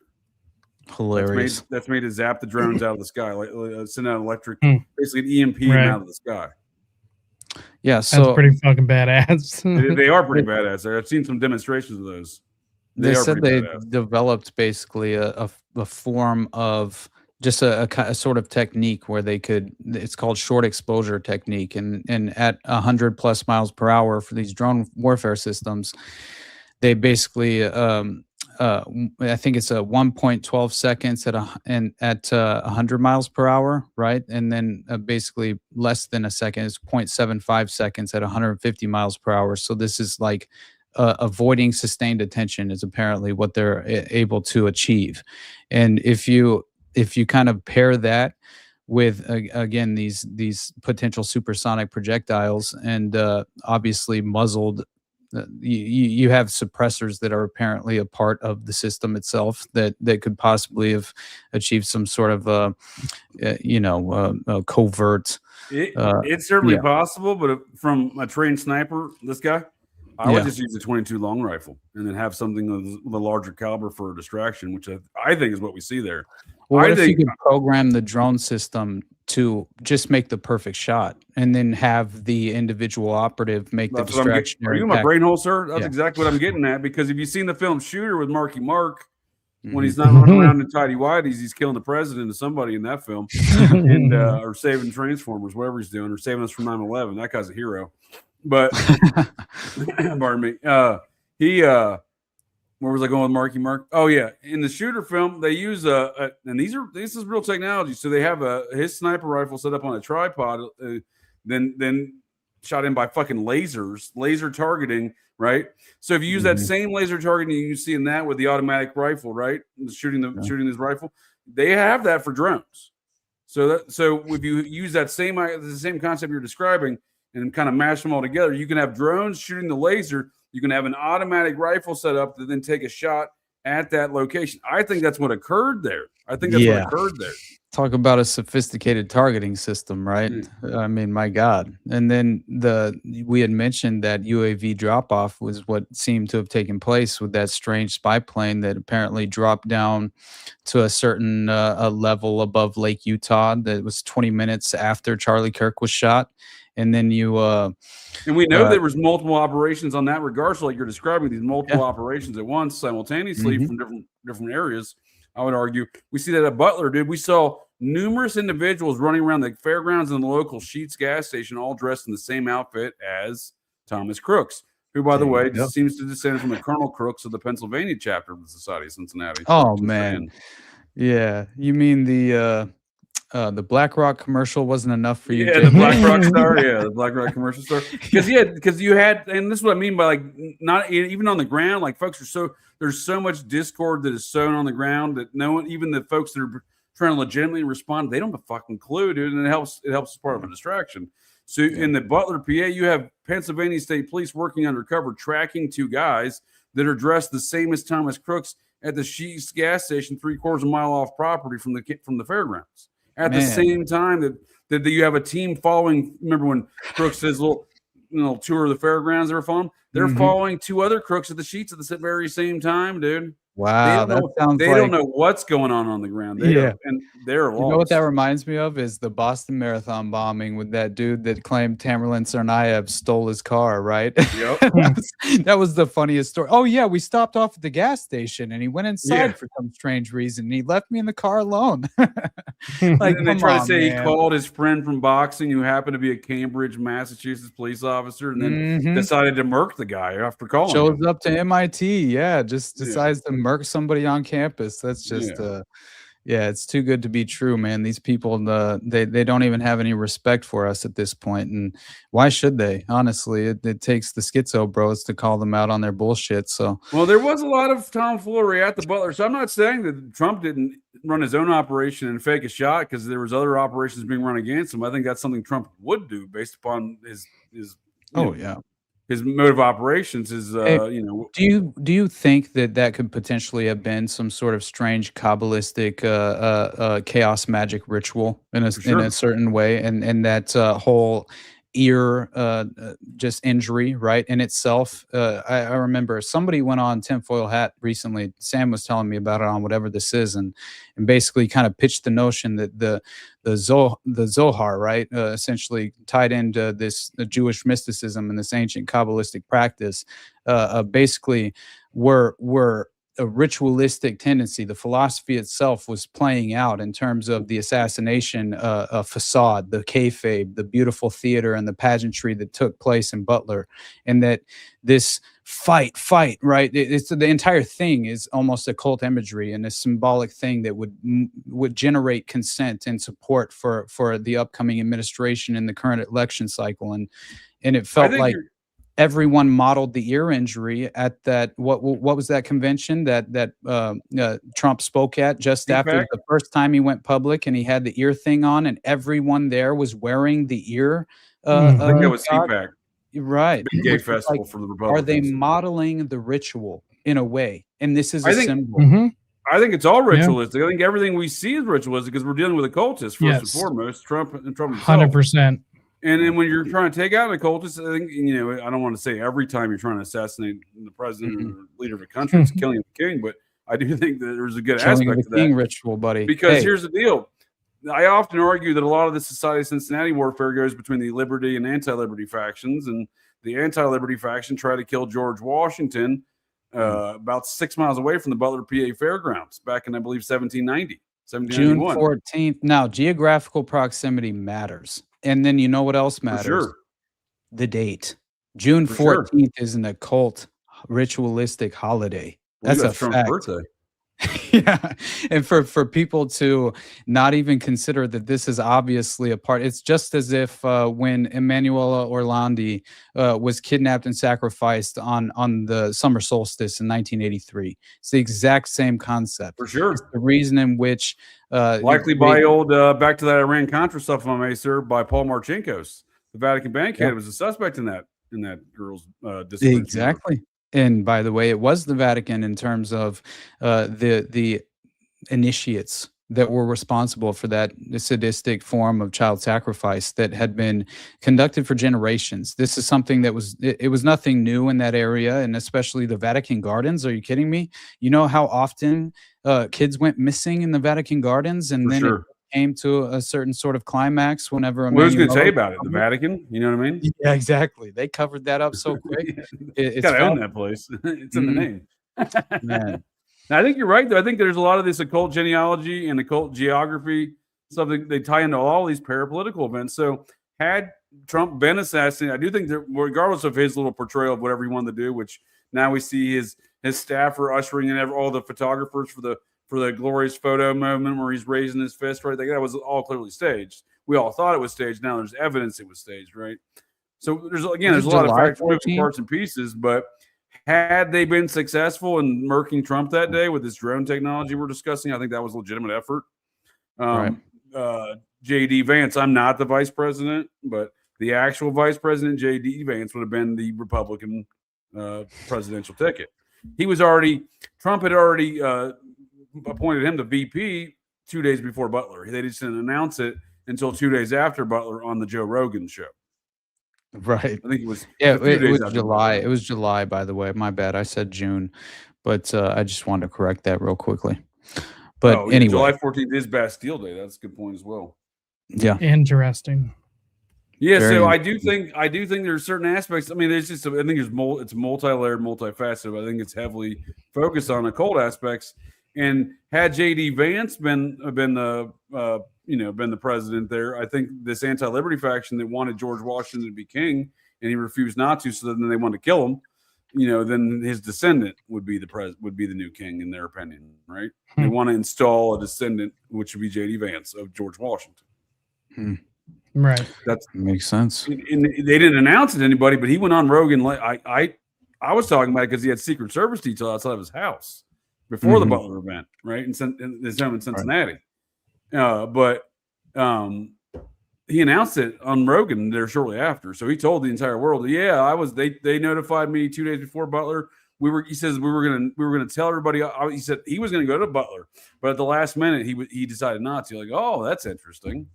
Hilarious. That's made to zap the drones out of the sky, like send out electric, basically an EMP Right. out of the sky. Yeah, That's so pretty fucking badass. They are pretty badass. I've seen some demonstrations of those. they are said pretty they badass. developed basically a form of just a sort of technique where they could, it's called short exposure technique, and at 100 plus miles per hour for these drone warfare systems, they basically I think it's a 1.12 seconds at 100 miles per hour, right? And then basically less than a second is 0.75 seconds at 150 miles per hour. So this is like avoiding sustained attention is apparently what they're able to achieve. And if you kind of pair that with again these potential supersonic projectiles and obviously muzzled, you have suppressors that are apparently a part of the system itself that could possibly have achieved some sort of covert. It's certainly possible, but from a trained sniper, this guy, I would just use a 22 long rifle and then have something with a larger caliber for a distraction, which I think is what we see there. Well, what I if think you could program the drone system to just make the perfect shot and then have the individual operative make the that's what I'm getting. distraction? Are you in my brain hole, sir? That's exactly what I'm getting at. Because if you've seen the film Shooter with Marky Mark, when he's not running around in tidy whities, he's killing the president or somebody in that film, and or saving Transformers, whatever he's doing, or saving us from 9/11. That guy's a hero. But pardon me. Where was I going with Marky Mark? Oh yeah, in the Shooter film, they use and this is real technology. So they have his sniper rifle set up on a tripod, then shot in by fucking laser targeting, right? So if you use that same laser targeting you see in that with the automatic rifle, right, shooting this rifle, they have that for drones. So if you use the same concept you're describing and kind of mash them all together, you can have drones shooting the laser. You can have an automatic rifle set up to then take a shot at that location. I think that's what occurred there. I think that's what occurred there. Talk about a sophisticated targeting system, right? I mean, my God. And then we had mentioned that UAV drop off was what seemed to have taken place with that strange spy plane that apparently dropped down to a certain a level above Lake Utah. That was 20 minutes after Charlie Kirk was shot. And then and we know there was multiple operations on that regard. So like you're describing these multiple operations at once simultaneously from different areas. I would argue we see that at Butler, dude. We saw numerous individuals running around the fairgrounds and the local Sheetz gas station, all dressed in the same outfit as Thomas Crooks, who, by the way, seems to descend from the Colonel Crooks of the Pennsylvania chapter of the Society of Cincinnati. Oh man, yeah. You mean the BlackRock commercial wasn't enough for you? Yeah, the BlackRock star. Yeah, the BlackRock commercial star. Because you had, and this is what I mean by like not even on the ground. Like folks are there's so much discord that is sown on the ground that no one, even the folks that are trying to legitimately respond, they don't have a fucking clue, dude. And it helps as part of a distraction. So in the Butler, PA, you have Pennsylvania State Police working undercover, tracking two guys that are dressed the same as Thomas Crooks at the Sheetz gas station, 3/4 mile off property from the fairgrounds. At the same time that you have a team following. Remember when Crooks says little tour of the fairgrounds they were following? They're following two other crooks at the Sheetz at the very same time, dude. Wow, they don't know what's going on the ground. And they're lost. You know what that reminds me of is the Boston Marathon bombing with that dude that claimed Tamerlan Tsarnaev stole his car, right? Yep. that was the funniest story. Oh yeah, we stopped off at the gas station and he went inside for some strange reason. And he left me in the car alone. Like, and they try to say he called his friend from boxing who happened to be a Cambridge, Massachusetts police officer, and then decided to murk the guy after calling. Shows up to MIT, just decides to murk somebody on campus. That's just it's too good to be true, man. These people they don't even have any respect for us at this point, and why should they? Honestly, it takes the schizo bros to call them out on their bullshit. So well, there was a lot of tomfoolery at the Butler, so I'm not saying that Trump didn't run his own operation and fake a shot because there was other operations being run against him. I think that's something Trump would do based upon his his mode of operations is, Do you think that could potentially have been some sort of strange Kabbalistic chaos magic ritual in a certain way, and that whole ear just injury, right, in itself? I remember somebody went on Tinfoil Hat recently. Sam was telling me about it on whatever this is, and basically kind of pitched the notion that the Zohar, right, essentially tied into the Jewish mysticism and this ancient Kabbalistic practice, basically were a ritualistic tendency. The philosophy itself was playing out in terms of the assassination facade, the kayfabe, the beautiful theater, and the pageantry that took place in Butler, and that this fight, right? It's the entire thing is almost a cult imagery and a symbolic thing that would generate consent and support for the upcoming administration in the current election cycle, and it felt like everyone modeled the ear injury at that. What was that convention that Trump spoke at just after the first time he went public, and he had the ear thing on, and everyone there was wearing the ear. I think it was CPAC. Right. Big gay festival for the Republicans. Are they modeling the ritual in a way? And this is a symbol. I think it's all ritualistic. I think everything we see is ritualistic because we're dealing with occultists first and foremost. Trump himself. 100%. And then when you're trying to take out an occultist, I think, I don't want to say every time you're trying to assassinate the president or leader of a country, it's killing the king. But I do think that there's a good aspect to that. King ritual, buddy. Because here's the deal. I often argue that a lot of the Society of Cincinnati warfare goes between the liberty and anti-liberty factions, and the anti-liberty faction tried to kill George Washington about 6 miles away from the Butler, PA fairgrounds back in, I believe, 1790, 1791. June 14th. Now, geographical proximity matters. And then you know what else matters? For sure. The date. June 14th is an occult, ritualistic holiday. That's a Trump's fact. birthday. Yeah, and for people to not even consider that this is obviously a part, it's just as if when Emanuela Orlandi was kidnapped and sacrificed on the summer solstice in 1983. It's the exact same concept. For sure. It's the reason in which likely by old back to that Iran-Contra stuff, if I may, sir, by Paul Marchenko's. The Vatican bank head was a suspect in that girl's disappearance. Exactly. And by the way, it was the Vatican in terms of the initiates that were responsible for that sadistic form of child sacrifice that had been conducted for generations. This is something that it was nothing new in that area, and especially the Vatican Gardens. Are you kidding me? You know how often kids went missing in the Vatican Gardens, and then it came to a certain sort of climax whenever a What was going to say about it? The Vatican? You know what I mean? Yeah, exactly. They covered that up so quick. It's got to own that place. It's in the name. Man. Now, I think you're right, though. I think there's a lot of this occult genealogy and occult geography, something they tie into all these parapolitical events. So had Trump been assassinated, I do think that regardless of his little portrayal of whatever he wanted to do, which now we see his staff are ushering in all the photographers for the glorious photo moment where he's raising his fist, right? That was all clearly staged. We all thought it was staged. Now there's evidence it was staged, right? So there's a lot of facts, moving parts and pieces, but had they been successful in murking Trump that day with this drone technology we're discussing, I think that was a legitimate effort. J.D. Vance, I'm not the vice president, but the actual vice president, J.D. Vance, would have been the Republican presidential ticket. Trump had already appointed him to VP 2 days before Butler. They just didn't announce it until 2 days after Butler on the Joe Rogan show. Right. I think it was. Yeah, it was July. It was July, by the way. My bad. I said June, but I just wanted to correct that real quickly. But anyway, July 14th is Bastille Day. That's a good point as well. Yeah. Interesting. Yeah. So I do think there's certain aspects. I mean, I think it's multi-layered, multifaceted. But I think it's heavily focused on occult aspects. And had J.D. Vance been the president there, I think this anti-liberty faction that wanted George Washington to be king and he refused not to, so then they wanted to kill him. Then his descendant would be the new king in their opinion, right? They want to install a descendant, which would be J.D. Vance of George Washington. Right. That makes sense. And they didn't announce it to anybody, but he went on Rogan. I was talking about it because he had Secret Service detail outside of his house before the Butler event, right? In his home in Cincinnati. But he announced it on Rogan there shortly after. So he told the entire world, they notified me 2 days before Butler. He says we were gonna tell everybody. He said he was gonna go to Butler, but at the last minute he decided not to. Like, oh, that's interesting.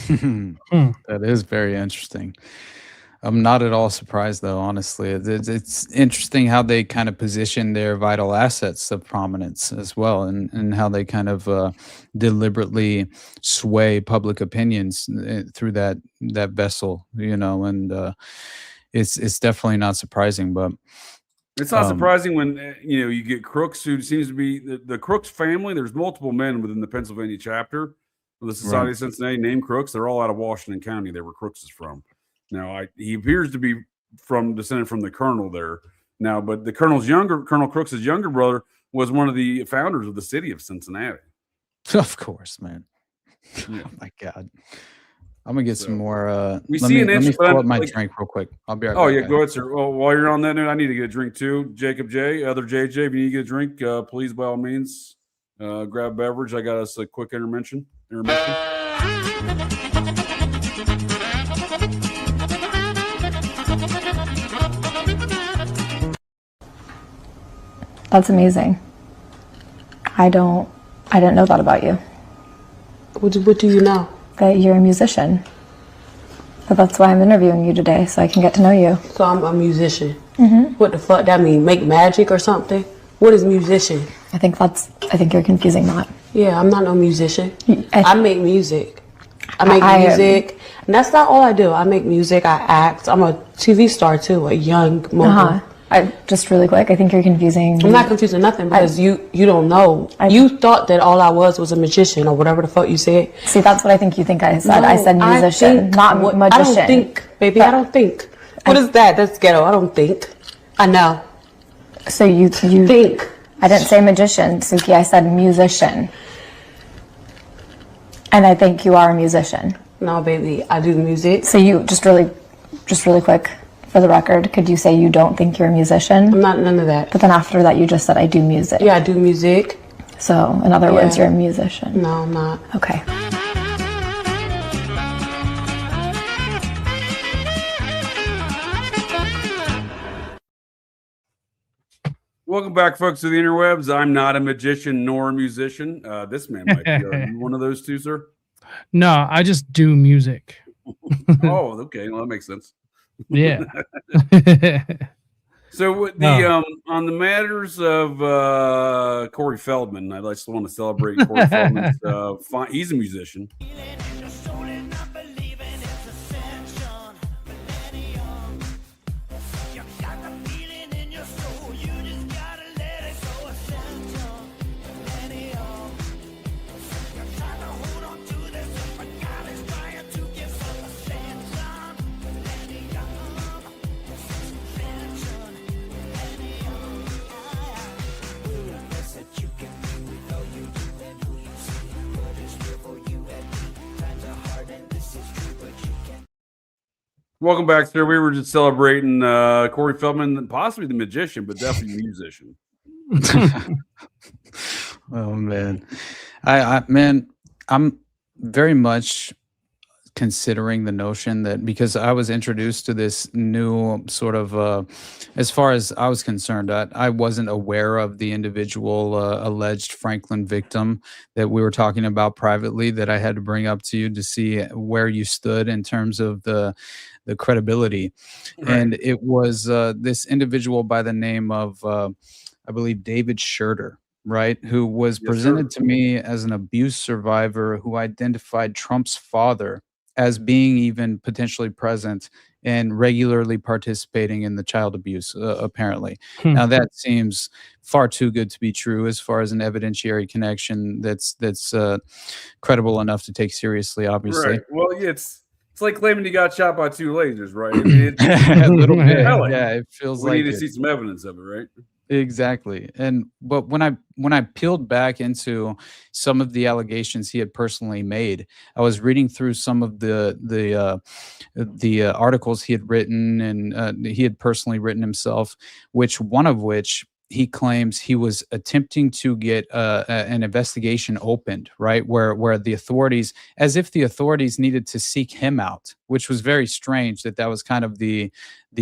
That is very interesting. I'm not at all surprised, though, honestly. It's interesting how they kind of position their vital assets of prominence as well, and how they kind of deliberately sway public opinions through that vessel, and it's definitely not surprising. But it's not surprising when you get Crooks, who seems to be the Crooks family. There's multiple men within the Pennsylvania chapter of the Society of Cincinnati named Crooks. They're all out of Washington County. They were Crooks is from. Now, he appears to be descended from the colonel there. Now, but the Colonel Crooks' younger brother was one of the founders of the city of Cincinnati. Of course, man. Yeah. Oh my God. I'm gonna get some more. Let me fill up my drink real quick. I'll be right back. Oh yeah, go ahead, sir. Well, while you're on that note, I need to get a drink too. Jacob J, other JJ, if you need to get a drink, please by all means, grab a beverage. I got us a quick intermission. That's amazing. I didn't know that about you. What do you know? That you're a musician. But that's why I'm interviewing you today, so I can get to know you. So I'm a musician. Mm-hmm. What the fuck that mean? Make magic or something? What is musician? I think you're confusing that. Yeah, I'm not no musician. I make music. I make music. And that's not all I do. I make music, I act. I'm a TV star too, a young mogul. Just really quick, I think you're confusing. I'm not confusing nothing because you don't know. You thought that all I was a magician or whatever the fuck you said. See, that's what I think you think I said. No, I said musician, not magician. I don't think, baby. I don't think. What is that? That's ghetto. I don't think. I know. So you think. I didn't say magician, Suki. I said musician. And I think you are a musician. No, baby. I do music. So you just really quick. For the record, could you say you don't think you're a musician? I'm not none of that. But then after that, you just said I do music. Yeah, I do music. So, in other words, you're a musician. No, I'm not. Okay. Welcome back, folks, to the interwebs. I'm not a magician nor a musician. This man might be. Are you one of those two, sir? No, I just do music. Oh, okay. Well, that makes sense. Yeah. So with the on the matters of Corey Feldman, I just want to celebrate Corey Feldman's. He's a musician. Welcome back, sir. We were just celebrating Corey Feldman, possibly the magician, but definitely the musician. Oh man, I'm very much considering the notion that, because I was introduced to this new sort of, as far as I was concerned, I wasn't aware of the individual alleged Franklin victim that we were talking about privately, that I had to bring up to you to see where you stood in terms of the credibility. Right. And it was this individual by the name of, I believe, David Schurter, right, who was presented to me as an abuse survivor who identified Trump's father as being even potentially present and regularly participating in the child abuse, apparently. Now, that seems far too good to be true as far as an evidentiary connection that's credible enough to take seriously, obviously. Right. Well, yeah, it's like claiming he got shot by two lasers, right? I mean, a little bit. Yeah, it feels we like need to see some evidence of it, right? Exactly. But when I peeled back into some of the allegations he had personally made, I was reading through some of the articles he had written, and he had personally written himself, one of which he claims he was attempting to get an investigation opened, right? Where the authorities, as if the authorities needed to seek him out, which was very strange that was kind of the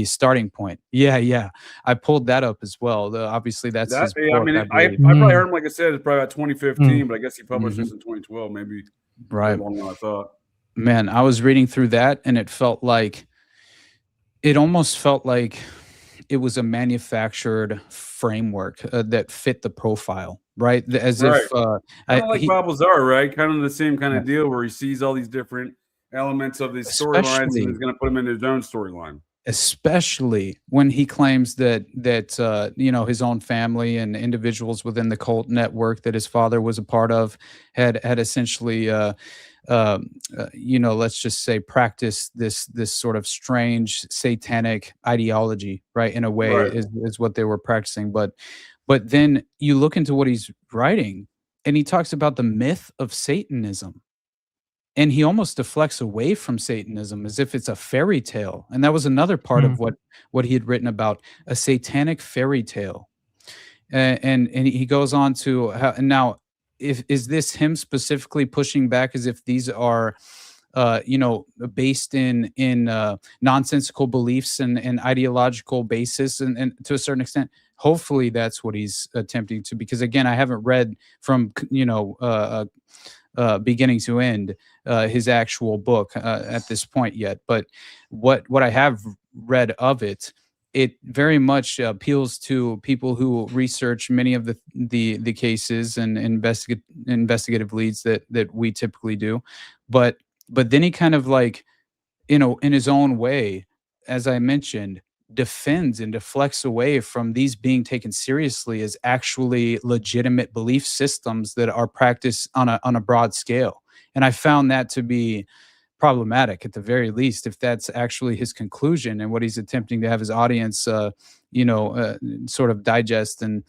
starting point. Yeah. I pulled that up as well. Obviously, that's his book, I mean, I probably heard him, like I said, it's probably about 2015, but I guess he published this in 2012, maybe. Right. Longer than I thought. Man, I was reading through that, and it almost felt like it was a manufactured framework that fit the profile, right? As if kind of like Bob Lazar, right? Kind of the same kind of deal where he sees all these different elements of these storylines and he's going to put them in his own storyline. Especially when he claims that his own family and individuals within the cult network that his father was a part of had essentially let's just say practice this sort of strange satanic ideology, right? In a way, is what they were practicing. But then you look into what he's writing, and he talks about the myth of Satanism. And he almost deflects away from Satanism as if it's a fairy tale. And that was another part of what he had written about, a satanic fairy tale. And he goes on to now, is this him specifically pushing back as if these are, based in nonsensical beliefs and ideological basis, and to a certain extent? Hopefully that's what he's attempting to, because again, I haven't read from, beginning to end his actual book at this point yet. But what I have read of it, it very much appeals to people who research many of the cases and investigative leads that we typically do. But then he kind of like, in his own way, as I mentioned, defends and deflects away from these being taken seriously as actually legitimate belief systems that are practiced on a broad scale. And I found that to be problematic, at the very least, if that's actually his conclusion and what he's attempting to have his audience, sort of digest and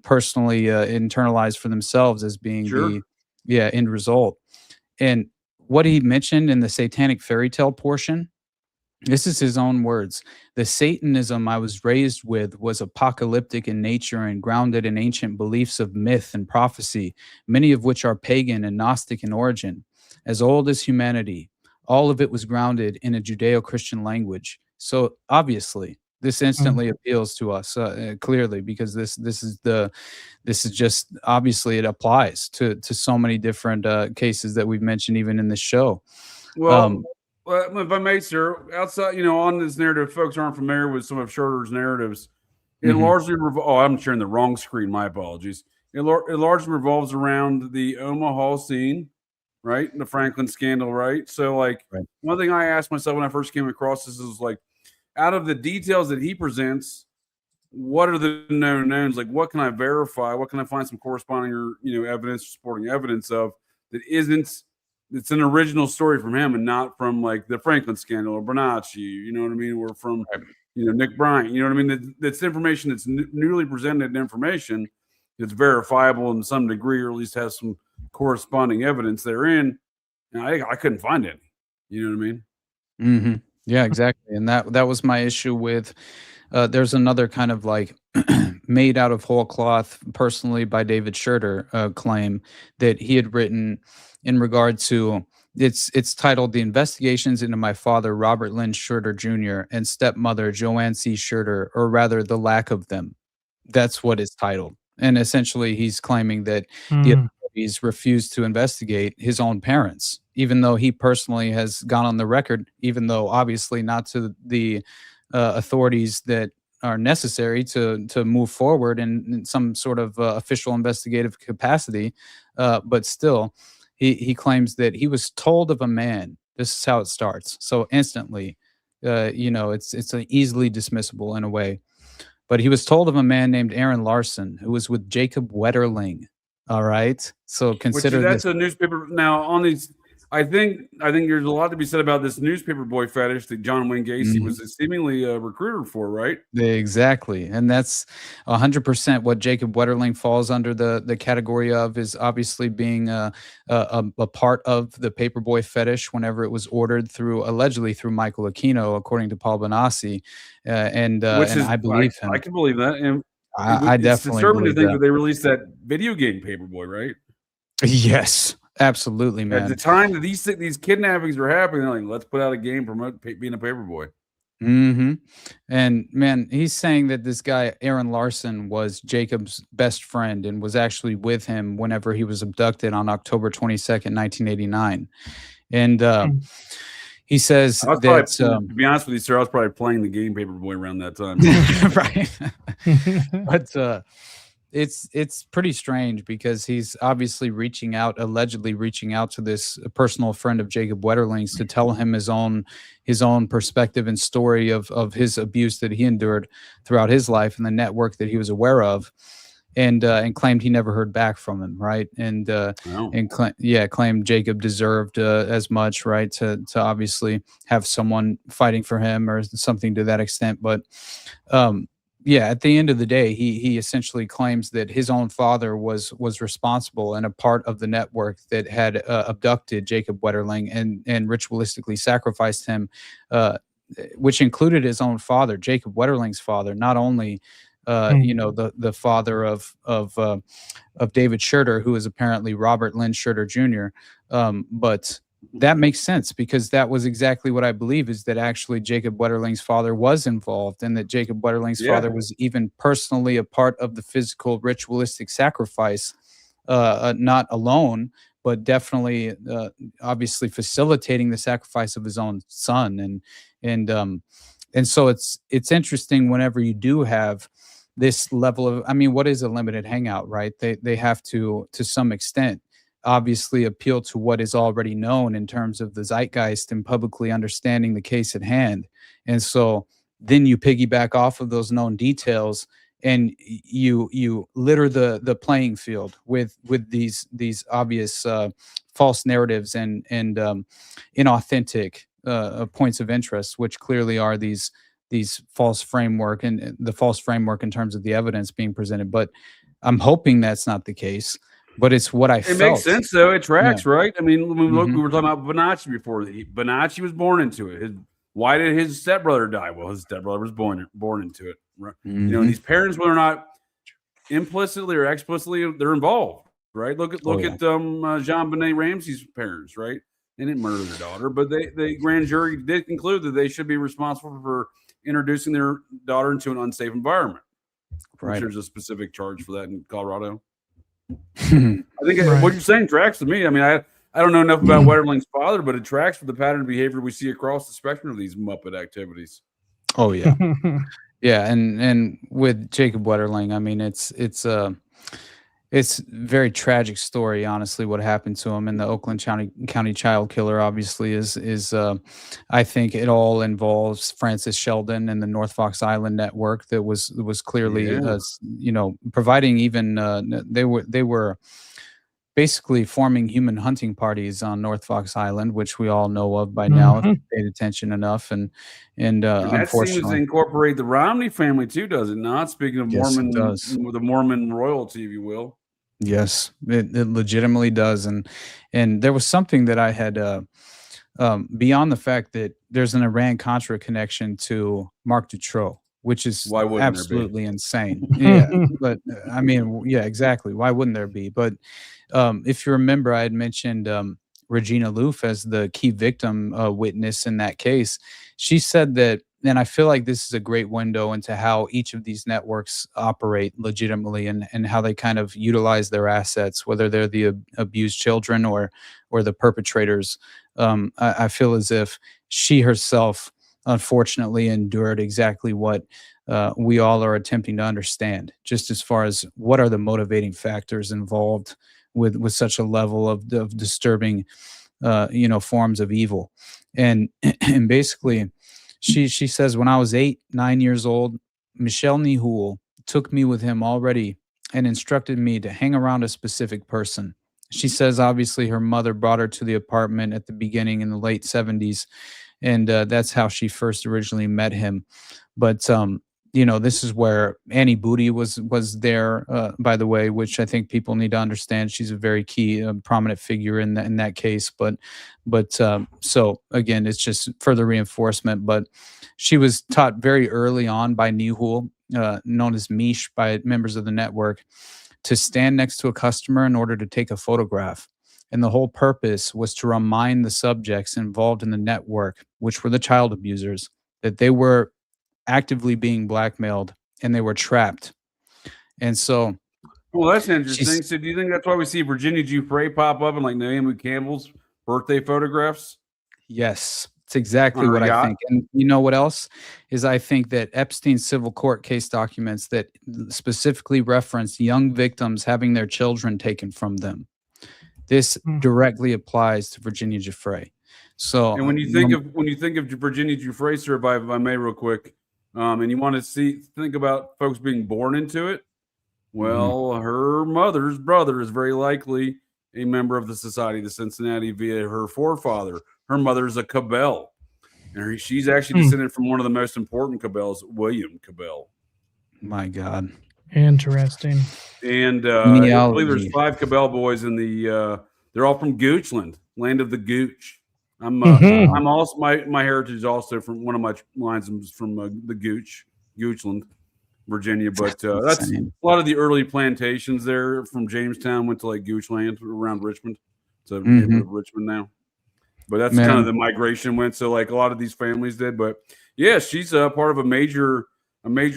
personally internalize for themselves as being the end result. And what he mentioned in the satanic fairy tale portion, this is his own words. The Satanism I was raised with was apocalyptic in nature and grounded in ancient beliefs of myth and prophecy, many of which are pagan and Gnostic in origin. As old as humanity, all of it was grounded in a Judeo-Christian language. So obviously, This instantly appeals to us clearly, because this is just obviously it applies to so many different cases that we've mentioned even in this show. Well, if I may, sir, outside, on this narrative, folks aren't familiar with some of Schroeder's narratives. It largely I'm sharing the wrong screen. My apologies. It largely revolves around the Omaha scene, right? The Franklin scandal, right? So, one thing I asked myself when I first came across this is out of the details that he presents, what are the known knowns? What can I verify? What can I find some corresponding or evidence, supporting evidence of that isn't? It's an original story from him and not from the Franklin scandal or Bernacchi, you know what I mean? Or from Nick Bryant, you know what I mean? That's information that's newly presented information that's verifiable in some degree, or at least has some corresponding evidence therein. And I couldn't find any. You know what I mean? Mm-hmm. Yeah, exactly. And that was my issue with. There's another kind of made out of whole cloth, personally by David Schroeder, claim that he had written in regard to. It's titled "The Investigations into My Father, Robert Lynn Schroeder Jr., and Stepmother Joanne C. Schroeder, or rather the lack of them." That's what it's titled. And essentially, he's claiming that the authorities refused to investigate his own parents, even though he personally has gone on the record, even though obviously not to the authorities that are necessary to move forward in some sort of official investigative capacity. But still, he claims that he was told of a man. This is how it starts. So instantly, it's easily dismissible in a way. But he was told of a man named Aaron Larson, who was with Jacob Wetterling. All right. So consider that's a newspaper. Now, on these, I think there's a lot to be said about this newspaper boy fetish that John Wayne Gacy was seemingly a recruiter for, right? Exactly. And that's 100% what Jacob Wetterling falls under the category of, is obviously being a part of the paperboy fetish whenever it was ordered allegedly through Michael Aquino, according to Paul Bonacci. And I believe him. I can believe that. And I definitely it's disturbing to think that they released that video game Paperboy, right? Yes, absolutely, man. At the time that these kidnappings were happening, they're let's put out a game promote being a paperboy. Mm-hmm. And man, he's saying that this guy Aaron Larson was Jacob's best friend and was actually with him whenever he was abducted on October 22nd, 1989. And he says that, to be honest with you, sir, I was probably playing the game Paperboy around that time. Right. But it's pretty strange, because he's obviously allegedly reaching out to this personal friend of Jacob Wetterling's to tell him his own perspective and story of his abuse that he endured throughout his life and the network that he was aware of. And claimed he never heard back from him, right? And claimed Jacob deserved as much, right? To obviously have someone fighting for him or something to that extent. But at the end of the day, he essentially claims that his own father was responsible and a part of the network that had abducted Jacob Wetterling and ritualistically sacrificed him, which included his own father, Jacob Wetterling's father, not only. The father of David Schroeder, who is apparently Robert Lynn Schroeder Jr. But that makes sense, because that was exactly what I believe, is that actually Jacob Wetterling's father was involved, and that Jacob Wetterling's father was even personally a part of the physical ritualistic sacrifice, not alone, but definitely obviously facilitating the sacrifice of his own son. And so it's interesting whenever you do have this level of, what is a limited hangout, right? They have to some extent, obviously appeal to what is already known in terms of the zeitgeist and publicly understanding the case at hand. And so then you piggyback off of those known details, and you litter the playing field with these obvious false narratives and inauthentic points of interest, which clearly are these false framework and the false framework in terms of the evidence being presented. But I'm hoping that's not the case. But it's what I felt. It makes sense, though. It tracks, right? We were talking about Bernacchi before. Bernacchi was born into it. Why did his stepbrother die? Well, his stepbrother was born into it. Right? And these parents, whether or not implicitly or explicitly, they're involved, right? Look at Jean-Benet Ramsey's parents, right? They didn't murder their daughter, but the grand jury did conclude that they should be responsible for introducing their daughter into an unsafe environment. Right. There's a specific charge for that in Colorado. I think what you're saying tracks to me. I mean, I don't know enough about Wetterling's father, but it tracks with the pattern of behavior we see across the spectrum of these Muppet activities. Oh yeah, yeah, and with Jacob Wetterling, I mean, it's a very tragic story, honestly, what happened to him. And the Oakland County child killer, obviously, is I think it all involves Francis Sheldon and the North Fox Island network that was clearly, providing even they were basically forming human hunting parties on North Fox Island, which we all know of by now if you paid attention enough. And that unfortunately, seems to incorporate the Romney family too, does it not? Speaking of Yes, Mormon, it does. the Mormon royalty, if you will. Yes, it legitimately does. And there was something that I had beyond the fact that there's an Iran-Contra connection to Marc Dutroux, which is absolutely insane. Yeah, but I mean, yeah, exactly. Why wouldn't there be? But if you remember, I had mentioned Regina Loof as the key victim witness in that case. She said that, and I feel like this is a great window into how each of these networks operate legitimately and how they kind of utilize their assets, whether they're the abused children or the perpetrators. I feel as if she herself, unfortunately, endured exactly what we all are attempting to understand, just as far as what are the motivating factors involved with such a level of disturbing, forms of evil. And basically, she says, when I was 9 years old, Michel Nihoul took me with him already and instructed me to hang around a specific person. She says, obviously, her mother brought her to the apartment at the beginning in the late 70s. And that's how she first originally met him. But, this is where Annie Booty was there, by the way, which I think people need to understand. She's a very key, prominent figure in that case. But so, again, it's just further reinforcement. But she was taught very early on by Nihoul, known as Mish by members of the network, to stand next to a customer in order to take a photograph. And the whole purpose was to remind the subjects involved in the network, which were the child abusers, that they were actively being blackmailed and they were trapped. And so, well, that's interesting. So do you think that's why we see Virginia Giuffre pop up in like Naomi Campbell's birthday photographs? Yes, it's exactly what I think. And you know what else is? I think that Epstein's civil court case documents that specifically reference young victims having their children taken from them. This directly applies to Virginia Giuffre. So, and when you think of Virginia Giuffre, sir, if I may, real quick, and you want to think about folks being born into it, well, her mother's brother is very likely a member of the Society of Cincinnati via her forefather. Her mother's a Cabell, and she's actually descended from one of the most important Cabells, William Cabell. My God. Interesting. And I believe there's 5 Cabell boys in the. They're all from Goochland, land of the Gooch. I'm also my heritage is also from one of my lines is from the Goochland, Virginia. But that's a lot of the early plantations there from Jamestown went to like Goochland around Richmond. It's a neighborhood of Richmond now. But that's kind of the migration went. So like a lot of these families did. But yeah, she's part of a major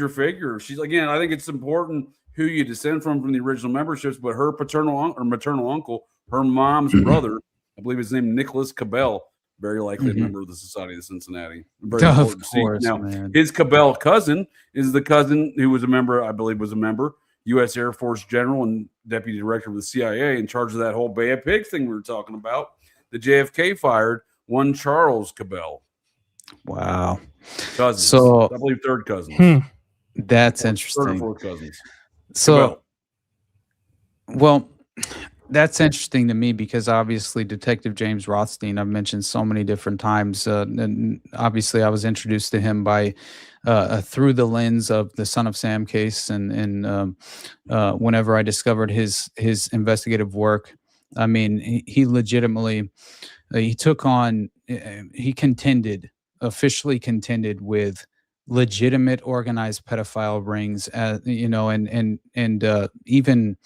figure. She's, again, I think it's important who you descend from the original memberships, but her paternal or maternal uncle, her mom's brother, I believe his name Nicholas Cabell, very likely a member of the Society of Cincinnati. Very important to see. Now, his Cabell cousin is the cousin who was a member, I believe was a member, U.S. Air Force General and Deputy Director of the CIA in charge of that whole Bay of Pigs thing we were talking about. The JFK fired one Charles Cabell. Wow. Cousins. So I believe third cousins. That's interesting. Third or fourth cousins. So, well, that's interesting to me because obviously Detective James Rothstein, I've mentioned so many different times. And obviously I was introduced to him by through the lens of the Son of Sam case. And whenever I discovered his investigative work, I mean, he legitimately, he took on, he officially contended with legitimate organized pedophile rings, and even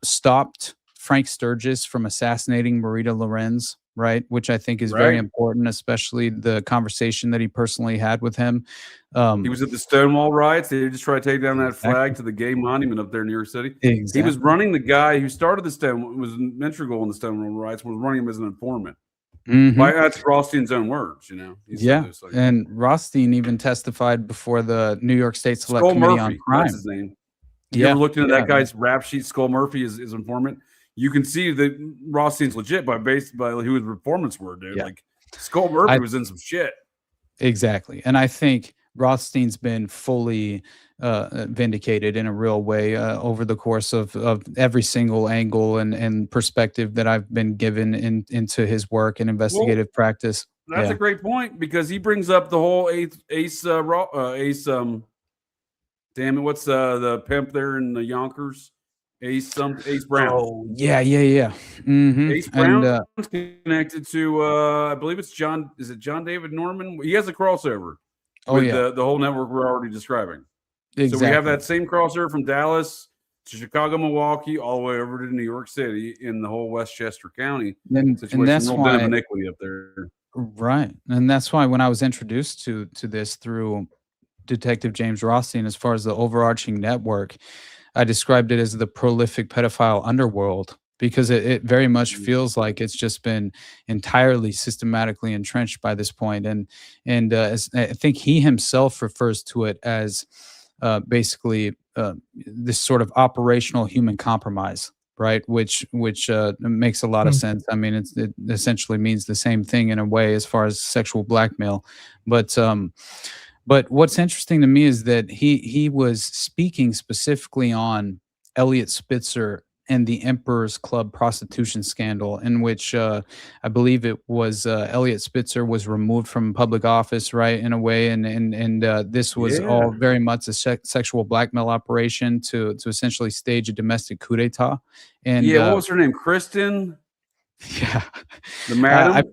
stopped Frank Sturgis from assassinating Marita Lorenz right? Which I think is very important, especially the conversation that he personally had with him. He was at the Stonewall riots. They just tried to take down that flag to the gay monument up there in New York City. Exactly. He was running the guy who started the was integral in the Stonewall riots, was running him as an informant. That's Rothstein's own words, you know. And Rothstein even testified before the New York State Select Committee on Crime. That's his name. You ever looked into that guy's rap sheet? Skull Murphy is informant. You can see that Rothstein's legit by who his informants were, dude. Like Skull Murphy was in some shit. Exactly, and I think Rothstein's been fully vindicated in a real way over the course of every single angle and perspective that I've been given into his work and investigative practice. That's a great point, because he brings up the whole Ace damn it, what's the pimp there in the Yonkers? Ace Brown. Oh, yeah. Mm-hmm. Ace Brown is connected to I believe it's John. Is it John David Norman? He has a crossover with the whole network we're already describing. Exactly. So we have that same crossover from Dallas to Chicago, Milwaukee, all the way over to New York City in the whole Westchester County situation. And that's why iniquity up there. Right. And that's why when I was introduced to this through Detective James Rothstein, as far as the overarching network, I described it as the prolific pedophile underworld, because it very much feels like it's just been entirely systematically entrenched by this point. And as I think he himself refers to it as basically this sort of operational human compromise, right? Which makes a lot of sense. I mean, it essentially means the same thing in a way as far as sexual blackmail. But what's interesting to me is that he was speaking specifically on Elliot Spitzer and the Emperor's Club prostitution scandal, in which I believe it was Elliot Spitzer was removed from public office, right, in a way, and this was all very much a sexual blackmail operation to essentially stage a domestic coup d'état. And what was her name? Kristen? Yeah, the madam.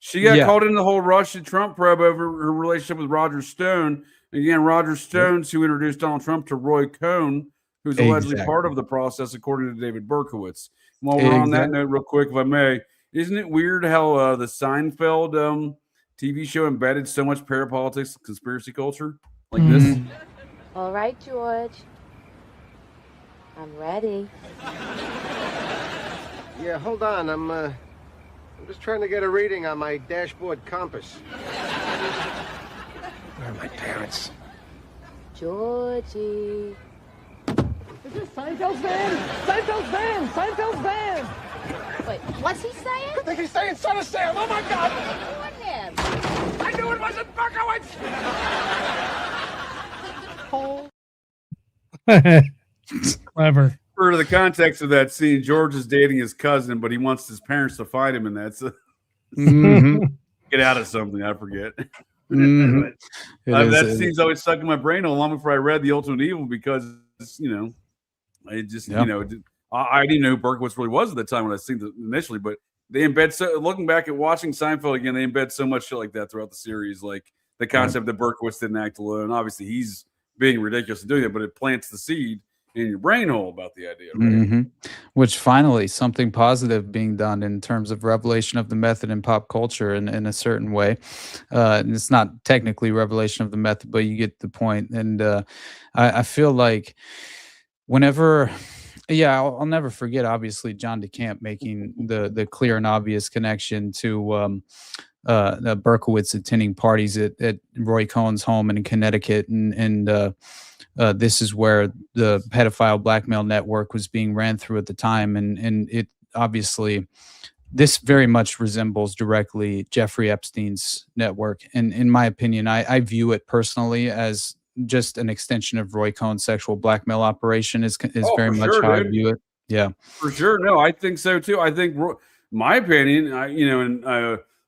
She got called in the whole Russia-Trump probe over her relationship with Roger Stone. Again, Roger Stone's who introduced Donald Trump to Roy Cohn, who's allegedly part of the process, according to David Berkowitz. While we're on that note, real quick, if I may, isn't it weird how the Seinfeld TV show embedded so much parapolitics and conspiracy culture like this? All right, George. I'm ready. Yeah, hold on. I'm just trying to get a reading on my dashboard compass. Where are my parents? Georgie. Is this Seinfeld's van? Seinfeld's van! Seinfeld's van! Wait, what's he saying? I think he's saying Son of Sam. Oh my God! What him? I knew it wasn't Berkowitz! Clever. For the context of that scene, George is dating his cousin, but he wants his parents to fight him, and that's get out of something. I forget. That scene's always stuck in my brain long before I read The Ultimate Evil, because I just I didn't know who Berkowitz really was at the time when I seen it initially, but they embed looking back at watching Seinfeld again, they embed so much shit like that throughout the series, like the concept that Berkowitz didn't act alone. Obviously, he's being ridiculous in doing it, but it plants the seed in your brain hole about the idea, right? Which finally something positive being done in terms of revelation of the method in pop culture in a certain way. And it's not technically revelation of the method, but you get the point. And I feel like whenever, I'll never forget, obviously, John DeCamp making the clear and obvious connection to Berkowitz attending parties at Roy Cohn's home in Connecticut, and this is where the pedophile blackmail network was being ran through at the time, and it obviously this very much resembles directly Jeffrey Epstein's network. And in my opinion, I view it personally as just an extension of Roy Cohn's sexual blackmail operation. Is very much how I view it. Yeah, for sure. No, I think so too. I think my opinion,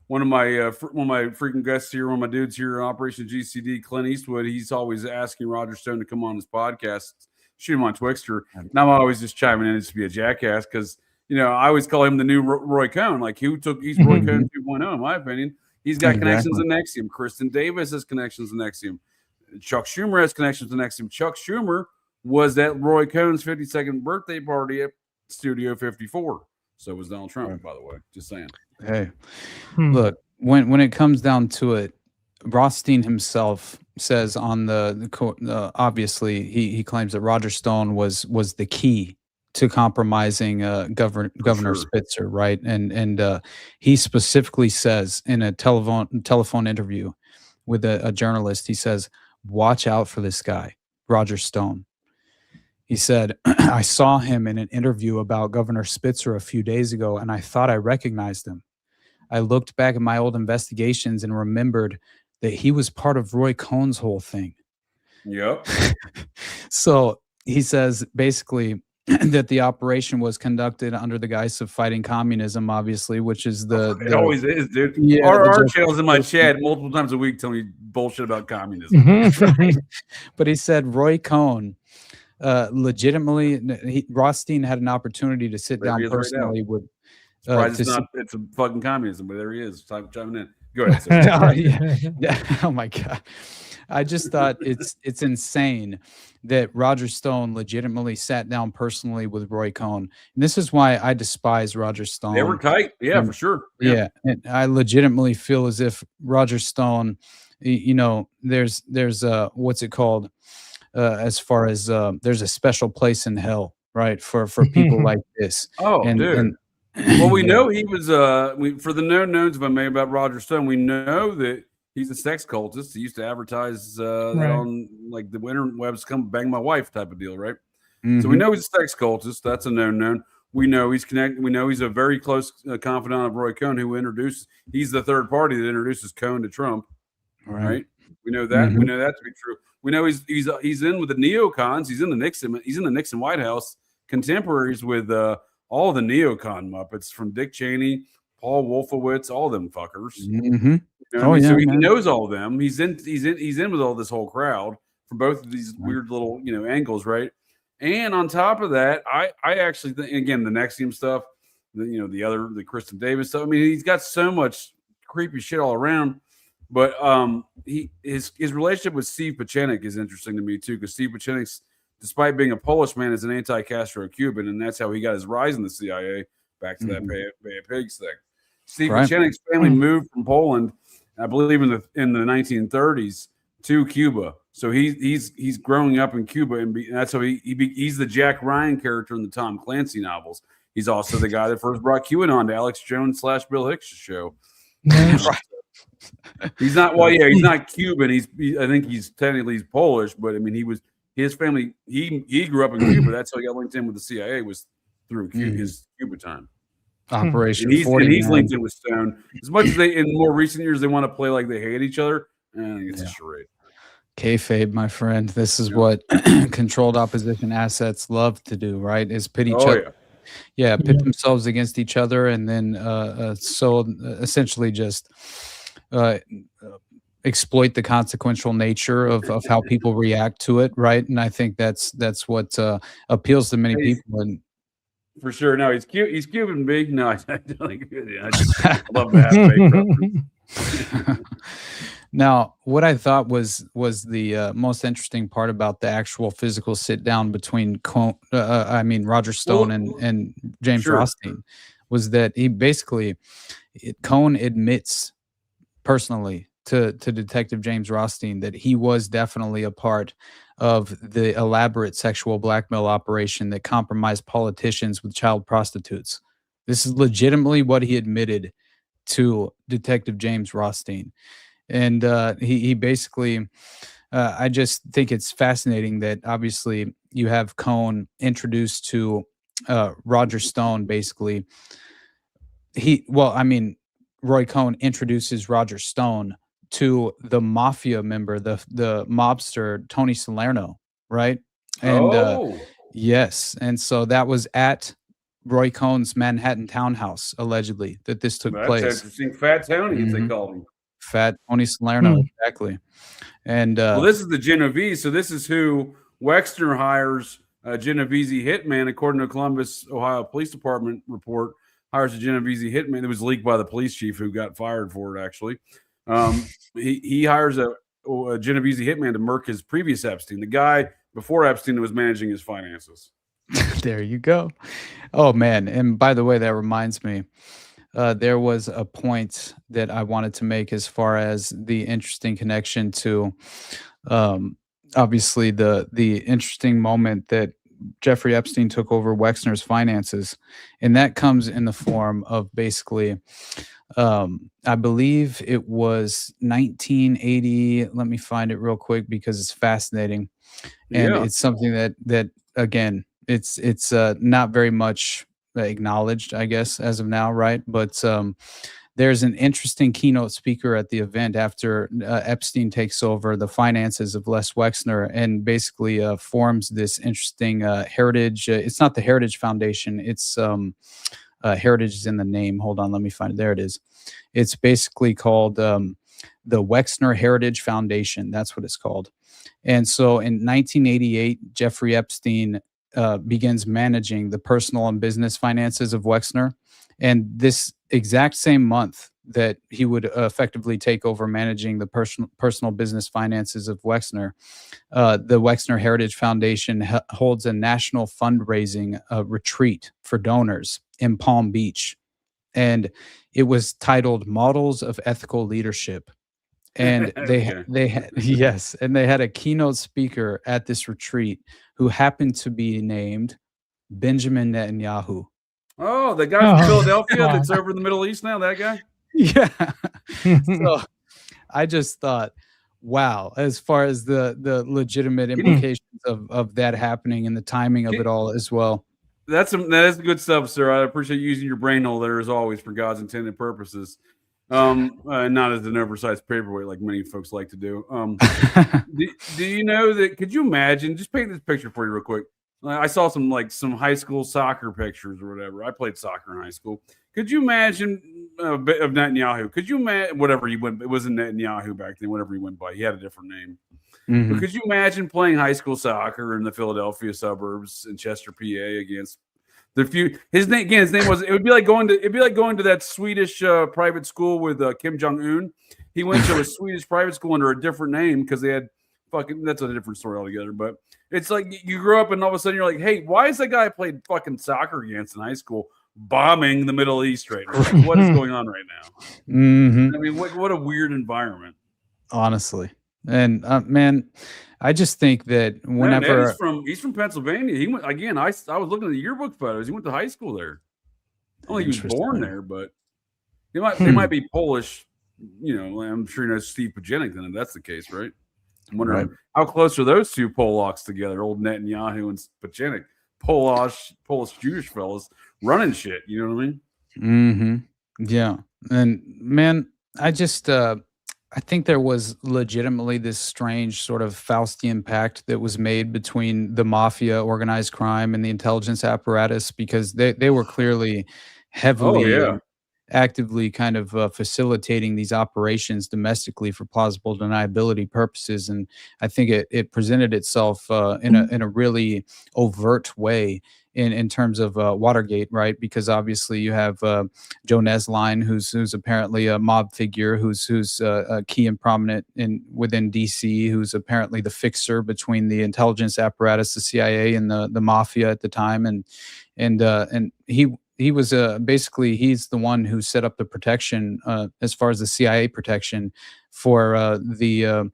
one of my freaking guests here, one of my dudes here on Operation GCD, Clint Eastwood, he's always asking Roger Stone to come on his podcast, shoot him on Twixter. And I'm always just chiming in just to be a jackass, because I always call him the new Roy Cohn. Like, he's Roy Cohn 2.0, in my opinion. He's got connections in NXIVM. Kristen Davis has connections in NXIVM. Chuck Schumer has connections in NXIVM. Chuck Schumer was at Roy Cohn's 52nd birthday party at Studio 54. So was Donald Trump, by the way. Just saying. Hey, look, when it comes down to it, Rothstein himself says on obviously he claims that Roger Stone was the key to compromising Governor Spitzer, right? And he specifically says in a telephone interview with a journalist, he says, "Watch out for this guy, Roger Stone." He said, "I saw him in an interview about Governor Spitzer a few days ago, and I thought I recognized him. I looked back at my old investigations and remembered that he was part of Roy Cohn's whole thing." Yep. So he says basically that the operation was conducted under the guise of fighting communism, obviously, which is it always is, dude. Yeah, our channel's in my chat multiple times a week telling me bullshit about communism. Right. But he said Roy Cohn legitimately, Rothstein had an opportunity to sit down personally with. It's a fucking communism, but there he is chiming in. Go ahead. Oh my God. I just thought it's insane that Roger Stone legitimately sat down personally with Roy Cohn. And this is why I despise Roger Stone. They were tight. Yeah, for sure. Yeah. And I legitimately feel as if Roger Stone, there's what's it called? As far as there's a special place in hell, right? For people like this. Oh, dude. Well, we know he was for the known knowns, if I may, about Roger Stone, we know that he's a sex cultist. He used to advertise that on like the interwebs, come bang my wife type of deal, right? So we know he's a sex cultist. That's a known. We know he's connected. We know he's a very close confidant of Roy Cohn, who introduced. He's the third party that introduces Cohn to Trump, right? We know that. We know that to be true. We know he's in with the neocons. He's in the Nixon White House, contemporaries with all the neocon muppets from Dick Cheney, Paul Wolfowitz, all them fuckers. So he knows all of them. He's in with all this whole crowd from both of these weird little angles, right? And on top of that, I actually think, again, the Nexium stuff, the Kristen Davis stuff. I mean, he's got so much creepy shit all around. But his relationship with Steve Pachenik is interesting to me too, because Steve Pachenik, despite being a Polish man, is an anti-Castro Cuban, and that's how he got his rise in the CIA. Back to that Bay of Pigs thing. Steve Pachenik's family moved from Poland, I believe, in the 1930s to Cuba. So he's growing up in Cuba, and that's how he's the Jack Ryan character in the Tom Clancy novels. He's also the guy that first brought QAnon to Alex Jones / Bill Hicks' show. He's not. Well, yeah, he's not Cuban. I think he's technically Polish, but I mean, his family. He grew up in Cuba. That's how he got linked in with the CIA, was through his Cuba time. Operation. And he's linked in with Stone. As much as in more recent years they want to play like they hate each other, I think it's a charade. Kayfabe, my friend. This is what controlled opposition assets love to do, right? Is pit each other. Yeah, pit themselves against each other, and then so essentially just exploit the consequential nature of how people react to it, right? And I think that's what appeals to many people. And for sure, no, he's cute. He's Cuban, big. No, I love that. Now, what I thought was the most interesting part about the actual physical sit down between Roger Stone and James Rothstein was that he basically Cohn admits personally to Detective James Rothstein that he was definitely a part of the elaborate sexual blackmail operation that compromised politicians with child prostitutes. This is legitimately what he admitted to Detective James Rothstein. And he basically, I just think it's fascinating that obviously you have Cohn introduced to Roger Stone. Basically, Roy Cohn introduces Roger Stone to the mafia member, the mobster Tony Salerno, right? And yes, and so that was at Roy Cohn's Manhattan townhouse, allegedly, that this took place. That's interesting. Fat Tony, as they called him. Fat Tony Salerno, exactly. And this is the Genovese. So this is who Wexner hires a Genovese hitman, according to a Columbus, Ohio Police Department report. Hires a Genovese hitman that was leaked by the police chief, who got fired for it. Actually, he hires a Genovese hitman to murk his previous Epstein, the guy before Epstein was managing his finances. There you go. Oh man! And by the way, that reminds me. there was a point that I wanted to make as far as the interesting connection to, obviously the interesting moment that Jeffrey Epstein took over Wexner's finances, and that comes in the form of basically, I believe it was 1980. Let me find it real quick because it's fascinating, and it's something that again, it's not very much acknowledged, I guess, as of now, right? But there's an interesting keynote speaker at the event after Epstein takes over the finances of Les Wexner and basically forms this interesting heritage. It's not the Heritage Foundation. It's heritage is in the name. Hold on, let me find it. There it is. It's basically called the Wexner Heritage Foundation. That's what it's called. And so in 1988, Jeffrey Epstein begins managing the personal and business finances of Wexner. And this exact same month that he would effectively take over managing the personal business finances of Wexner, the Wexner Heritage Foundation holds a national fundraising retreat for donors in Palm Beach. And it was titled Models of Ethical Leadership. And they had yes, and they had a keynote speaker at this retreat who happened to be named Benjamin Netanyahu. Oh, the guy from Philadelphia that's over in the Middle East now, that guy? Yeah. So I just thought, wow, as far as the legitimate implications of that happening and the timing of it all as well. That is good stuff, sir. I appreciate you using your brain hole there as always for God's intended purposes. Not as an oversized paperweight like many folks like to do. Do you know that? Could you imagine? Just paint this picture for you real quick. I saw some high school soccer pictures or whatever. I played soccer in high school. Could you imagine of Netanyahu? Could you imagine whatever he went? It wasn't Netanyahu back then. Whatever he went by, he had a different name. But could you imagine playing high school soccer in the Philadelphia suburbs in Chester, PA, against the few? His name was. It would be like going to that Swedish private school with Kim Jong-un. He went to a Swedish private school under a different name because they had fucking. That's a different story altogether. But it's like you grow up and all of a sudden you're like, hey, why is that guy I played fucking soccer against in high school bombing the Middle East right now? Like, what is going on right now? I mean, what a weird environment. Honestly. And man, I just think that whenever he's from Pennsylvania, he went again. I was looking at the yearbook photos. He went to high school there. I don't think he was born there, but they might be Polish. You know, I'm sure you know Steve Pajenik. Then if that's the case, right? I'm wondering how close are those two Polacks together, old Netanyahu and Pajenik, Polish Jewish fellas running shit. You know what I mean? Yeah, and man, I just. I think there was legitimately this strange sort of Faustian pact that was made between the mafia, organized crime, and the intelligence apparatus because they were clearly heavily, actively kind of facilitating these operations domestically for plausible deniability purposes. And I think it presented itself in a really overt way in terms of Watergate, right? Because obviously you have Joe Nesline, who's apparently a mob figure, who's key and prominent within DC, who's apparently the fixer between the intelligence apparatus, the CIA, and the mafia at the time, and he was basically he's the one who set up the protection as far as the CIA protection for the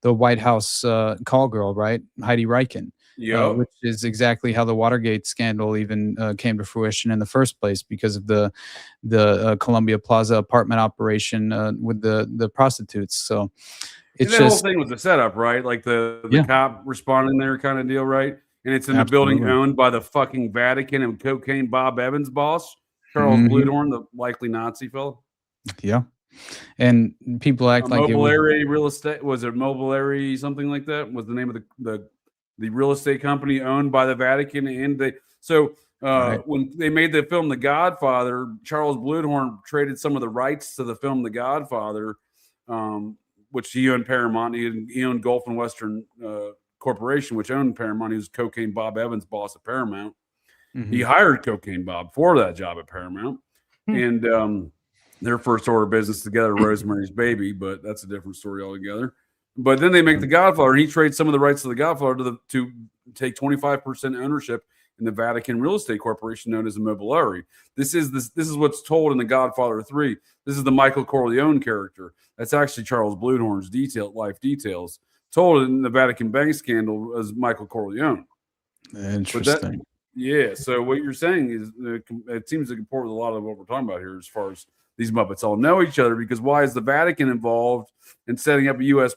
White House call girl, right, Heidi Reichen. Which is exactly how the Watergate scandal even came to fruition in the first place because of the Columbia Plaza apartment operation with the prostitutes. So it's that whole thing was a setup, right? Like the cop responding there kind of deal, right? And it's in the building owned by the fucking Vatican and Cocaine Bob Evans' boss, Charles Bluedorn, the likely Nazi fellow. Yeah. And people act like Mobiliary Real Estate. Was it Mobiliary something like that? Was the name of the real estate company owned by the Vatican? And when they made the film The Godfather, Charles Bluedorn traded some of the rights to the film The Godfather, which he owned Paramount. He owned Gulf and Western Corporation, which owned Paramount. He was Cocaine Bob Evans' boss at Paramount. He hired Cocaine Bob for that job at Paramount. And their first order of business together, Rosemary's Baby, but that's a different story altogether. But then they make The Godfather, and he trades some of the rights to The Godfather to take 25% ownership in the Vatican real estate corporation known as Immobiliare. This is what's told in The Godfather 3. This is the Michael Corleone character. That's actually Charles Bluedhorn's life details, told in the Vatican bank scandal as Michael Corleone. Interesting. Yeah. So what you're saying is it seems to comport with a lot of what we're talking about here, as far as these Muppets all know each other. Because why is the Vatican involved in setting up a U.S.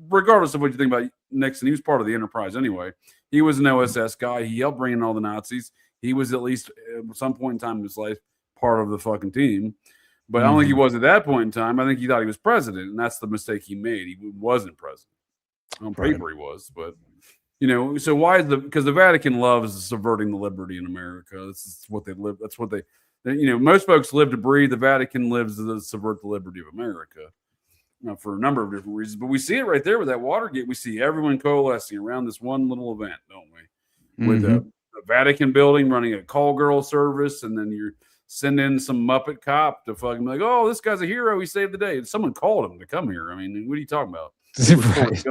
regardless of what you think about Nixon? He was part of the enterprise anyway. He was an OSS guy. He helped bring in all the Nazis. He was at least at some point in time in his life part of the fucking team. But I don't think he was at that point in time. I think he thought he was president, and that's the mistake he made. He wasn't president. On paper, he was, but so why is because the Vatican loves subverting the liberty in America. That's what they live. That's what they most folks live to breathe. The Vatican lives to subvert the liberty of America. For a number of different reasons, but we see it right there with that Watergate. We see everyone coalescing around this one little event, don't we? With a Vatican building running a call girl service, and then you're sending some Muppet cop to fucking be like, oh, this guy's a hero. He saved the day. And someone called him to come here. I mean, what are you talking about? Right.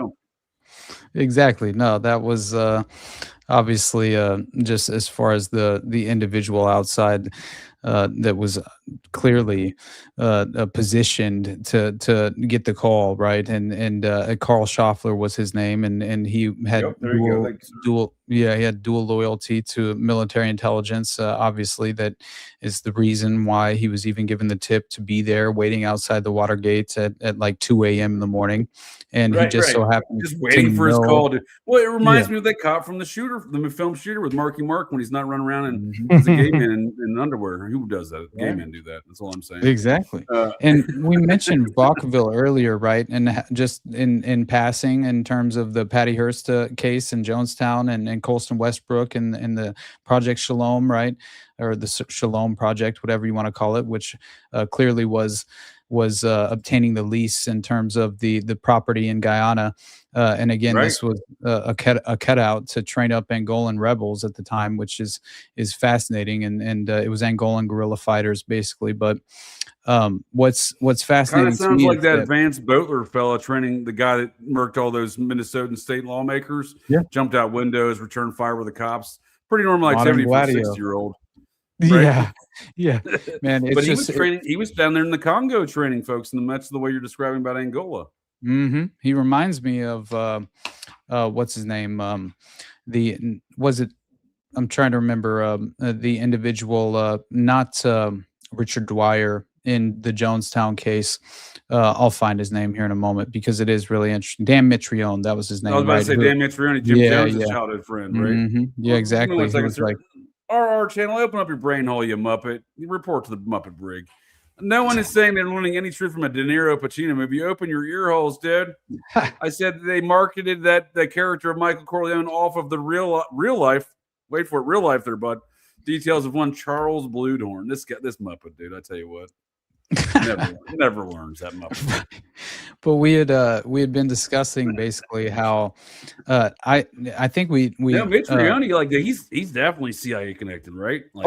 Exactly. No, that was obviously just as far as the individual outside that was clearly positioned to get the call, right? And Carl Schaffler was his name, and he had he had dual loyalty to military intelligence. Obviously, that is the reason why he was even given the tip to be there, waiting outside the Watergate at like 2 a.m. in the morning. And he just so happened just waiting for his call. Well, it reminds me of that cop from the film Shooter with Marky Mark when he's not running around and as a gay man in underwear. Who does that? Gay men do that. That's all I'm saying. Exactly. And we mentioned Vacaville earlier, right? And just in passing, in terms of the Patty Hearst case in Jonestown and Colston Westbrook and the Project Shalom, right? Or the Shalom Project, whatever you want to call it, which clearly was obtaining the lease in terms of the property in Guyana. And again, this was a cutout to train up Angolan rebels at the time, which is fascinating. And it was Angolan guerrilla fighters basically. But what's fascinating to me like that Vance Boatler fella training the guy that murked all those Minnesotan state lawmakers, jumped out windows, returned fire with the cops. Pretty normal, like 70 for a 60-year-old. Right? Yeah, man. But he was training. He was down there in the Congo training folks, and that's the way you're describing about Angola. He reminds me of what's his name? I'm trying to remember the individual, not Richard Dwyer in the Jonestown case. I'll find his name here in a moment because it is really interesting. Dan Mitrione, that was his name. I was about to say Dan Mitrione, Jim Jones' childhood friend, right? Yeah, exactly. He was like, RR channel, open up your brain hole, you Muppet. You report to the Muppet Brig. No one is saying they're learning any truth from a De Niro Pacino movie. Open your ear holes, dude. I said they marketed the character of Michael Corleone off of the real life. Wait for it, real life there, bud. Details of one Charles Bluedhorn. This Muppet, dude. I tell you what. Never learns that Muppet. But we had been discussing basically how I think we Mitrione, like he's definitely CIA connected, right? Like,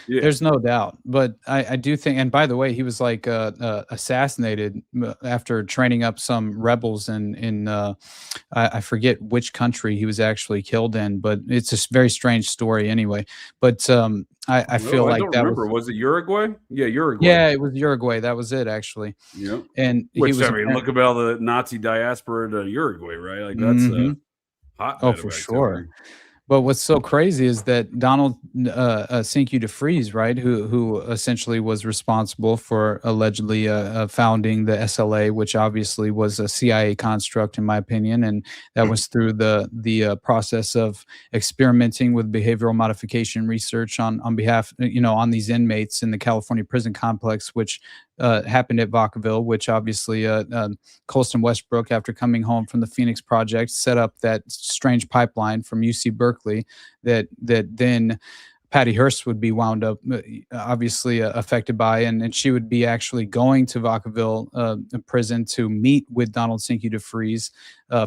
there's no doubt. But I do think, and by the way, he was like assassinated after training up some rebels in I forget which country he was actually killed in, but it's a very strange story anyway. But I feel like that was it Uruguay? Yeah, Uruguay. Yeah, it was Uruguay. That was it actually. Yeah. And look about the Nazi diaspora to Uruguay, right? Like that's hot. Oh, for sure. But what's so crazy is that Donald Cinque DeFries, right, who essentially was responsible for allegedly founding the SLA, which obviously was a CIA construct, in my opinion, and that was through the process of experimenting with behavioral modification research on behalf, on these inmates in the California prison complex, which happened at Vacaville, which obviously Colston Westbrook, after coming home from the Phoenix Project, set up that strange pipeline from UC Berkeley that then Patty Hearst would be wound up obviously affected by, and she would be actually going to Vacaville prison to meet with Donald Cinque DeFries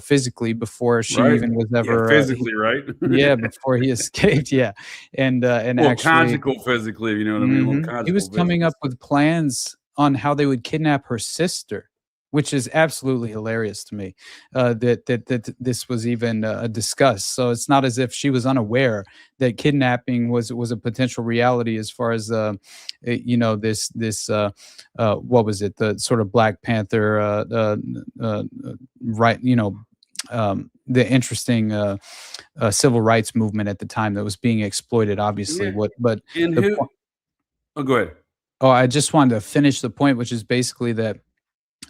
physically before she even was ever physically right. Yeah, before he escaped. Yeah, and actually conjugal physically, you know what I mean. He was coming up with plans on how they would kidnap her sister, which is absolutely hilarious to me, that this was even discussed. So it's not as if she was unaware that kidnapping was a potential reality as far as this what was it, the sort of Black Panther right, the interesting civil rights movement at the time that was being exploited, obviously. Yeah. Oh, go ahead. Oh, I just wanted to finish the point, which is basically that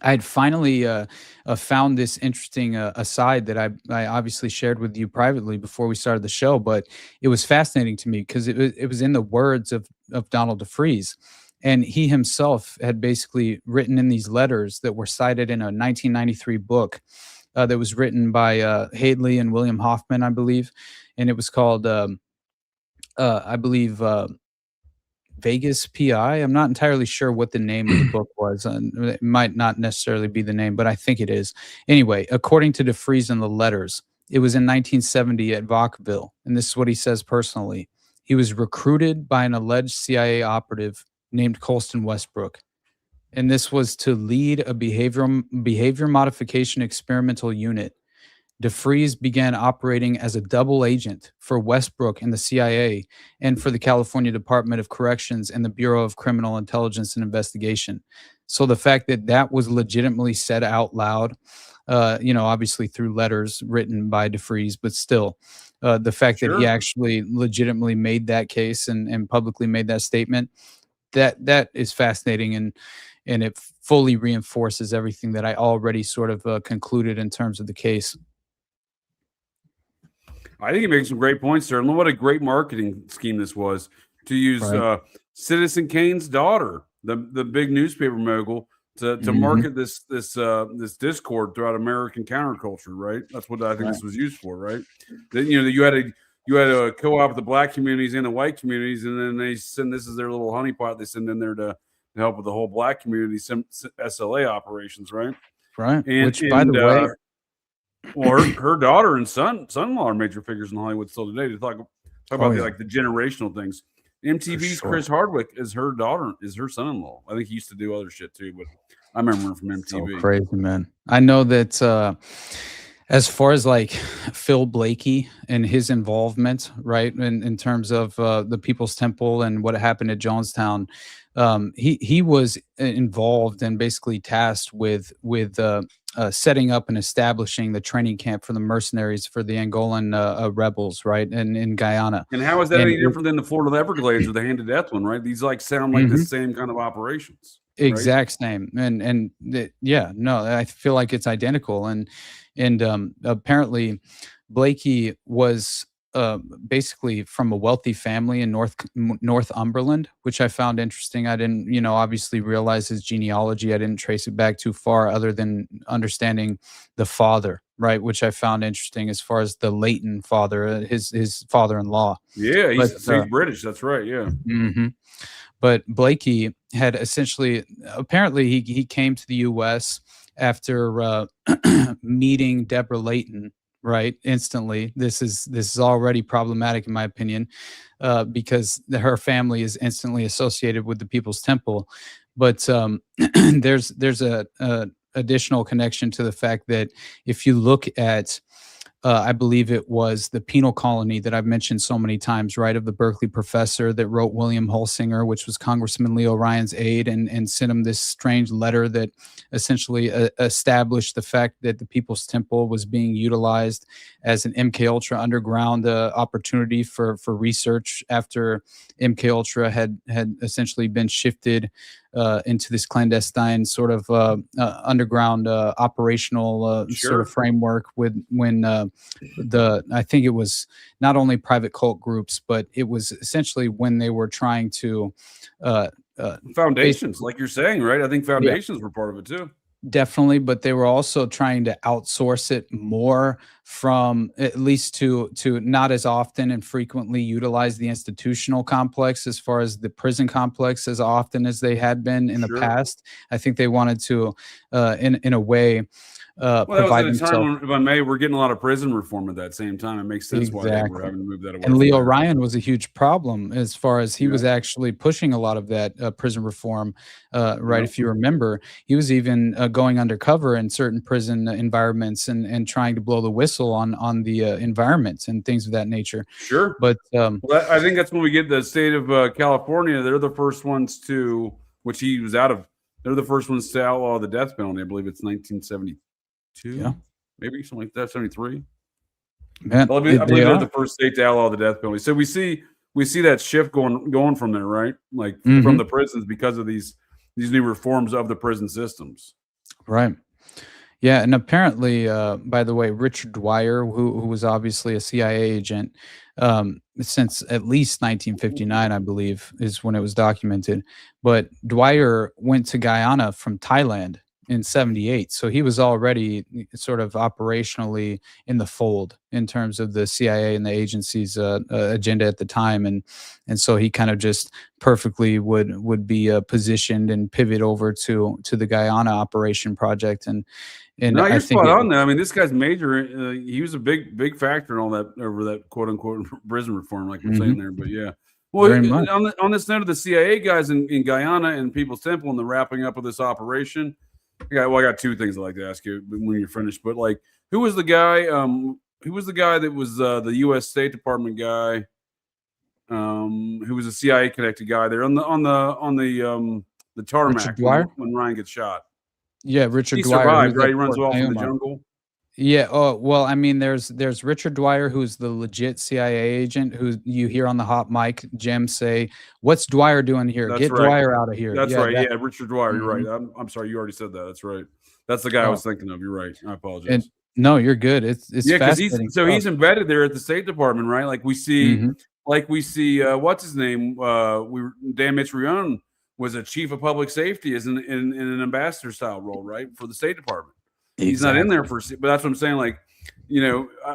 I had finally found this interesting aside that I obviously shared with you privately before we started the show, but it was fascinating to me because it was in the words of Donald DeFreeze. And he himself had basically written in these letters that were cited in a 1993 book that was written by Hadley and William Hoffman, I believe. And it was called, I believe, Vegas PI. I'm not entirely sure what the name of the book was. It might not necessarily be the name, but I think it is. Anyway, according to DeFreeze in the letters, it was in 1970 at Vacaville. And this is what he says personally. He was recruited by an alleged CIA operative named Colston Westbrook. And this was to lead a behavior modification experimental unit. DeFreeze began operating as a double agent for Westbrook and the CIA and for the California Department of Corrections and the Bureau of Criminal Intelligence and Investigation. So the fact that that was legitimately said out loud, obviously through letters written by DeFreeze, but still the fact that he actually legitimately made that case and publicly made that statement, that is fascinating. And it fully reinforces everything that I already sort of concluded in terms of the case. I think he makes some great points there. And what a great marketing scheme this was to use Citizen Kane's daughter, the big newspaper mogul, to market this discord throughout American counterculture. Right, that's what I think this was used for. Right, then you had a co-op the black communities and the white communities, and then they send this is their little honeypot they send in there to help with the whole black community SLA operations. Right, right. And, which, by the way. Well, her daughter and son-in-law are major figures in Hollywood still today. To talk about the generational things. MTV's Chris Hardwick is her son-in-law. I think he used to do other shit too, but I remember him from MTV. So crazy, man. I know that as far as like Phil Blakey and his involvement, right, in terms of the People's Temple and what happened at Jonestown, he was involved and basically tasked with setting up and establishing the training camp for the mercenaries for the Angolan rebels, right, and in Guyana. And how is that any different than the Florida Everglades or the Hand of Death one, right? These sound like the same kind of operations. Exact same. And I feel like it's identical. And apparently Blakey was basically from a wealthy family in Northumberland, which I found interesting. I didn't, obviously realize his genealogy. I didn't trace it back too far other than understanding the father, right, which I found interesting as far as the Leighton father, his father-in-law. Yeah, he's British. That's right, yeah. But Blakey had essentially, apparently he came to the U.S. after meeting Deborah Leighton, right, instantly. This is already problematic in my opinion, because her family is instantly associated with the People's Temple. But there's a additional connection to the fact that if you look at I believe it was the penal colony that I've mentioned so many times, right, of the Berkeley professor that wrote William Hulsinger, which was Congressman Leo Ryan's aide, and sent him this strange letter that essentially established the fact that the People's Temple was being utilized as an MKUltra underground opportunity for research after MKUltra had essentially been shifted into this clandestine sort of underground operational sort of framework when I think it was not only private cult groups, but it was essentially when they were trying to foundations, like you're saying, right? I think foundations were part of it too. Definitely, but they were also trying to outsource it more from at least to not as often and frequently utilize the institutional complex as far as the prison complex as often as they had been in the past. I think they wanted to, in a way, provide that was at a themselves. time when, if I may, we're getting a lot of prison reform at that same time. It makes sense why they were having to move that away. And Leo Ryan was a huge problem as far as he was actually pushing a lot of that prison reform, right? If you remember, he was even going undercover in certain prison environments and trying to blow the whistle on the environments and things of that nature. Sure. But I think that's when we get the state of California. They're the first ones to, which he was out of, they're the first ones to outlaw the death penalty. I believe it's 1972. Maybe something like that, 73. Man, I believe they're the first state to outlaw the death penalty. So we see that shift going from there, right? Like from the prisons because of these new reforms of the prison systems. Right. Yeah, and apparently, by the way, Richard Dwyer, who was obviously a CIA agent since at least 1959, I believe, is when it was documented. But Dwyer went to Guyana from Thailand in 78. So he was already sort of operationally in the fold in terms of the CIA and the agency's agenda at the time. And so he kind of just perfectly would be positioned and pivot over to the Guyana operation project. And no, you're I think spot on there. I mean, this guy's major. He was a big factor in all that over that quote unquote prison reform, like we're saying there. But yeah, well, on this note of the CIA guys in Guyana and People's Temple and the wrapping up of this operation, I got two things I'd like to ask you when you're finished. But like, who was the guy? Who was the guy that was the U.S. State Department guy? Who was a CIA connected guy there on the tarmac when Ryan gets shot? Yeah, Richard Dwyer. Survived, right? He runs off in the jungle. Yeah. Oh, well, I mean, there's Richard Dwyer, who's the legit CIA agent, who you hear on the hot mic, Jim say, "What's Dwyer doing here? Get Dwyer out of here." That's right. Yeah, Richard Dwyer. You're right. I'm sorry. You already said that. That's right. That's the guy I was thinking of. You're right. I apologize. No, you're good. It's because he's embedded there at the State Department, right? Like we see, what's his name? Dan Mitrione was a chief of public safety in an ambassador style role, right, for the State Department. Exactly. He's not in there but that's what I'm saying. Like,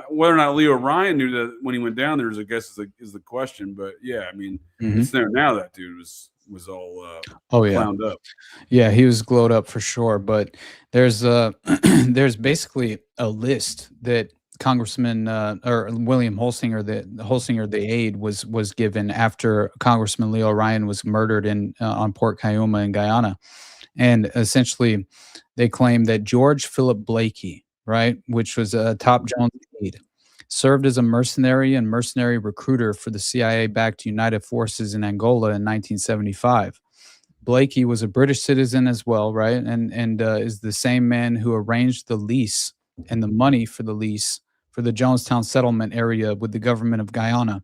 whether or not Leo Ryan knew that when he went down there, I guess is the question. But yeah, I mean, it's there now. That dude was all clowned up. Yeah, he was glowed up for sure. But there's there's basically a list that Congressman or William Holsinger, the aide, was given after Congressman Leo Ryan was murdered on Port Cayuma in Guyana, and essentially they claim that George Philip Blakey, right, which was a top Jones aide, served as a mercenary recruiter for the CIA-backed United Forces in Angola in 1975. Blakey was a British citizen as well, right, and is the same man who arranged the lease and the money for the lease for the Jonestown settlement area with the government of Guyana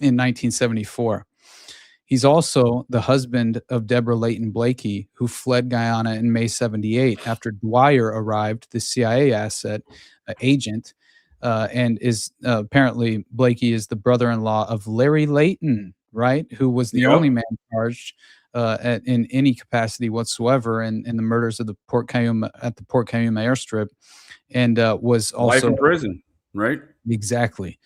in 1974. He's also the husband of Deborah Layton Blakey, who fled Guyana in May 78 after Dwyer arrived, the CIA agent, and is apparently Blakey is the brother-in-law of Larry Layton, right, who was the only man charged in any capacity whatsoever in the murders of the Port Cayuma airstrip, and was also life in prison. Right. Exactly.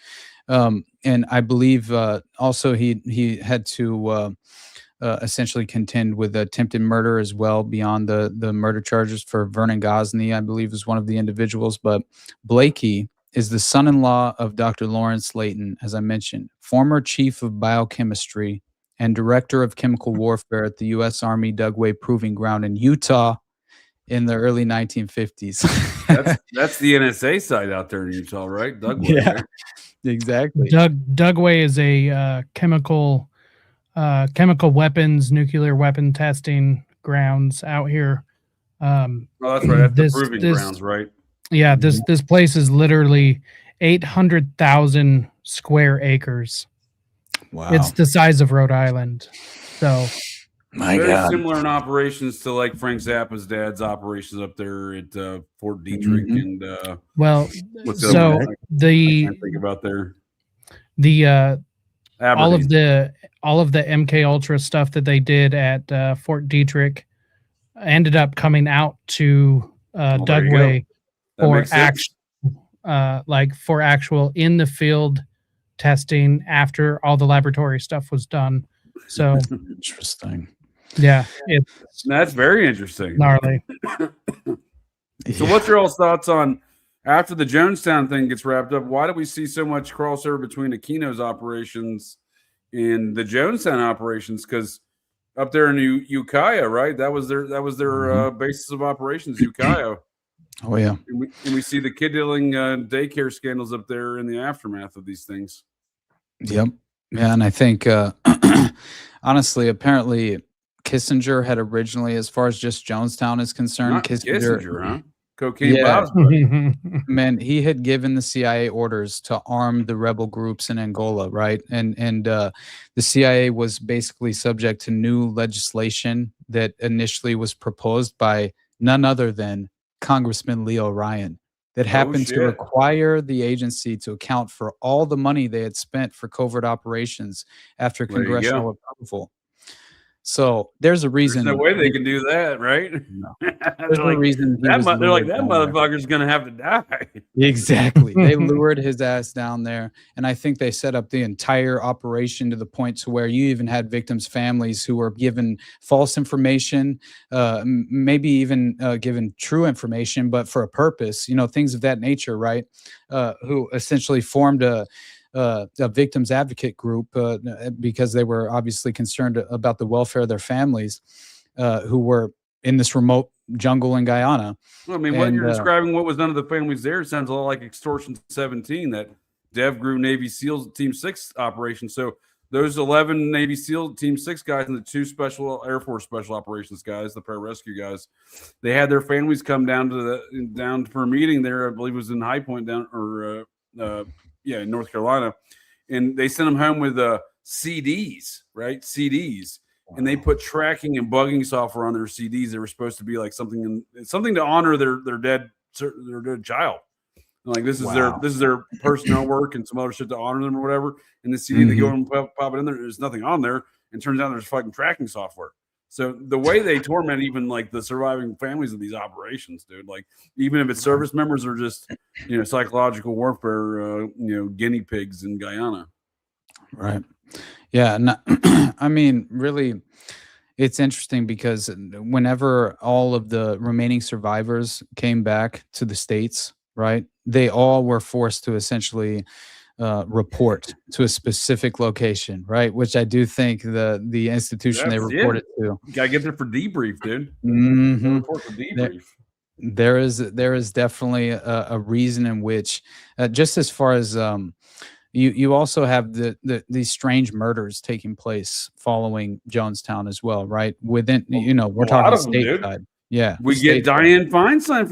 And I believe also he had to essentially contend with attempted murder as well beyond the murder charges for Vernon Gosney, I believe, is one of the individuals. But Blakey is the son-in-law of Dr. Lawrence Layton, as I mentioned, former chief of biochemistry and director of chemical warfare at the U.S. Army Dugway Proving Ground in Utah in the early 1950s. that's the NSA site out there in Utah, right? Dugway. Yeah, right? Exactly. Dugway is a chemical weapons, nuclear weapon testing grounds out here. That's right. That's the proving grounds, right? Yeah, this place is literally 800,000 square acres. Wow. It's the size of Rhode Island. So very similar in operations to like Frank Zappa's dad's operations up there at Fort Detrick and so I can't think about there. All of the MK Ultra stuff that they did at Fort Detrick ended up coming out to Dugway for actual in the field testing after all the laboratory stuff was done. So interesting. Yeah, that's very interesting. Gnarly. So what's your all's thoughts on, after the Jonestown thing gets wrapped up, why do we see so much crossover between Aquino's operations and the Jonestown operations? Because up there in Ukiah, right? That was their basis of operations, Ukiah. Oh yeah. And we see the kid dealing daycare scandals up there in the aftermath of these things. Yep. Yeah, and I think honestly, apparently Kissinger had originally, as far as just Jonestown is concerned, Not Kissinger, huh? Cocaine Yeah. Bob's buddy. Man, he had given the CIA orders to arm the rebel groups in Angola, right? And the CIA was basically subject to new legislation that initially was proposed by none other than Congressman Leo Ryan, that happened to require the agency to account for all the money they had spent for covert operations after There you go. congressional approval. So there's a reason. There's no way they can do that, right? No. There's no reason he they're was like, lured that down there. motherfucker's going to have to die. Exactly. They lured his ass down there. And I think they set up the entire operation to the point to where you even had victims' families who were given false information, maybe even given true information, but for a purpose, things of that nature, right? Who essentially formed a victims advocate group because they were obviously concerned about the welfare of their families who were in this remote jungle in Guyana. Well, I mean, what you're describing, what was done to the families there, sounds a lot like Extortion 17, that DevGru Navy SEALs Team 6 operation. So those 11 Navy SEAL Team 6 guys and the 2 Special Air Force Special Operations guys, the pararescue guys, they had their families come down for a meeting there. I believe it was in High Point in North Carolina, and they sent them home with CDs, right? CDs. Wow. And they put tracking and bugging software on their CDs. They were supposed to be like something to honor their dead child. Like this is their personnel work and some other shit to honor them or whatever. And the CD they go and pop it in there. There's nothing on there, and turns out there's fucking tracking software. So the way they torment even like the surviving families of these operations, dude, like even if it's service members or just, psychological warfare, guinea pigs in Guyana. Right. Yeah. No, I mean, really, it's interesting because whenever all of the remaining survivors came back to the States, right, they all were forced to essentially report to a specific location, right? Which I do think the institution they reported to. You gotta get there for debrief, dude. Mm-hmm. Report for debrief. There is definitely a reason in which, just as far as you also have these strange murders taking place following Jonestown as well, right? Within we're talking stateside. Yeah, we get Dianne Feinstein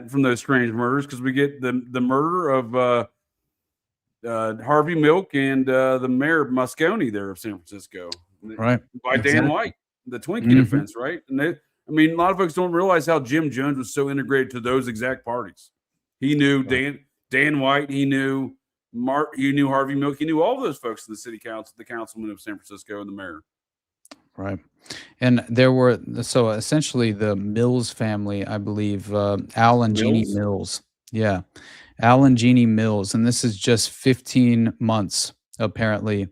from those strange murders because we get the murder of Harvey Milk and the mayor of Moscone there of San Francisco, right? By Dan White, the Twinkie defense, right? And a lot of folks don't realize how Jim Jones was so integrated to those exact parties. He knew Dan White, he knew Harvey Milk, he knew all those folks in the city council, the councilman of San Francisco, and the mayor. Right. And there were, so essentially the Mills family, I believe, Al and Jeannie Mills. Yeah. Al and Jeannie Mills. And this is just 15 months, apparently,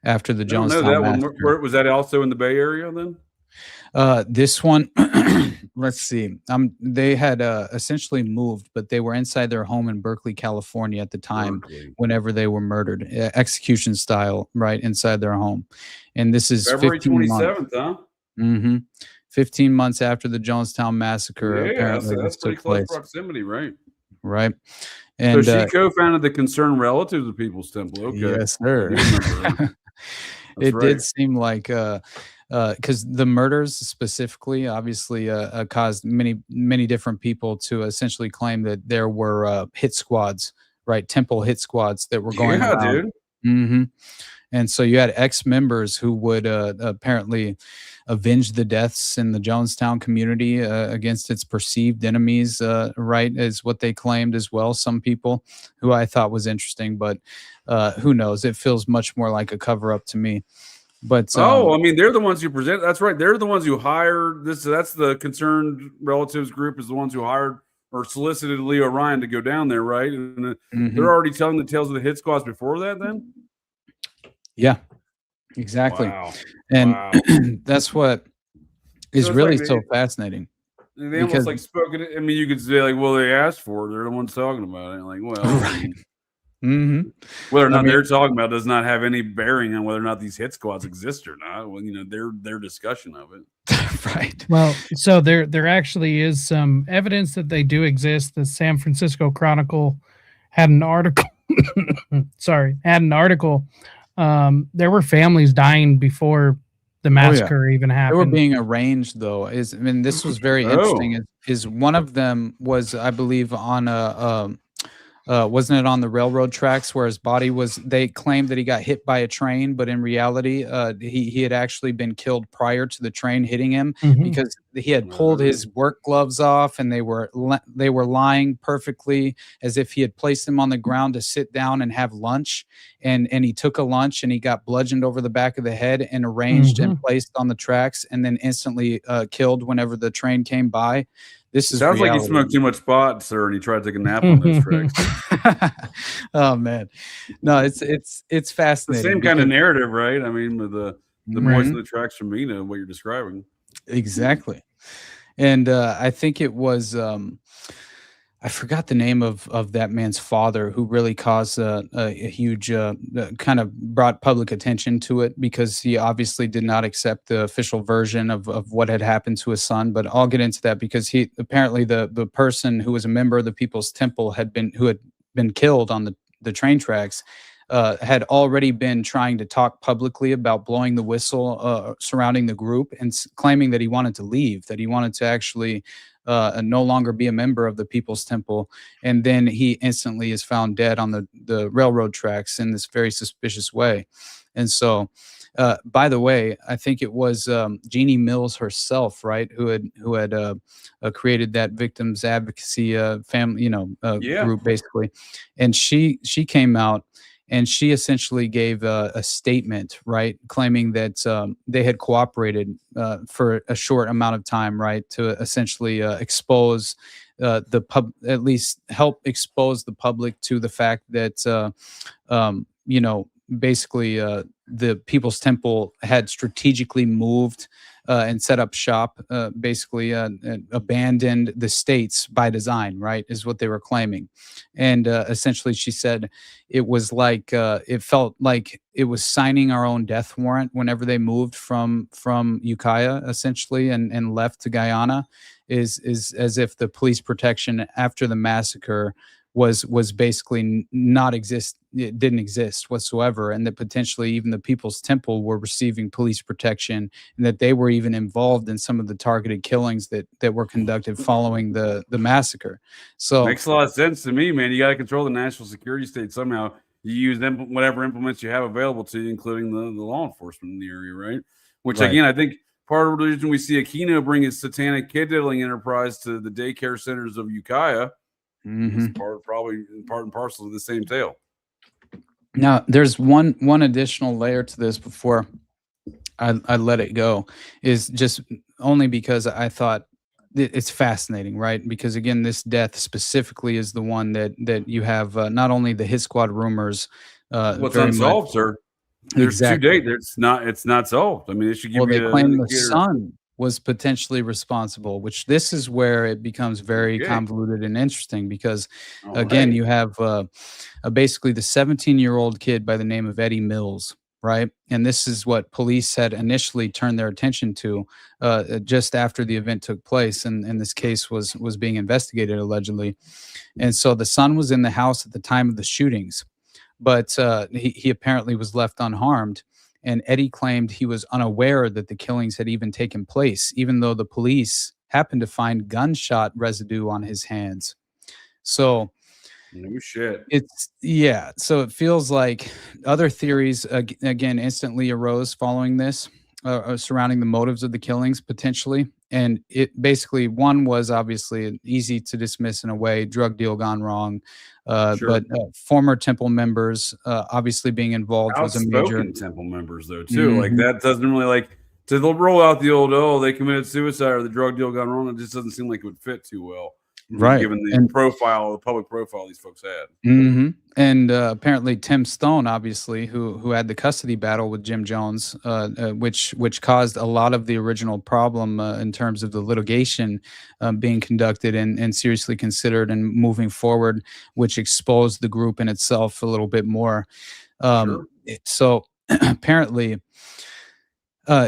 after the Jonestown massacre. Was that also in the Bay Area then? This one, let's see. They had essentially moved, but they were inside their home in Berkeley, California at the time whenever they were murdered, execution style, right inside their home. And this is February 27th, huh? Mm-hmm. 15 months after the Jonestown massacre. Yeah, apparently that's pretty close proximity, right? Right. And so she co-founded the Concerned Relatives of People's Temple. Okay. Yes, sir. It did seem like because the murders specifically obviously caused many different people to essentially claim that there were hit squads, right? Temple hit squads that were going around. Dude. Mm-hmm. And so you had ex-members who would apparently avenge the deaths in the Jonestown community against its perceived enemies, right, is what they claimed as well. Some people, who I thought was interesting, but who knows? It feels much more like a cover-up to me. But I mean, they're the ones who present. That's right. They're the ones who hired this. That's the Concerned Relatives group is the ones who hired or solicited Leo Ryan to go down there, right? And they're already telling the tales of the hit squads before that. Then, yeah, exactly. Wow. And that's what is really so fascinating. They almost like spoke it. I mean, you could say like, well, they asked for it. They're the ones talking about it. Like, well, right. Whether or not they're talking about does not have any bearing on whether or not these hit squads exist or not. Well, their discussion of it. Right. Well, so there actually is some evidence that they do exist. The San Francisco Chronicle had an article. There were families dying before the massacre even happened. They were being arranged, though. This was very interesting. Is one of them was, I believe, on wasn't it on the railroad tracks where his body was? They claimed that he got hit by a train, but in reality, he had actually been killed prior to the train hitting him because he had pulled his work gloves off, and they were lying perfectly as if he had placed them on the ground to sit down and have lunch. And he took a lunch, and he got bludgeoned over the back of the head and arranged and placed on the tracks, and then instantly killed whenever the train came by. This is sounds reality. like he smoked too much pot, sir, and he tried to take a nap on those tracks. Oh man, no, it's fascinating. The same kind of narrative, right? I mean, with the voice of the tracks from Mina, what you're describing. Exactly, and I think it was I forgot the name of that man's father who really caused a huge kind of brought public attention to it, because he obviously did not accept the official version of what had happened to his son. But I'll get into that, because he apparently the person who was a member of the People's Temple who had been killed on the train tracks had already been trying to talk publicly about blowing the whistle surrounding the group, and claiming that he wanted to leave, that he wanted to actually no longer be a member of the People's Temple. And then he instantly is found dead on the railroad tracks in this very suspicious way. And so, by the way, I think it was Jeannie Mills herself, right, who had created that victims advocacy family, group basically. And she came out, and she essentially gave a statement, right, claiming that they had cooperated for a short amount of time, right, to essentially expose at least help expose the public to the fact that, basically the People's Temple had strategically moved and set up shop, basically abandoned the states by design, right, is what they were claiming. And essentially she said it was like, it felt like it was signing our own death warrant whenever they moved from Ukiah, essentially, and left to Guyana, is as if the police protection after the massacre was basically it didn't exist whatsoever, and that potentially even the People's Temple were receiving police protection, and that they were even involved in some of the targeted killings that were conducted following the massacre. So makes a lot of sense to me, man. You got to control the national security state somehow. You use whatever implements you have available to you, including the law enforcement in the area, right? Which again, I think part of the reason we see Aquino bring his satanic kid diddling enterprise to the daycare centers of Ukiah. It's probably part and parcel of the same tale. Now, there's one additional layer to this before I let it go, is just only because I thought it's fascinating, right? Because again, this death specifically is the one that you have not only the hit squad rumors. What's unsolved, sir? There's exactly. 2 dates. It's not solved. I mean, it should give they claim the son was potentially responsible, which this is where it becomes very convoluted and interesting, because again, you have basically the 17-year-old kid by the name of Eddie Mills, right? And this is what police had initially turned their attention to just after the event took place, and this case was being investigated allegedly. And so the son was in the house at the time of the shootings, but he apparently was left unharmed. And Eddie claimed he was unaware that the killings had even taken place, even though the police happened to find gunshot residue on his hands. So no shit. So it feels like other theories again instantly arose following this, surrounding the motives of the killings potentially. And it basically, one was obviously easy to dismiss in a way, drug deal gone wrong. But former Temple members obviously being involved was a major. Temple members though too. Like that doesn't really to roll out the old they committed suicide or the drug deal gone wrong. It just doesn't seem like it would fit too well. Right. Given the profile, the public profile these folks had. Mm-hmm. And apparently Tim Stone, obviously, who had the custody battle with Jim Jones, which caused a lot of the original problem in terms of the litigation being conducted and seriously considered and moving forward, which exposed the group in itself a little bit more. So apparently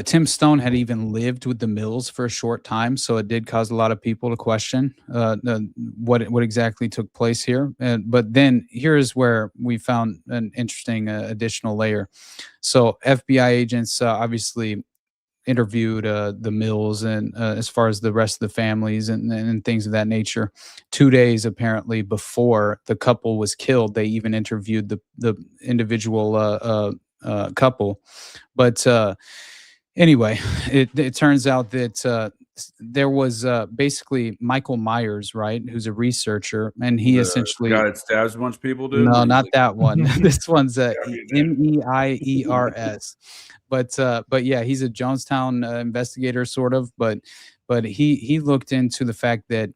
Tim Stone had even lived with the Mills for a short time, so it did cause a lot of people to question what exactly took place here. But then here's where we found an interesting additional layer. So FBI agents obviously interviewed the Mills and as far as the rest of the families and things of that nature. 2 days apparently before the couple was killed, they even interviewed the individual couple. But anyway, it turns out that there was basically Michael Myers, right, who's a researcher, and he essentially guy that stabs a bunch of people, dude. No, not that one. This one's Meiers. But yeah, he's a Jonestown investigator, sort of. But he looked into the fact that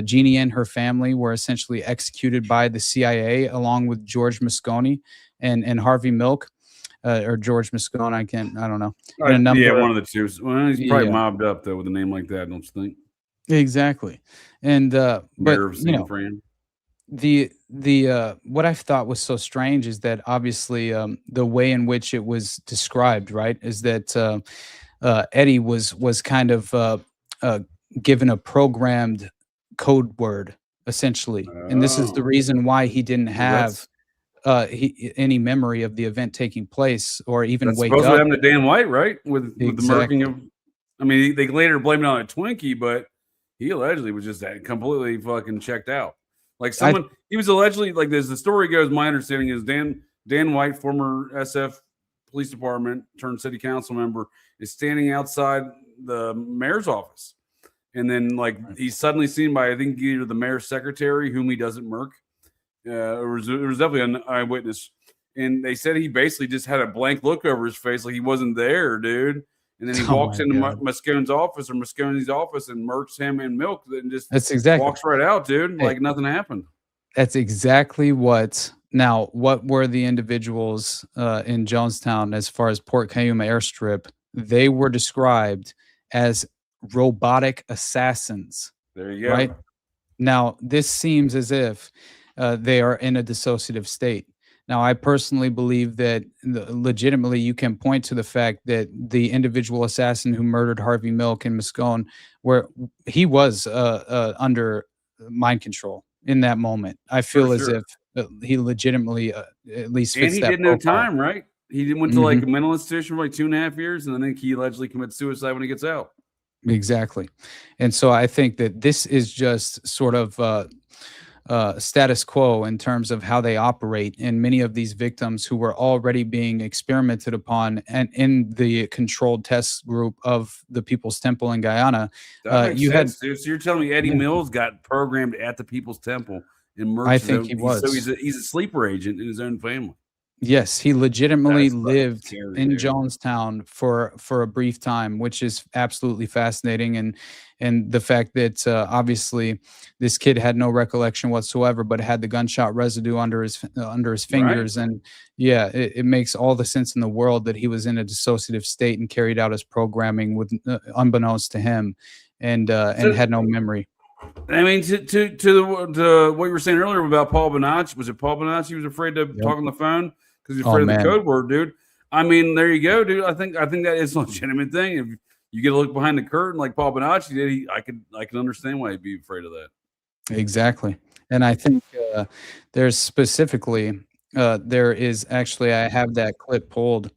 Jeannie and her family were essentially executed by the CIA, along with George Moscone and Harvey Milk. Or George Moscone, I don't know. Yeah, one of the two. Well, he's probably mobbed up though with a name like that, don't you think? Exactly. And but you know, the what I thought was so strange is that obviously the way in which it was described, right, is that Eddie was kind of given a programmed code word essentially, and this is the reason why he didn't have any memory of the event taking place or even wake up. Supposed to happen to Dan White, right? With the murking of, I mean, they later blamed it on a Twinkie, but he allegedly was just completely fucking checked out. Like he was allegedly, like, as the story goes, my understanding is Dan White, former SF police department turned city council member, is standing outside the mayor's office, and then like he's suddenly seen by, I think, either the mayor's secretary, whom he doesn't murk. It was definitely an eyewitness, and they said he basically just had a blank look over his face, like he wasn't there, dude. And then he walks into Moscone's office or Moscone's office and murks him and Milk, and just walks right out, dude, like nothing happened. That's exactly what. Now, what were the individuals in Jonestown as far as Port Cayuma airstrip? They were described as robotic assassins. There you go. Right now, this seems as if they are in a dissociative state. Now, I personally believe that legitimately you can point to the fact that the individual assassin who murdered Harvey Milk and Moscone, where he was under mind control in that moment. I feel as if he legitimately at least fits and he that did no profile. time, right? He went to like a mental institution for like 2.5 years, and then I think he allegedly commits suicide when he gets out. Exactly. And so I think that this is just sort of status quo in terms of how they operate, and many of these victims who were already being experimented upon and in the controlled test group of the People's Temple in Guyana. You had, dude. So you're telling me Eddie Mills got programmed at the People's Temple and murdered? I think he was. So he's a sleeper agent in his own family. Yes, he legitimately lived in Jonestown for a brief time, which is absolutely fascinating. And the fact that obviously this kid had no recollection whatsoever, but had the gunshot residue under his fingers, and yeah, it makes all the sense in the world that he was in a dissociative state and carried out his programming with unbeknownst to him, and had no memory. I mean, to what you were saying earlier about Paul Bonacci, was it Paul Bonacci was afraid to talk on the phone because he's afraid of the code word, dude? I mean, there you go, dude. I think that is a legitimate thing. If you get a look behind the curtain like Paul Bonacci did, I can understand why he'd be afraid of that. Exactly. And I think there's specifically there is actually, I have that clip pulled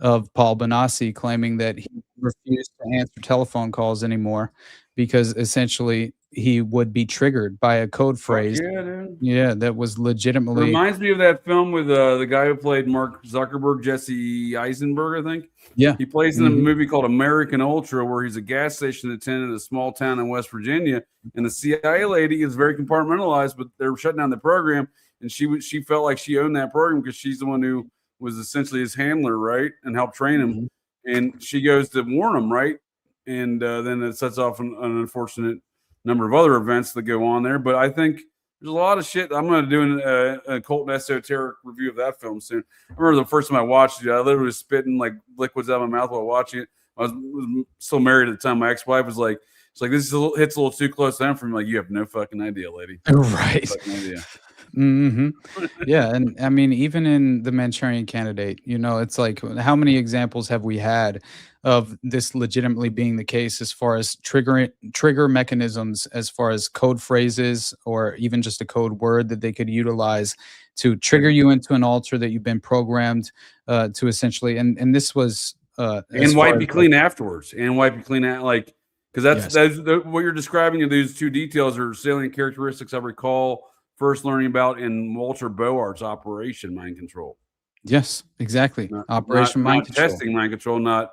of Paul Bonacci claiming that he refused to answer telephone calls anymore because essentially he would be triggered by a code phrase. Yeah, dude. Yeah, that was legitimately. It reminds me of that film with the guy who played Mark Zuckerberg, Jesse Eisenberg, I think. Yeah. He plays in a movie called American Ultra, where he's a gas station attendant in a small town in West Virginia. And the CIA lady is very compartmentalized, but they're shutting down the program. And she felt like she owned that program because she's the one who was essentially his handler, right? And helped train him. And she goes to warn him, right? And then it sets off an unfortunate number of other events that go on there. But I think there's a lot of shit. I'm going to do a cult and esoteric review of that film soon. I remember the first time I watched it, I literally was spitting like liquids out of my mouth while watching it. I was still married at the time. My ex-wife was like, "It's like this hits a little too close to home for me." Like, you have no fucking idea, lady. Right. Fucking idea. Yeah, and I mean, even in the Manchurian Candidate, it's like, how many examples have we had of this legitimately being the case, as far as trigger mechanisms, as far as code phrases, or even just a code word that they could utilize to trigger you into an altar that you've been programmed to essentially, and this was and wipe you clean afterwards, and wipe you clean out, like, because that's what you're describing. Those two details are salient characteristics I recall first learning about in Walter Boart's Operation Mind Control. Yes, exactly. Operation Mind Control. Testing mind control, not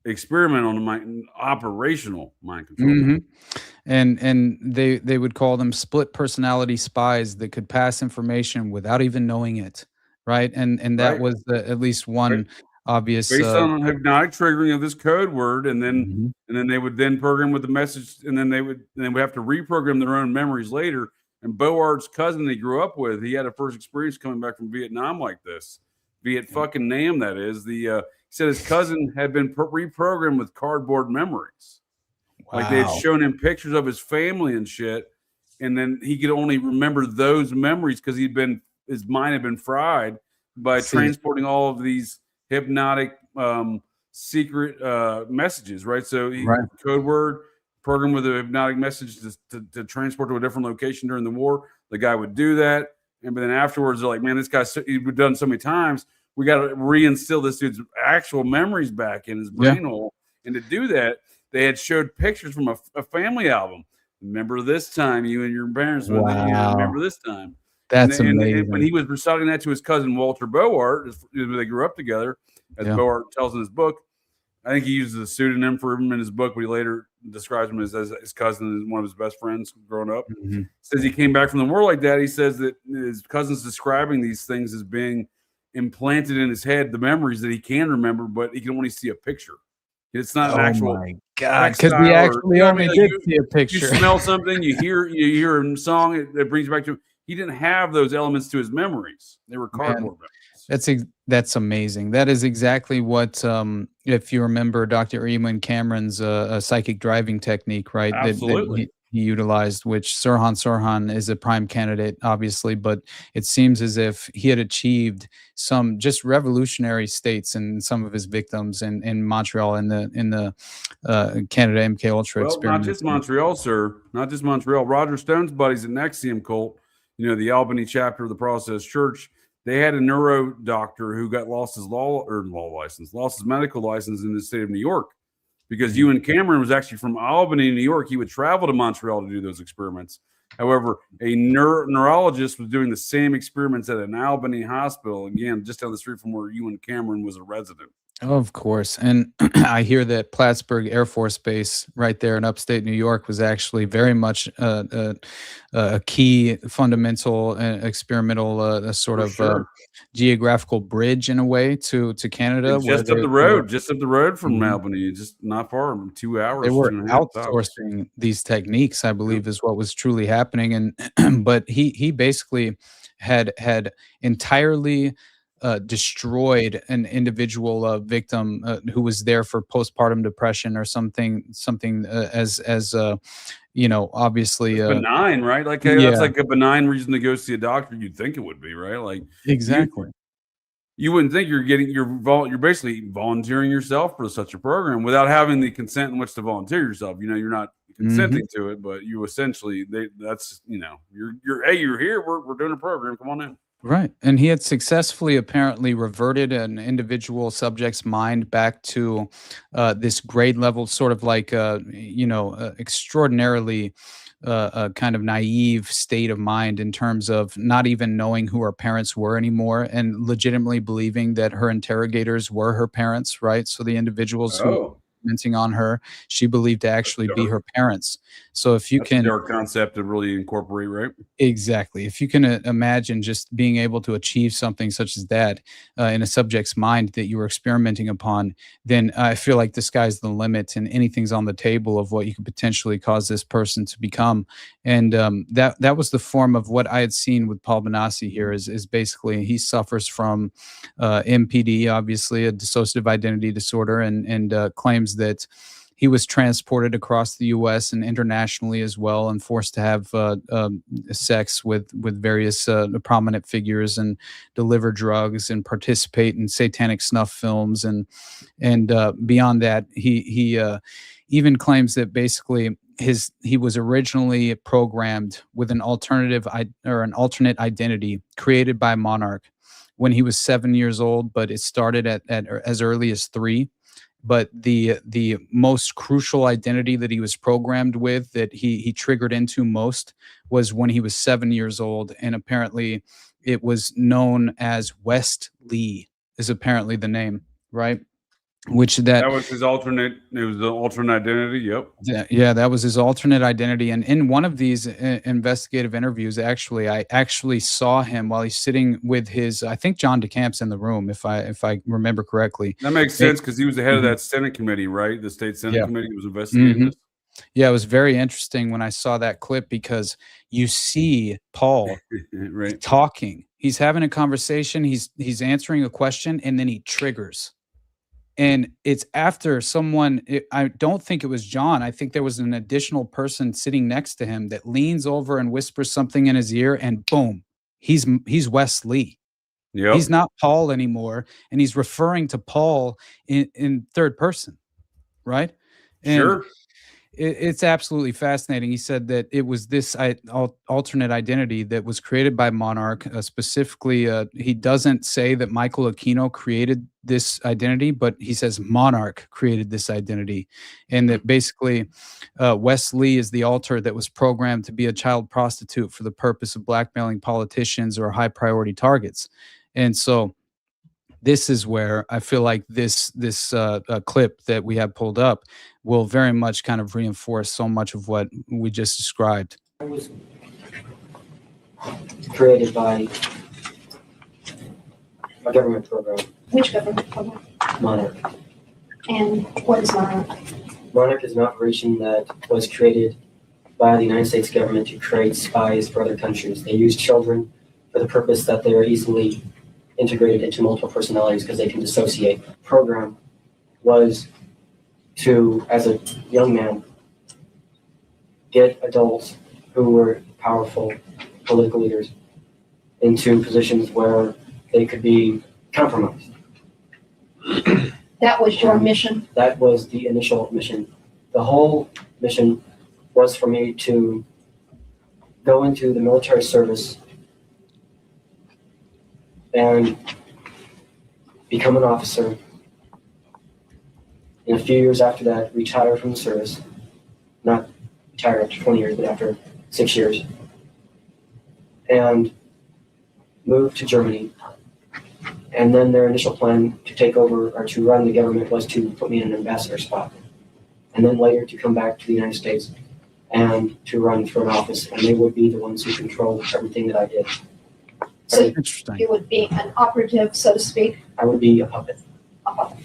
experimental operational mind control. And they would call them split personality spies that could pass information without even knowing it, right? And that was at least one obvious, based on hypnotic triggering of this code word, and then they would then program with the message, and then they would have to reprogram their own memories later. And Boart's cousin they grew up with, he had a first experience coming back from Vietnam like this. Fucking Nam, that is. He said his cousin had been reprogrammed with cardboard memories. Wow. Like, they had shown him pictures of his family and shit, and then he could only remember those memories because his mind had been fried by transporting all of these hypnotic secret messages, right? So code word, program with a hypnotic message to transport to a different location during the war. The guy would do that, but then afterwards they're like, man, this guy's he's done so many times, we got to reinstill this dude's actual memories back in his brain hole. And to do that, they had showed pictures from a family album. Remember this time, you and your parents. Remember this time. That's amazing. And when he was reciting that to his cousin Walter Boart, they grew up together, as Boart tells in his book. I think he uses a pseudonym for him in his book, but he later describes him as his cousin and one of his best friends growing up. Says he came back from the war like that. He says that his cousin's describing these things as being implanted in his head, the memories that he can remember, but he can only see a picture. It's not an actual. Oh my God! Because we actually only did see a picture. You smell something, you hear a song, it brings you back to. He didn't have those elements to his memories. They were cardboard memories. That's amazing. That is exactly what, if you remember, Dr. Eamon Cameron's psychic driving technique, right? Absolutely. That he utilized, which Sirhan is a prime candidate, obviously, but it seems as if he had achieved some just revolutionary states in some of his victims in Montreal in the Canada MK Ultra experiment. Not just Montreal, sir. Not just Montreal. Roger Stone's buddies at NXIVM cult, the Albany chapter of the Process Church. They had a neuro doctor who got lost his medical license in the state of New York, because Ewan Cameron was actually from Albany, New York. He would travel to Montreal to do those experiments. However, a neurologist was doing the same experiments at an Albany hospital, again, just down the street from where Ewan Cameron was a resident. Of course. And I hear that Plattsburgh Air Force Base right there in upstate New York was actually very much a key fundamental experimental sort of geographical bridge in a way to Canada. Just up the road from Albany, just not far, 2 hours. They were outsourcing these techniques, I believe, is what was truly happening. And but he basically had entirely destroyed an individual victim who was there for postpartum depression or something as obviously benign, right? Like that's like a benign reason to go see a doctor. You'd think it would be, right? Like exactly. You wouldn't think you're basically volunteering yourself for such a program without having the consent in which to volunteer yourself. You're not consenting to it, but you essentially you're here. We're doing a program. Come on in. Right. And he had successfully apparently reverted an individual subject's mind back to this grade level, sort of like, extraordinarily kind of naive state of mind in terms of not even knowing who her parents were anymore and legitimately believing that her interrogators were her parents. Right. So the individuals who experimenting on her, she believed to actually be her parents. So if you can, our concept to really incorporate, right? Exactly. If you can imagine just being able to achieve something such as that in a subject's mind that you were experimenting upon, then I feel like the sky's the limit and anything's on the table of what you could potentially cause this person to become. And that was the form of what I had seen with Paul Benassi here is basically he suffers from MPD, obviously a dissociative identity disorder, and claims that he was transported across the U.S. and internationally as well, and forced to have sex with various prominent figures, and deliver drugs, and participate in satanic snuff films, and beyond that, he even claims that basically he was originally programmed with an alternate identity created by Monarch when he was 7 years old, but it started at as early as 3. But the most crucial identity that he was programmed with, that he triggered into most, was when he was 7 years old, and apparently it was known as West Lee is apparently the name, right? Which that was his alternate. It was the alternate identity. Yep. Yeah, that was his alternate identity. And in one of these investigative interviews, I actually saw him while he's sitting with his. I think John DeCamp's in the room, if I remember correctly. That makes sense because he was the head of that Senate committee, right? The state Senate committee was investigating this. Yeah, it was very interesting when I saw that clip because you see Paul right. talking. He's having a conversation. He's answering a question, and then he triggers. And it's after someone, I don't think it was John. I think there was an additional person sitting next to him that leans over and whispers something in his ear, and boom, he's Wes Lee. Yep. He's not Paul anymore, and he's referring to Paul in third person, right? And sure. It's absolutely fascinating. He said that it was this alternate identity that was created by Monarch. Specifically, he doesn't say that Michael Aquino created this identity, but he says Monarch created this identity. And that basically Wes Lee is the alter that was programmed to be a child prostitute for the purpose of blackmailing politicians or high priority targets. And so this is where I feel like this clip that we have pulled up will very much kind of reinforce so much of what we just described. It was created by a government program. Which government program? Monarch. And what is Monarch? Monarch is an operation that was created by the United States government to create spies for other countries. They use children for the purpose that they are easily integrated into multiple personalities because they can dissociate. The program was to, as a young man, get adults who were powerful political leaders into positions where they could be compromised. That was your mission? That was the initial mission. The whole mission was for me to go into the military service and become an officer. And a few years after that, retire from the service. Not retire after 20 years, but after 6 years. And move to Germany. And then their initial plan to take over or to run the government was to put me in an ambassador spot. And then later to come back to the United States and to run for an office. And they would be the ones who controlled everything that I did. So you would be an operative, so to speak? I would be a puppet. A puppet.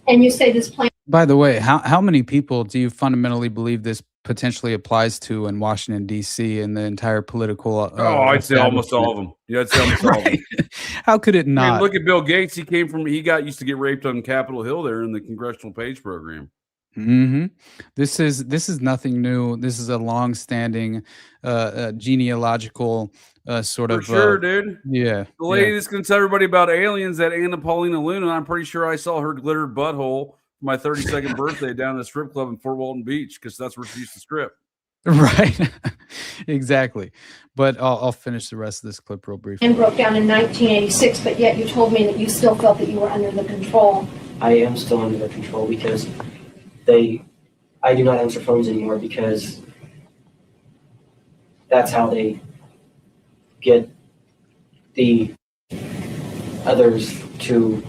And you say this plan... By the way, how many people do you fundamentally believe this potentially applies to in Washington, D.C. and the entire political... I'd say almost all of them. Yeah, I'd say almost all of them. How could it not? I mean, look at Bill Gates. He used to get raped on Capitol Hill there in the Congressional Page program. Mm-hmm. This is nothing new. This is a long-standing genealogical sort of... For sure, dude. Yeah. The lady that's going to tell everybody about aliens, that Anna Paulina Luna, I'm pretty sure I saw her glittered butthole for my 32nd birthday down at the strip club in Fort Walton Beach, because that's where she used to strip. Right. Exactly. But I'll finish the rest of this clip real briefly. And broke down in 1986, but yet you told me that you still felt that you were under the control. I am still under the control because I do not answer phones anymore because that's how they get the others to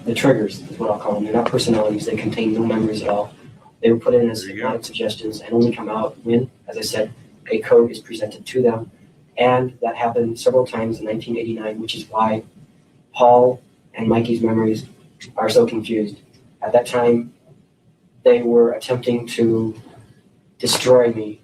the triggers is what I'll call them. They're not personalities. They contain no memories at all. They were put in as hypnotic suggestions and only come out when, as I said, a code is presented to them. And that happened several times in 1989, which is why Paul and Mikey's memories are so confused. At that time, they were attempting to destroy me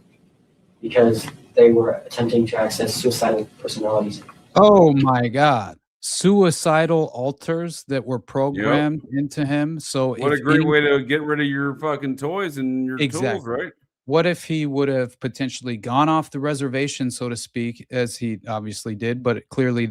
because they were attempting to access suicidal personalities. Oh my God. Suicidal alters that were programmed into him. So what a great way to get rid of your fucking toys and your tools, right? What if he would have potentially gone off the reservation, so to speak, as he obviously did, but clearly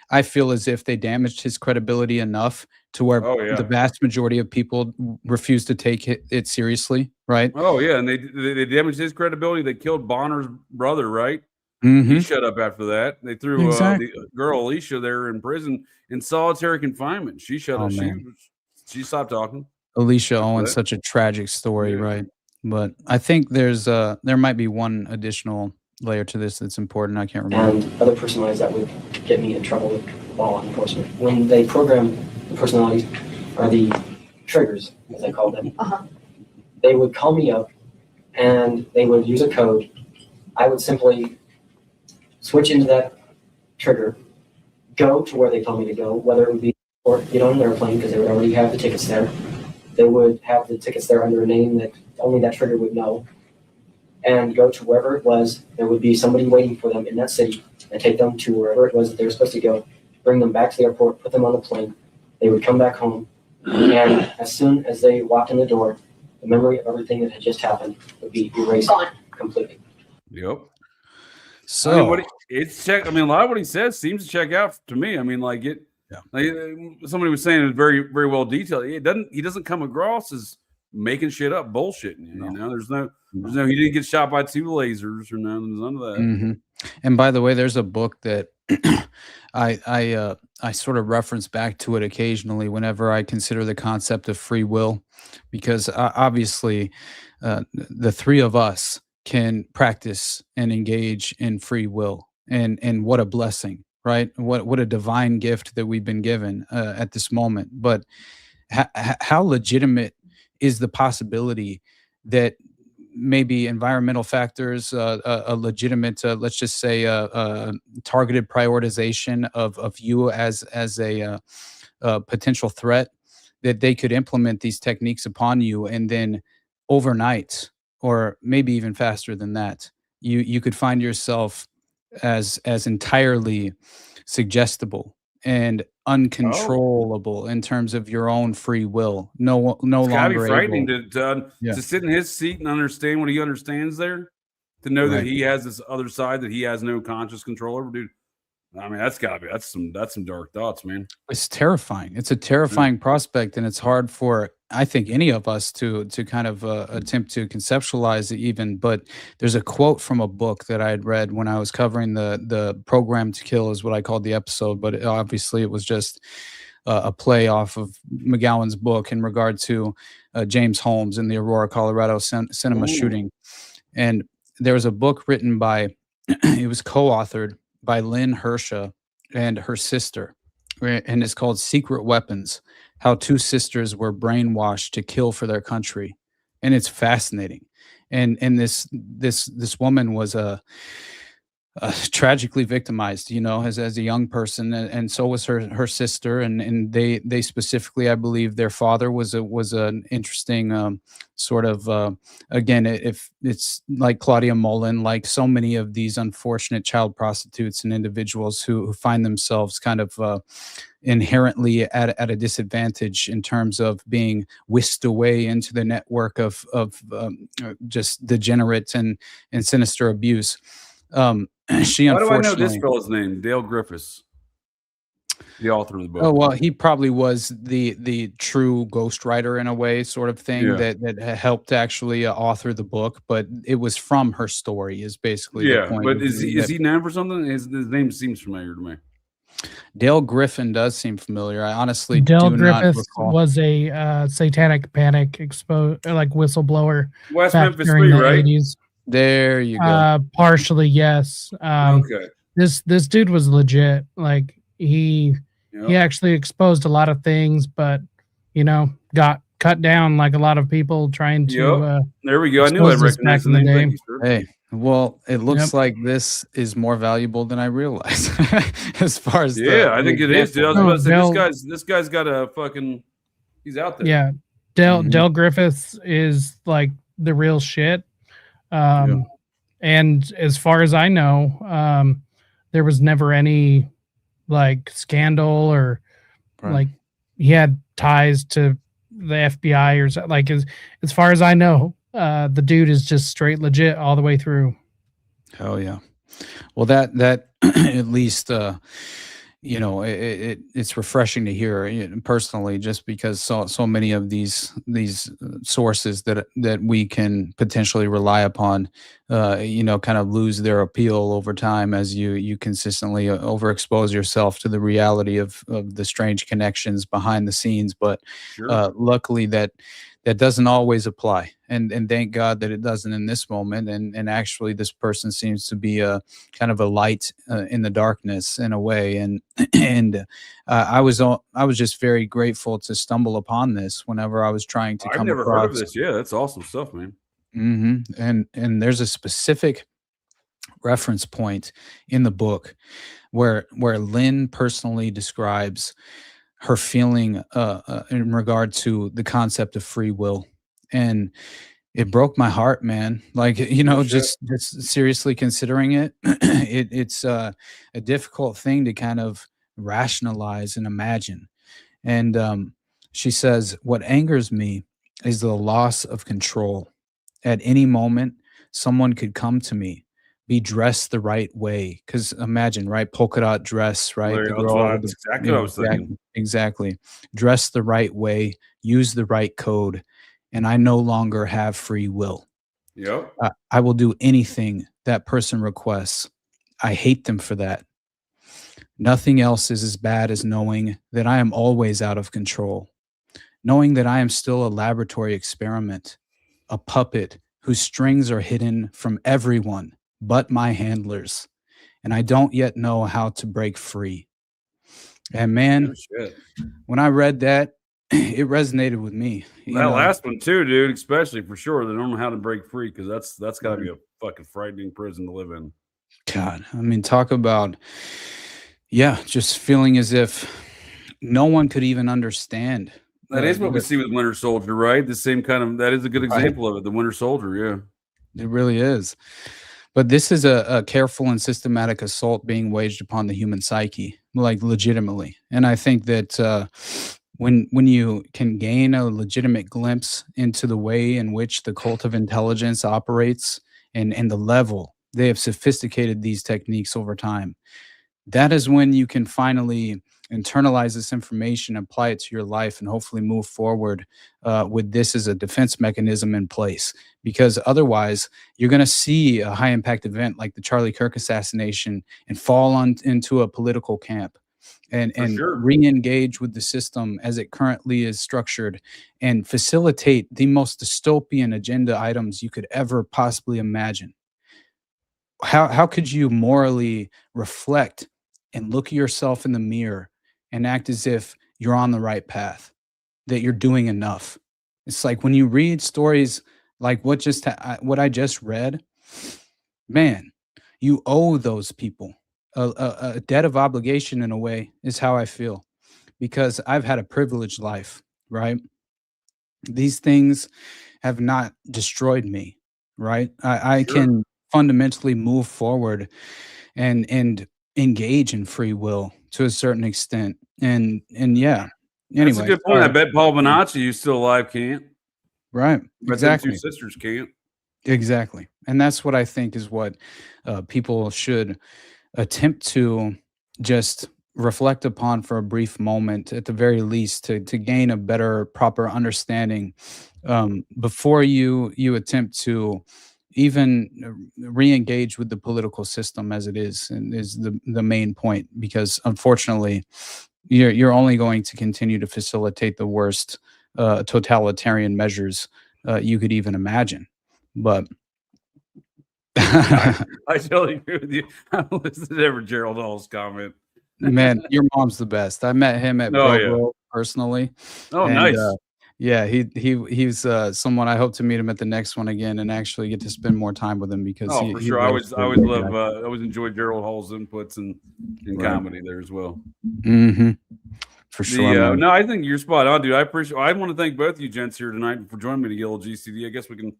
I feel as if they damaged his credibility enough to where the vast majority of people refuse to take it seriously, right? Oh yeah, and they damaged his credibility. They killed Bonner's brother, right? Mm-hmm. He shut up after that. They threw the girl Alicia there in prison in solitary confinement. She shut up. She stopped talking. Alicia Owens, such a tragic story, right? But I think there might be one additional layer to this that's important. I can't remember. And other personalities that would get me in trouble with law enforcement. When they program the personalities, or the triggers, as I call them, they would call me up and they would use a code. I would simply switch into that trigger, go to where they told me to go, whether it would be or get on an airplane because they would already have the tickets there. They would have the tickets there under a name that only that trigger would know, and go to wherever it was. There would be somebody waiting for them in that city and take them to wherever it was that they were supposed to go, bring them back to the airport, put them on the plane. They would come back home, and as soon as they walked in the door, the memory of everything that had just happened would be erased completely. Yep. So I mean, a lot of what he says seems to check out to me. I mean, like it. Yeah. Like, somebody was saying it very, very well detailed. He doesn't come across as making shit up, bullshitting. You know, there's no. He didn't get shot by 2 lasers or none of that. Mm-hmm. And by the way, there's a book that I sort of reference back to it occasionally whenever I consider the concept of free will, because obviously the three of us can practice and engage in free will, and what a blessing, right? What a divine gift that we've been given at this moment. But how legitimate is the possibility that maybe environmental factors, a legitimate, let's just say, targeted prioritization of you as a potential threat, that they could implement these techniques upon you, and then overnight, or maybe even faster than that, you could find yourself as entirely suggestible and uncontrollable in terms of your own free will. No it's gotta longer be frightening able to sit in his seat and understand what he understands there, to know that he has this other side that he has no conscious control over, dude. I mean, that's some dark thoughts, man. It's terrifying. It's a terrifying prospect, and it's hard for, I think, any of us to kind of attempt to conceptualize it even. But there's a quote from a book that I had read when I was covering the Program to Kill is what I called the episode, but obviously it was just a play off of McGowan's book in regard to James Holmes and the Aurora, Colorado cinema shooting. And there was a book written by, it was co-authored by Lynn Hersha and her sister, and it's called Secret Weapons: How Two Sisters Were Brainwashed to Kill for Their Country. And it's fascinating. And this woman was tragically victimized, you know, as a young person, and so was her sister, and they specifically, I believe, their father was an interesting sort of again, if it's like Claudia Mullen, like so many of these unfortunate child prostitutes and individuals who find themselves kind of inherently at a disadvantage in terms of being whisked away into the network of just degenerate and sinister abuse. She Why do I know unfortunately, this fellow's name? Dale Griffiths, the author of the book. Oh, well, he probably was the true ghostwriter in a way, sort of thing, that helped actually author the book, but it was from her story is basically the point. But is he known for something? His name seems familiar to me. Dale Griffin does seem familiar. I honestly Dale do Griffith not recall. was a satanic panic whistleblower West back Memphis during 3, the right? 80s. There you go. Partially, yes. Okay. This dude was legit. Like he He actually exposed a lot of things, but got cut down like a lot of people trying to. There we go. I knew I'd recognize the name. Thank you, sir. Hey, well, it looks like this is more valuable than I realized. As far as I think it is, dude. I was about to say, this guy's got a fucking. He's out there. Yeah, Del Griffiths is like the real shit. And as far as I know, there was never any like scandal or like he had ties to the FBI or something. Like as far as I know, the dude is just straight legit all the way through. Oh yeah. Well, that at least it's refreshing to hear personally, just because so many of these sources that we can potentially rely upon, kind of lose their appeal over time as you consistently overexpose yourself to the reality of the strange connections behind the scenes. But luckily that doesn't always apply, and thank God that it doesn't in this moment. And actually, this person seems to be a kind of a light in the darkness in a way. And I was just very grateful to stumble upon this whenever I was trying to. I've never heard of this. Yeah, that's awesome stuff, man. And there's a specific reference point in the book where Lynn personally describes her feeling in regard to the concept of free will. And it broke my heart, man. Like, just seriously considering it, it's a difficult thing to kind of rationalize and imagine. And she says, what angers me is the loss of control. At any moment, someone could come to me, be dressed the right way. Because imagine, right? Polka dot dress, right? That's exactly what I was thinking. Exactly. Dress the right way, use the right code, and I no longer have free will. Yep. I will do anything that person requests. I hate them for that. Nothing else is as bad as knowing that I am always out of control, knowing that I am still a laboratory experiment, a puppet whose strings are hidden from everyone but my handlers, and I don't yet know how to break free. And man, when I read that, it resonated with me. That last one too, dude, especially for sure. They don't know how to break free, because that's got to be a fucking frightening prison to live in. God, I mean, talk about, just feeling as if no one could even understand. That is what we see with Winter Soldier, right? The same kind of, that is a good example of it. The Winter Soldier, yeah. It really is. But this is a careful and systematic assault being waged upon the human psyche, like legitimately. And I think that when you can gain a legitimate glimpse into the way in which the cult of intelligence operates and the level they have sophisticated these techniques over time, that is when you can finally internalize this information, apply it to your life, and hopefully move forward with this as a defense mechanism in place. Because otherwise, you're going to see a high impact event like the Charlie Kirk assassination and fall into a political camp and re-engage with the system as it currently is structured and facilitate the most dystopian agenda items you could ever possibly imagine. How could you morally reflect and look at yourself in the mirror and act as if you're on the right path, that you're doing enough? It's like when you read stories like what I just read, man, you owe those people a debt of obligation in a way, is how I feel, because I've had a privileged life, right? These things have not destroyed me, right? I can fundamentally move forward and engage in free will to a certain extent. And yeah, anyway. That's a good point. I bet Paul Bonacci, who's still alive, can't. Right. But Exactly. them two sisters can't. Exactly. And that's what I think is what people should attempt to just reflect upon for a brief moment, at the very least, to gain a better, proper understanding before you attempt to even re-engage with the political system as it is, and is the main point. Because unfortunately, you're only going to continue to facilitate the worst totalitarian measures you could even imagine. But I totally agree with you. I listened to every Gerald Hall's comment. Man, your mom's the best. I met him at Oh, yeah. Bobo personally. Oh, and, nice. Yeah, he's someone I hope to meet him at the next one again and actually get to spend more time with him because Oh, for sure. I always enjoyed Gerald Hall's inputs in Right. comedy there as well. Mm-hmm. For sure. man. No, I think you're spot on, dude. I want to thank both you gents here tonight for joining me to get a little GCD. I guess we can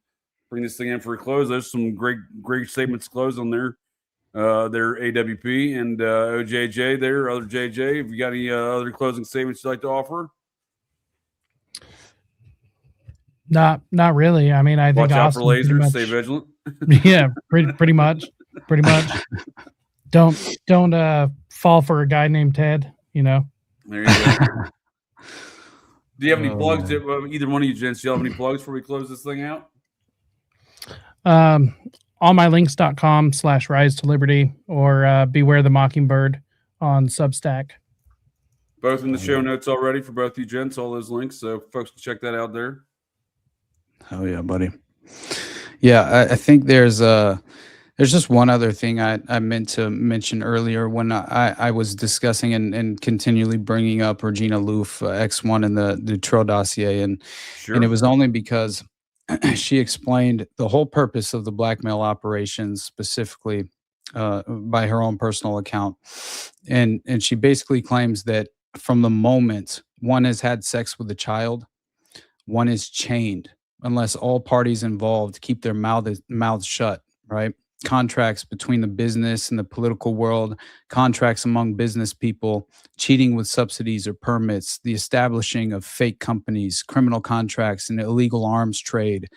bring this thing in for a close. There's some great statements to close on there. Their AWP and OJJ there, other JJ. Have you got any other closing statements you'd like to offer? Not really. I mean, I think Watch out for Austin pretty lasers. much- Stay vigilant. Yeah, pretty much. Don't fall for a guy named Ted. There you go. Do you have any plugs? Either one of you gents, do you have any plugs before we close this thing out? Allmylinks.com/rise to liberty or beware the mockingbird on Substack. Both in the show notes already for both you gents, all those links. So folks can check that out there. Oh yeah, buddy. Yeah, I think there's just one other thing I meant to mention earlier when I was discussing and continually bringing up Regina Louf, X1 in the Dutroux dossier, and it was only because she explained the whole purpose of the blackmail operations specifically by her own personal account, and she basically claims that from the moment one has had sex with a child, one is chained unless all parties involved keep their mouths shut, right? Contracts between the business and the political world, contracts among business people, cheating with subsidies or permits, the establishing of fake companies, criminal contracts, and illegal arms trade.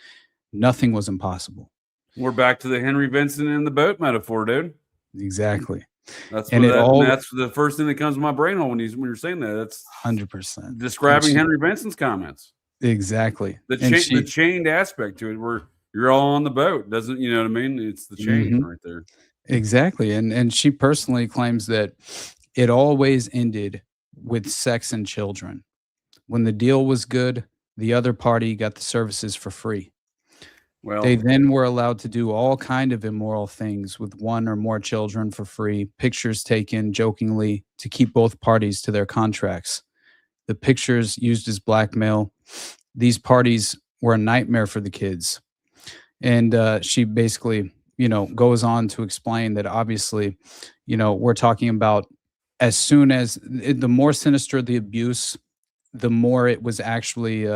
Nothing was impossible. We're back to the Henry Vincent and the boat metaphor, dude. Exactly. That's That's the first thing that comes to my brain when you're saying that. That's 100% describing Henry Vincent's comments. Exactly. The chained aspect to it, where you're all on the boat, doesn't you know what I mean? It's the chain right there. Exactly. And she personally claims that it always ended with sex and children. When the deal was good, the other party got the services for free. Well, they then were allowed to do all kind of immoral things with one or more children for free, pictures taken jokingly to keep both parties to their contracts. The pictures used as blackmail. These parties were a nightmare for the kids. And she basically, goes on to explain that obviously, we're talking about as soon as the more sinister the abuse, the more it was actually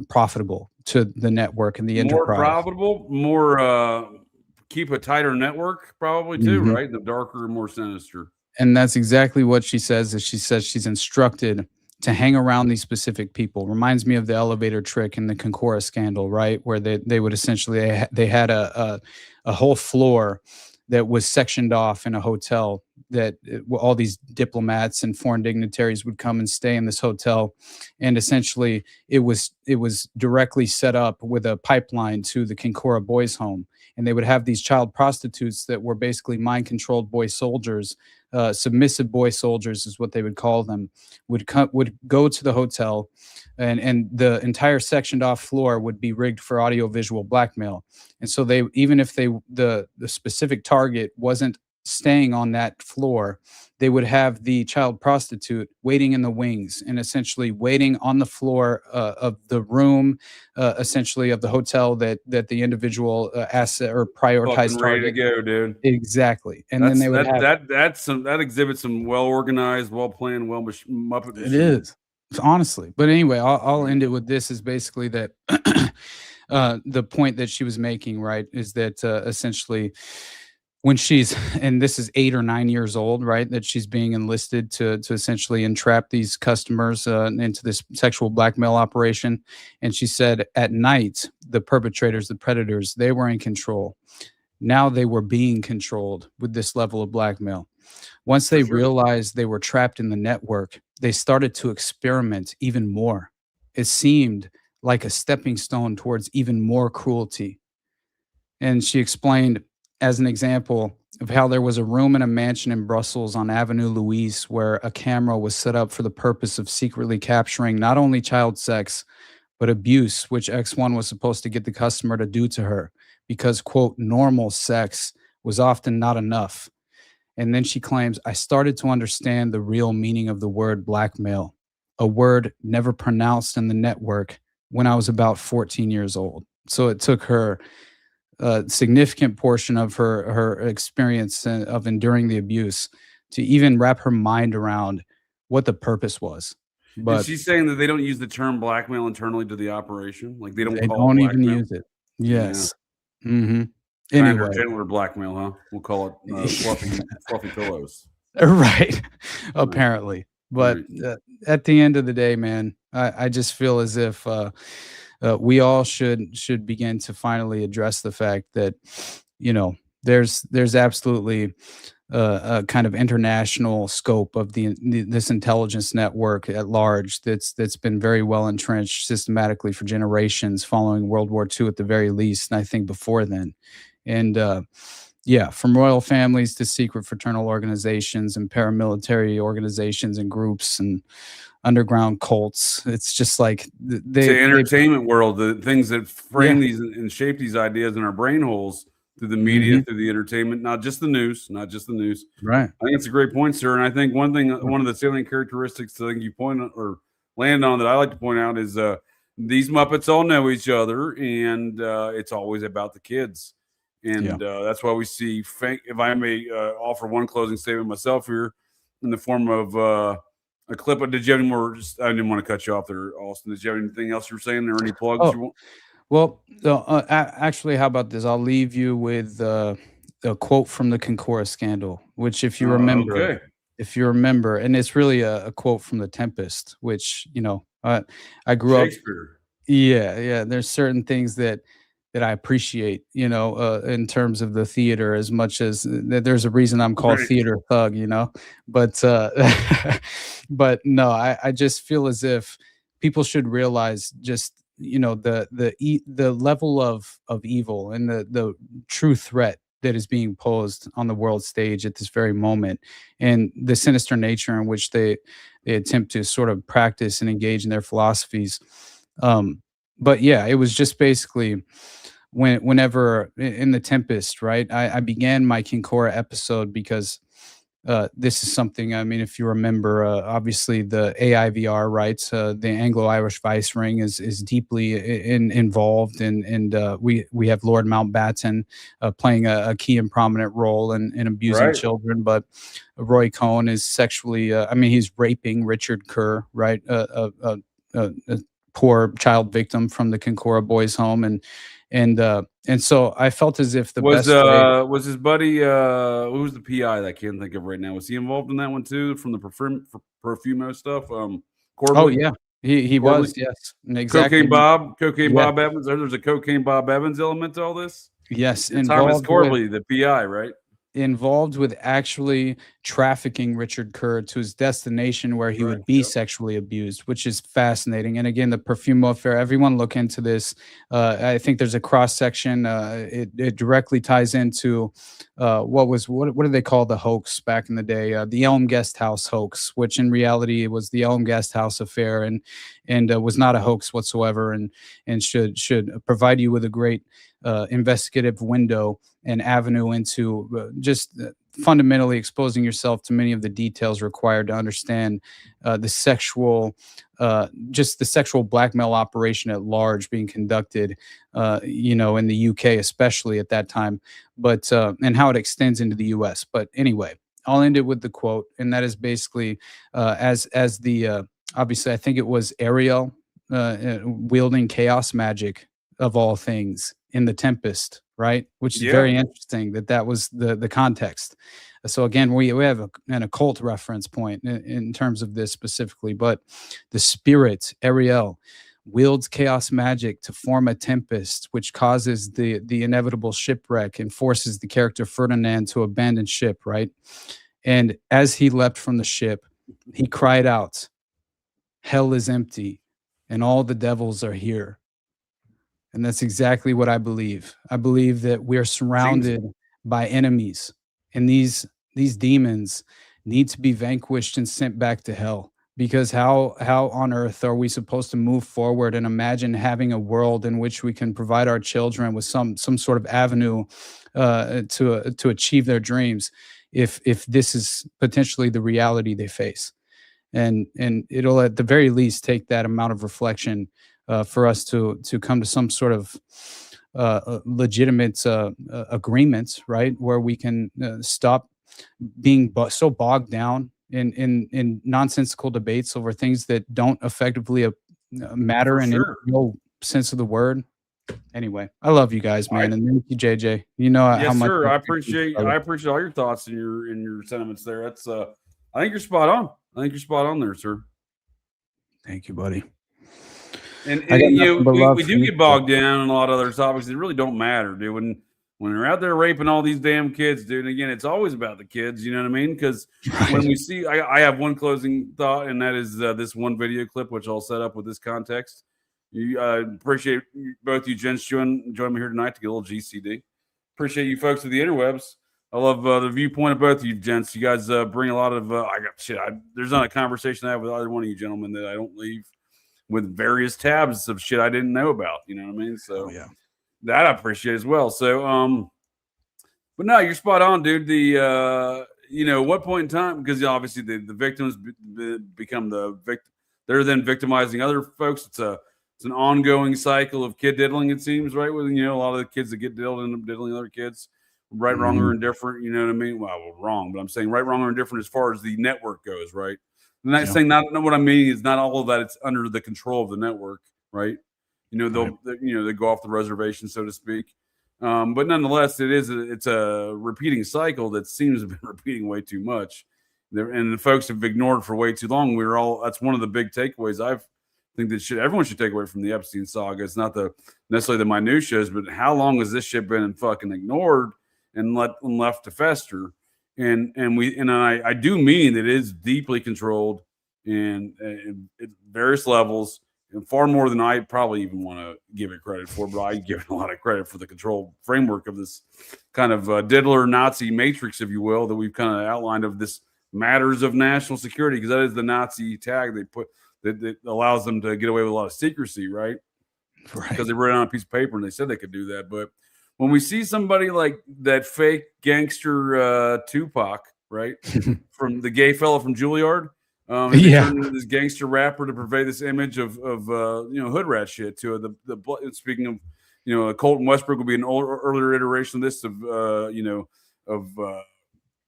profitable to the network and the enterprise. More profitable, more keep a tighter network, probably too, right? The darker, more sinister. And that's exactly what she says. Is she says she's instructed to hang around these specific people. Reminds me of the elevator trick in the Concora scandal, right? Where they would essentially, they had a whole floor that was sectioned off in a hotel that all these diplomats and foreign dignitaries would come and stay in this hotel. And essentially it was directly set up with a pipeline to the Concora boys home. And they would have these child prostitutes that were basically mind-controlled boy soldiers, submissive boy soldiers is what they would call them, would go to the hotel, and the entire sectioned off floor would be rigged for audio-visual blackmail. And so they, even if the specific target wasn't staying on that floor, they would have the child prostitute waiting in the wings and essentially waiting on the floor of the room, essentially of the hotel that the individual asset or prioritized ready target. to go, dude. Exactly. And then they would that exhibits some well organized, well planned, well muppet. It is, honestly. But anyway, I'll end it with this: is basically that the point that she was making, right, is that essentially, when she's, and this is 8 or 9 years old, right, that she's being enlisted to essentially entrap these customers into this sexual blackmail operation. And she said at night, the perpetrators, the predators, they were in control. Now they were being controlled with this level of blackmail. Once they realized they were trapped in the network, they started to experiment even more. It seemed like a stepping stone towards even more cruelty. And she explained, as an example of how there was a room in a mansion in Brussels on Avenue Louise where a camera was set up for the purpose of secretly capturing not only child sex, but abuse, which X1 was supposed to get the customer to do to her because, quote, normal sex was often not enough. And then she claims, I started to understand the real meaning of the word blackmail, a word never pronounced in the network, when I was about 14 years old. So it took her a significant portion of her experience of enduring the abuse to even wrap her mind around what the purpose was. But and she's saying that they don't use the term blackmail internally to the operation. Like they don't they call don't it even blackmail. use it. Yes. Yeah. Anyway, Kinder, gentler blackmail, huh? We'll call it fluffy pillows. Right. Apparently. But at the end of the day, man, I just feel as if we all should begin to finally address the fact that, you know, there's absolutely a kind of international scope of this intelligence network at large that's been very well entrenched systematically for generations following World War II at the very least, and I think before then. And yeah, from royal families to secret fraternal organizations and paramilitary organizations and groups and underground cults. It's just like the entertainment world, the things that frame these and shape these ideas in our brain holes through the media, through the entertainment, not just the news. Right. I think it's a great point, sir. And I think one of the salient characteristics I think you point on, or land on, that I like to point out is these Muppets all know each other, and it's always about the kids. And that's why we see, if I may offer one closing statement myself here, in the form of a clip. Did you have any more? I didn't want to cut you off there, Austin. Did you have anything else you were saying, or any plugs you want? Well, actually, how about this? I'll leave you with a quote from the Concora scandal, which, if you remember, and it's really a quote from The Tempest, which, you know, I grew up. Yeah. There's certain things that I appreciate, you know, in terms of the theater, as much as there's a reason I'm called Theater Thug, you know, but but no, I just feel as if people should realize just, you know, the level of evil and the true threat that is being posed on the world stage at this very moment, and the sinister nature in which they attempt to sort of practice and engage in their philosophies. But yeah, it was just basically whenever in The Tempest, right? I began my Kinkora episode because this is something, I mean, if you remember, obviously the AIVR, right? The Anglo-Irish Vice Ring is deeply involved, and we have Lord Mountbatten playing a key and prominent role in abusing children, but Roy Cohn is sexually, I mean, he's raping Richard Kerr, right? A poor child victim from the Kinkora Boys Home, and so I felt as if was his buddy who was the PI that I can't think of right now? Was he involved in that one too, from the Profumo stuff? Corbley? Oh yeah, he was, yes, exactly. Cocaine Bob Evans. There's a Cocaine Bob Evans element to all this. Yes, and Thomas Corbley, the PI, right? Involved with actually trafficking Richard Kerr to his destination where he would be sexually abused, which is fascinating. And again, the Profumo affair, everyone look into this. I think there's a cross section. It directly ties into what do they call the hoax back in the day? The Elm Guest House hoax, which in reality it was the Elm Guest House affair, and was not a hoax whatsoever, and should provide you with a great investigative window and avenue into just fundamentally exposing yourself to many of the details required to understand the sexual blackmail operation at large being conducted, you know, in the UK, especially at that time, but and how it extends into the US. But anyway, I'll end it with the quote, and that is basically as the obviously I think it was Ariel wielding chaos magic of all things in The Tempest, right? Which is very interesting that was the context. So again, we have an occult reference point in terms of this specifically, but the spirit, Ariel, wields chaos magic to form a tempest, which causes the inevitable shipwreck and forces the character Ferdinand to abandon ship, right? And as he leapt from the ship, he cried out, "Hell is empty, and all the devils are here." And that's exactly what I believe. I believe that we're surrounded by enemies, and these demons need to be vanquished and sent back to hell. Because how on earth are we supposed to move forward and imagine having a world in which we can provide our children with some sort of avenue to achieve their dreams if this is potentially the reality they face. And it'll at the very least take that amount of reflection for us to come to some sort of legitimate agreements, right, where we can stop being so bogged down in nonsensical debates over things that don't effectively matter in any real sense of the word. Anyway, I love you guys, man, and thank you, JJ. You know how much. Sir. I appreciate all your thoughts and your sentiments there. That's I think you're spot on. I think you're spot on there, sir. Thank you, buddy. And you know, we do get bogged down in a lot of other topics that really don't matter, dude. When they're out there raping all these damn kids, dude. And again, it's always about the kids. You know what I mean? Because when we see, I have one closing thought, and that is this one video clip, which I'll set up with this context. You appreciate both you gents join me here tonight to get a little GCD. Appreciate you folks of the interwebs. I love the viewpoint of both of you gents. You guys bring a lot of there's not a conversation I have with either one of you gentlemen that I don't leave with various tabs of shit I didn't know about. You know what I mean? So that I appreciate as well. So but no, you're spot on, dude. The what point in time, because obviously the victims become the victim, they're then victimizing other folks. It's an ongoing cycle of kid diddling, it seems, right? With a lot of the kids that get diddled end up diddling other kids, right, wrong, or indifferent. You know what I mean? Well, wrong, but I'm saying right, wrong, or indifferent as far as the network goes, right? And that's saying not what I mean is not all of that. It's under the control of the network, right? They go off the reservation, so to speak. But nonetheless, it's a repeating cycle that seems to have been repeating way too much, and the folks have ignored for way too long. That's one of the big takeaways I think that everyone should take away from the Epstein saga. It's not necessarily the minutiae, but how long has this shit been fucking ignored and left to fester? And I do mean that it is deeply controlled and at various levels, and far more than I probably even want to give it credit for. But I give it a lot of credit for the control framework of this kind of diddler Nazi matrix, if you will, that we've kind of outlined of this matters of national security, because that is the Nazi tag they put that allows them to get away with a lot of secrecy, right? Because they wrote it on a piece of paper and they said they could do that. But when we see somebody like that fake gangster Tupac, right, from the gay fellow from Juilliard, this gangster rapper to purvey this image of hood rat shit to the speaking of Colton Westbrook will be an earlier iteration of this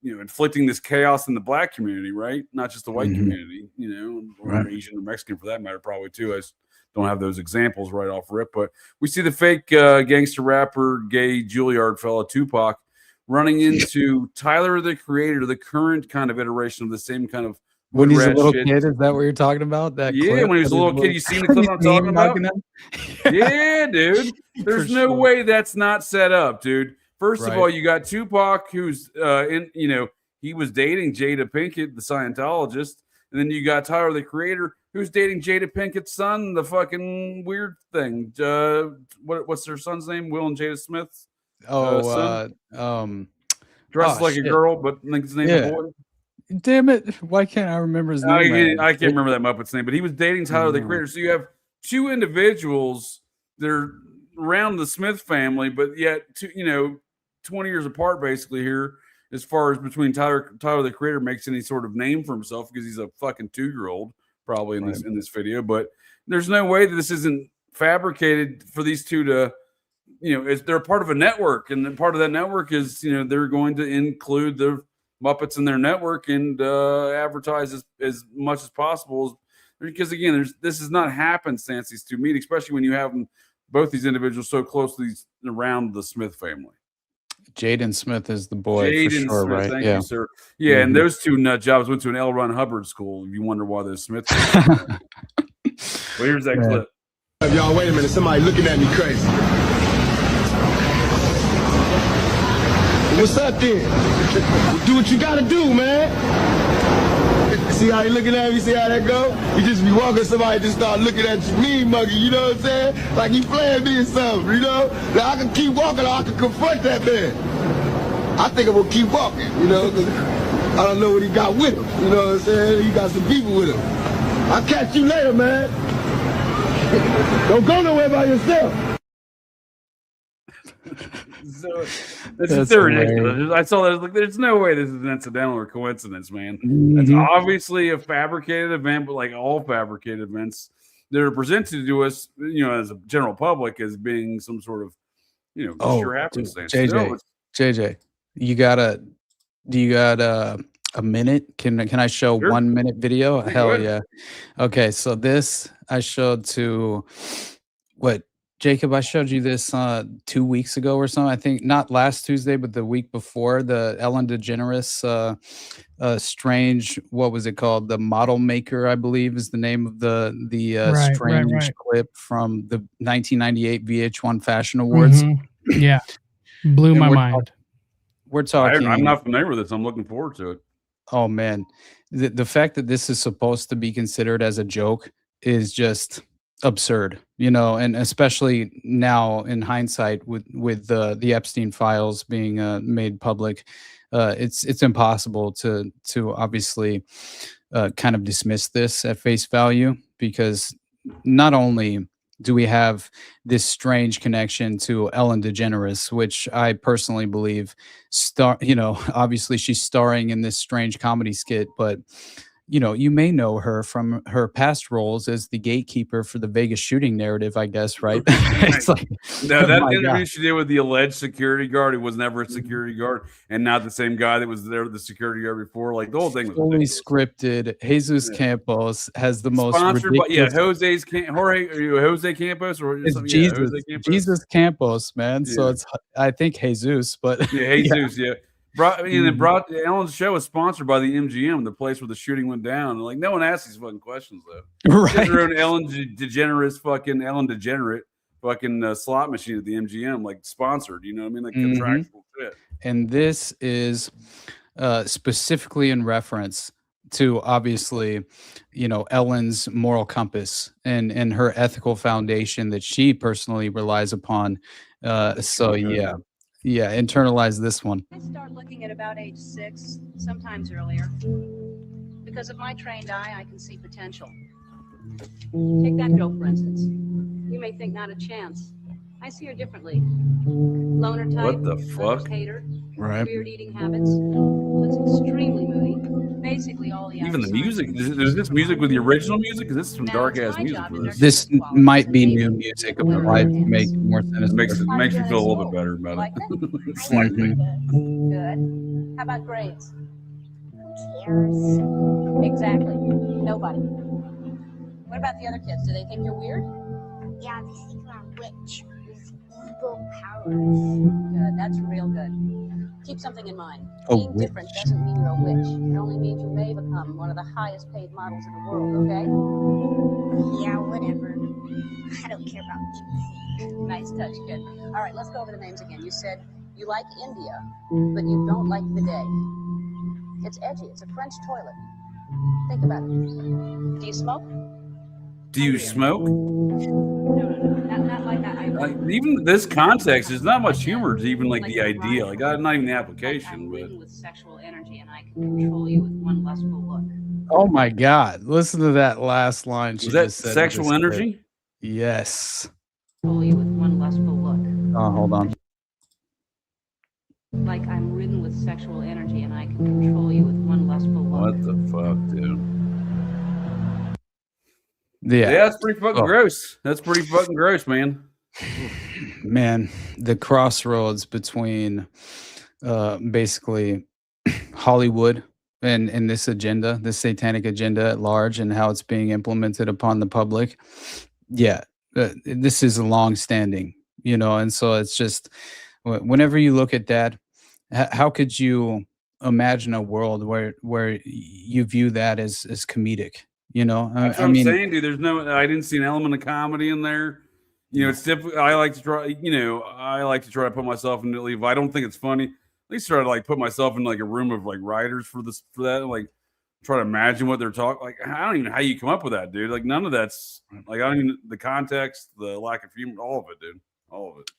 inflicting this chaos in the black community, right? Not just the white community, or Asian or Mexican for that matter, probably too. I just don't have those examples right off rip, but we see the fake gangster rapper, gay Juilliard fella Tupac running into Tyler, the Creator, the current kind of iteration of the same kind of. When he's a little kid, is that what you're talking about? That clip? When he was a little kid, you seen the clip I'm talking about? Yeah, dude. There's no way that's not set up, dude. First of all, you got Tupac, who's he was dating Jada Pinkett, the Scientologist, and then you got Tyler, the Creator, who's dating Jada Pinkett's son, the fucking weird thing. What's their son's name? Will and Jada Smith's. Dressed like a girl, but think his name is a boy. Damn it! Why can't I remember his name? I can't remember that Muppet's name, but he was dating Tyler, the Creator. So you have two individuals that are around the Smith family, but yet 20 years apart basically here, as far as between Tyler the Creator makes any sort of name for himself, because he's a fucking 2-year-old probably in this video. But there's no way that this isn't fabricated for these two to, they're part of a network, and then part of that network is they're going to include the Muppets in their network and advertise as much as possible, because again, this is not happenstance, these two meet, especially when you have both these individuals so closely around the Smith family. Jaden Smith is the boy, for sure, Smith, right? Thank you, sir. Yeah, and those two nut jobs went to an L. Ron Hubbard school. If you wonder why they're Smith. Well, here's that clip. Y'all, wait a minute. Somebody looking at me crazy. What's up then? Do what you gotta do, man. See how he looking at me? See how that go? You just be walking, somebody just start looking at you, mean muggy, you know what I'm saying? Like he playing me or something, Now I can keep walking, or I can confront that man. I think I'm gonna keep walking, because I don't know what he got with him, you know what I'm saying? He got some people with him. I'll catch you later, man. Don't go nowhere by yourself. So it's so ridiculous. I saw that. Like, there's no way this is an incidental or coincidence, man. It's obviously a fabricated event, but like all fabricated events, they're presented to us, as a general public, as being some sort of, sure happenstance. JJ, do you got a minute? Can I show 1 minute video? Hell yeah. Okay, so this I showed to Jacob, I showed you this 2 weeks ago or something. I think not last Tuesday, but the week before, the Ellen DeGeneres strange, what was it called? The Model Maker, I believe, is the name of the strange clip from the 1998 VH1 Fashion Awards. Yeah, blew my mind. We're talking. I'm not familiar with this. I'm looking forward to it. Oh man, the fact that this is supposed to be considered as a joke is just absurd, and especially now in hindsight with the Epstein files being made public, it's impossible to obviously kind of dismiss this at face value, because not only do we have this strange connection to Ellen DeGeneres, which I personally believe obviously she's starring in this strange comedy skit, but you may know her from her past roles as the gatekeeper for the Vegas shooting narrative, I guess, right? It's like, that interview she did with the alleged security guard who was never a security guard and not the same guy that was there, the security guard before. Like, the whole thing was fully scripted. Jesus Campos has the most sponsored ridiculous... Jose Campos, or it's Jesus. Jesus Campos, man. Yeah. So it's, I think, Jesus, but Jesus. Ellen's show was sponsored by the MGM, the place where the shooting went down. Like, no one asked these fucking questions though. Right. Their own Ellen DeGeneres fucking slot machine at the MGM, like sponsored. You know what I mean? Like contractual shit. And this is specifically in reference to, obviously, Ellen's moral compass and her ethical foundation that she personally relies upon. Yeah, internalize this one. I start looking at about age 6, sometimes earlier. Because of my trained eye, I can see potential. Take that girl, for instance. You may think not a chance. I see her differently. Loner type. What the fuck? Hater. Right. Weird eating habits. Looks extremely moody. Basically all the even the music. Is this music with the original music? Because this is some dark ass music for this. This might be new music, but I make more sense. Makes me feel a little bit better about it. Slightly. Good. How about grades? Who cares? Exactly. Nobody. What about the other kids? Do they think you're weird? Yeah, they think I'm a witch with evil powers. Good. That's real good. Keep something in mind. Being different doesn't mean you're a witch. It only means you may become one of the highest paid models in the world, okay? Yeah, whatever. I don't care about anything. Nice touch, kid. All right, let's go over the names again. You said you like India, but you don't like bidet. It's edgy. It's a French toilet. Think about it. Do you smoke? Do you smoke? No. Not like that. Even this context, there's not much humor to even like the idea. Like, not even the application. But with sexual energy, and I can control you with one lustful look. Oh my God! Listen to that last line. Was that sexual energy? Yes. Control you with one lustful look. Oh, hold on. Like I'm ridden with sexual energy, and I can control you with one lustful look. What the fuck, dude? Yeah, that's pretty fucking gross. That's pretty fucking gross, man. Man, the crossroads between basically Hollywood and this agenda, this satanic agenda at large, and how it's being implemented upon the public. Yeah, this is a long-standing, and so it's just, whenever you look at that, how could you imagine a world where you view that as comedic? That's what I'm saying, dude. I didn't see an element of comedy in there. It's typically, I like to try to put myself in, if I don't think it's funny, at least try to like put myself in like a room of like writers for that, like try to imagine what they're talking. Like, I don't even know how you come up with that, dude. Like, none of that's like, I don't even, the context, the lack of humor, all of it, dude, all of it.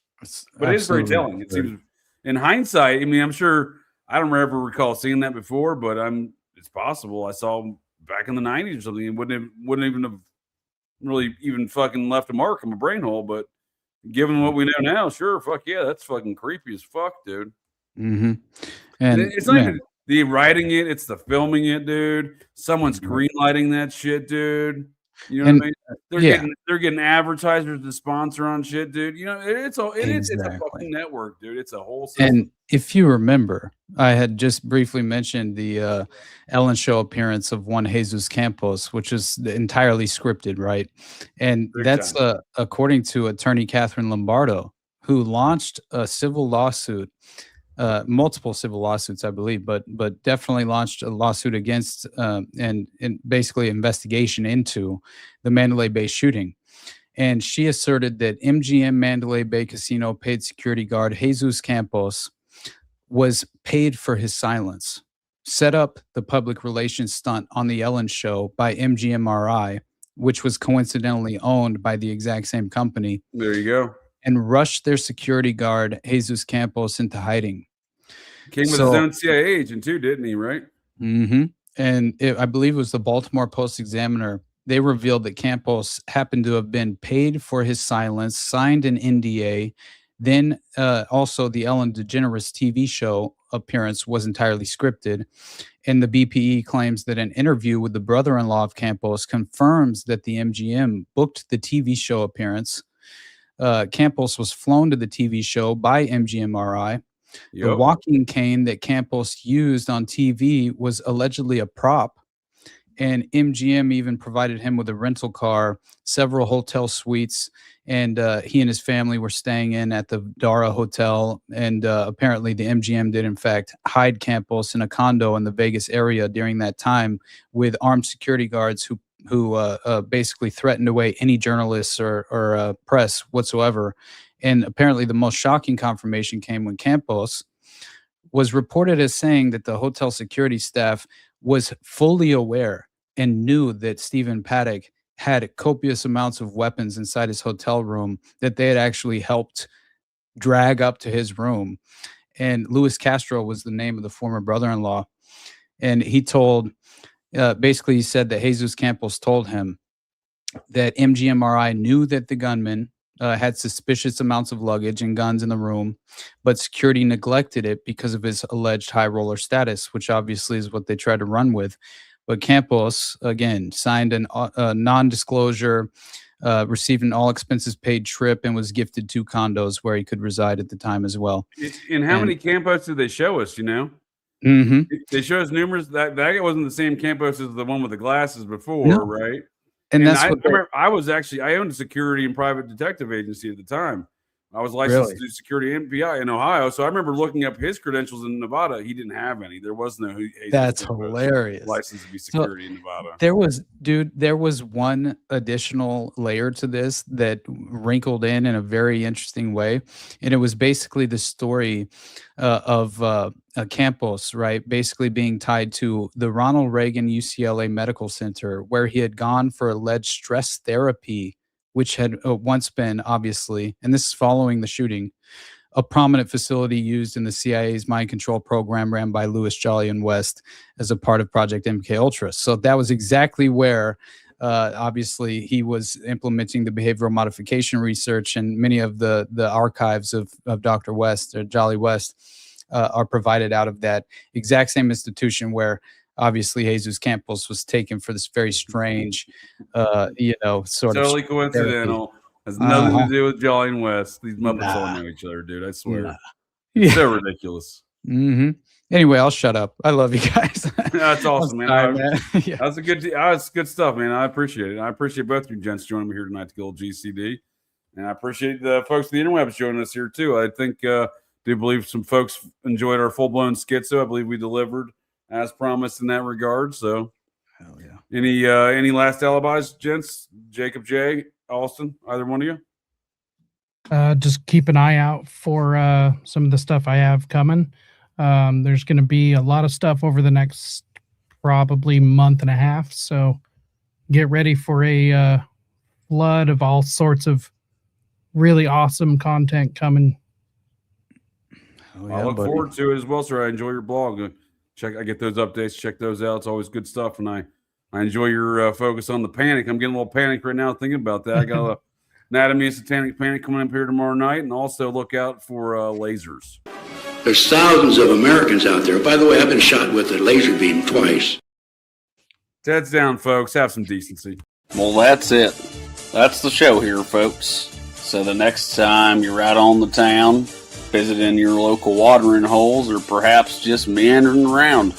But it is very telling. It seems, in hindsight, I mean, I'm sure I don't ever recall seeing that before, but it's possible I saw back in the 90s or something. It wouldn't even have really even fucking left a mark on my brain hole, but Given what we know now, sure, fuck yeah, that's fucking creepy as fuck, dude. Mm-hmm. And it's not even the writing it; it's the filming it, dude. Someone's greenlighting that shit, dude. You know what I mean? They're getting advertisers to sponsor on shit, dude. You know, it's a fucking network, dude. It's a whole system. And if you remember, I had just briefly mentioned the Ellen Show appearance of one Jesus Campos, which is entirely scripted, right? And that's according to attorney Catherine Lombardo, who launched a civil lawsuit, multiple civil lawsuits, I believe, but definitely launched a lawsuit against and basically investigation into the Mandalay Bay shooting. And she asserted that MGM Mandalay Bay Casino paid security guard Jesus Campos was paid for his silence, set up the public relations stunt on the Ellen Show by MGMRI, which was coincidentally owned by the exact same company. There you go. And rushed their security guard, Jesus Campos, into hiding. Came with his own CIA agent too, didn't he, right? Mm-hmm. And I believe it was the Baltimore Post-Examiner. They revealed that Campos happened to have been paid for his silence, signed an NDA. Then also the Ellen DeGeneres TV show appearance was entirely scripted. And the BPE claims that an interview with the brother-in-law of Campos confirms that the MGM booked the TV show appearance. Campos was flown to the TV show by MGMRI. Yep. The walking cane that Campos used on TV was allegedly a prop. And MGM even provided him with a rental car, several hotel suites, and he and his family were staying in at the Dara Hotel. And apparently the MGM did, in fact, hide Campos in a condo in the Vegas area during that time with armed security guards who basically threatened away any journalists or press whatsoever. And apparently the most shocking confirmation came when Campos was reported as saying that the hotel security staff was fully aware and knew that Stephen Paddock had copious amounts of weapons inside his hotel room that they had actually helped drag up to his room. And Luis Castro was the name of the former brother-in-law. And he told, basically he said that Jesus Campos told him that MGMRI knew that the gunman had suspicious amounts of luggage and guns in the room, but security neglected it because of his alleged high roller status, which obviously is what they tried to run with. But Campos, again, signed a non-disclosure, received an all expenses paid trip, and was gifted 2 condos where he could reside at the time as well. And how many Campos did they show us, you know? Mm-hmm. They showed us numerous. That wasn't the same Campos as the one with the glasses before, right? And that's I what remember. I owned a security and private detective agency at the time. I was licensed to do security MPI in Ohio, so I remember looking up his credentials in Nevada. He didn't have any. There was no. That's hilarious. Licensed to be security in Nevada. There was one additional layer to this that wrinkled in a very interesting way, and it was basically the story of Campos, right? Basically being tied to the Ronald Reagan UCLA Medical Center, where he had gone for alleged stress therapy, which had once been, obviously, and this is following the shooting, a prominent facility used in the CIA's mind control program ran by Louis Jolyon West as a part of Project MKUltra. So that was exactly where, obviously, he was implementing the behavioral modification research, and many of the archives of Dr. West, or Jolly West, are provided out of that exact same institution where obviously Jesus Campos was taken for this very strange, sort totally of coincidental. Has nothing to do with Jolly and West. These Muppets all know each other, dude. I swear. It's so ridiculous. Mm-hmm. Anyway, I'll shut up. I love you guys. That's awesome, man. Yeah. That's that's good stuff, man. I appreciate it. I appreciate both of you gents joining me here tonight to go GCD. And I appreciate the folks at the interwebs joining us here too. I think do believe some folks enjoyed our full-blown schizo. I believe we delivered as promised in that regard. So hell yeah. Any last alibis, gents? Jacob J, Austin, either one of you? Just keep an eye out for some of the stuff I have coming. There's going to be a lot of stuff over the next probably month and a half. So get ready for a flood of all sorts of really awesome content coming. I look forward to it as well, sir. I enjoy your blog. I get those updates. Check those out. It's always good stuff, and I enjoy your focus on the panic. I'm getting a little panicked right now thinking about that. I got Anatomy of Satanic Panic coming up here tomorrow night, and also look out for lasers. There's thousands of Americans out there. By the way, I've been shot with a laser beam twice. Heads down, folks. Have some decency. Well, that's it. That's the show here, folks. So the next time you're out on the town, visiting your local watering holes, or perhaps just meandering around,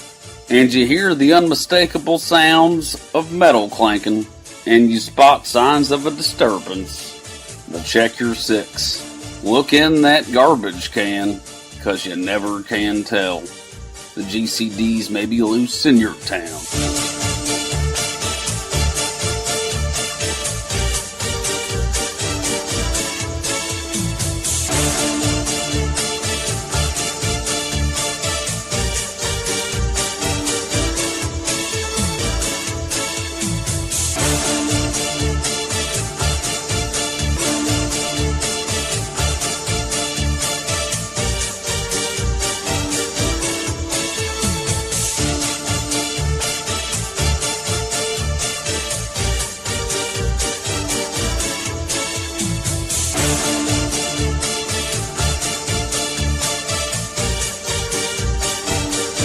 and you hear the unmistakable sounds of metal clanking, and you spot signs of a disturbance, well, check your six. Look in that garbage can, because you never can tell. The GCDs may be loose in your town.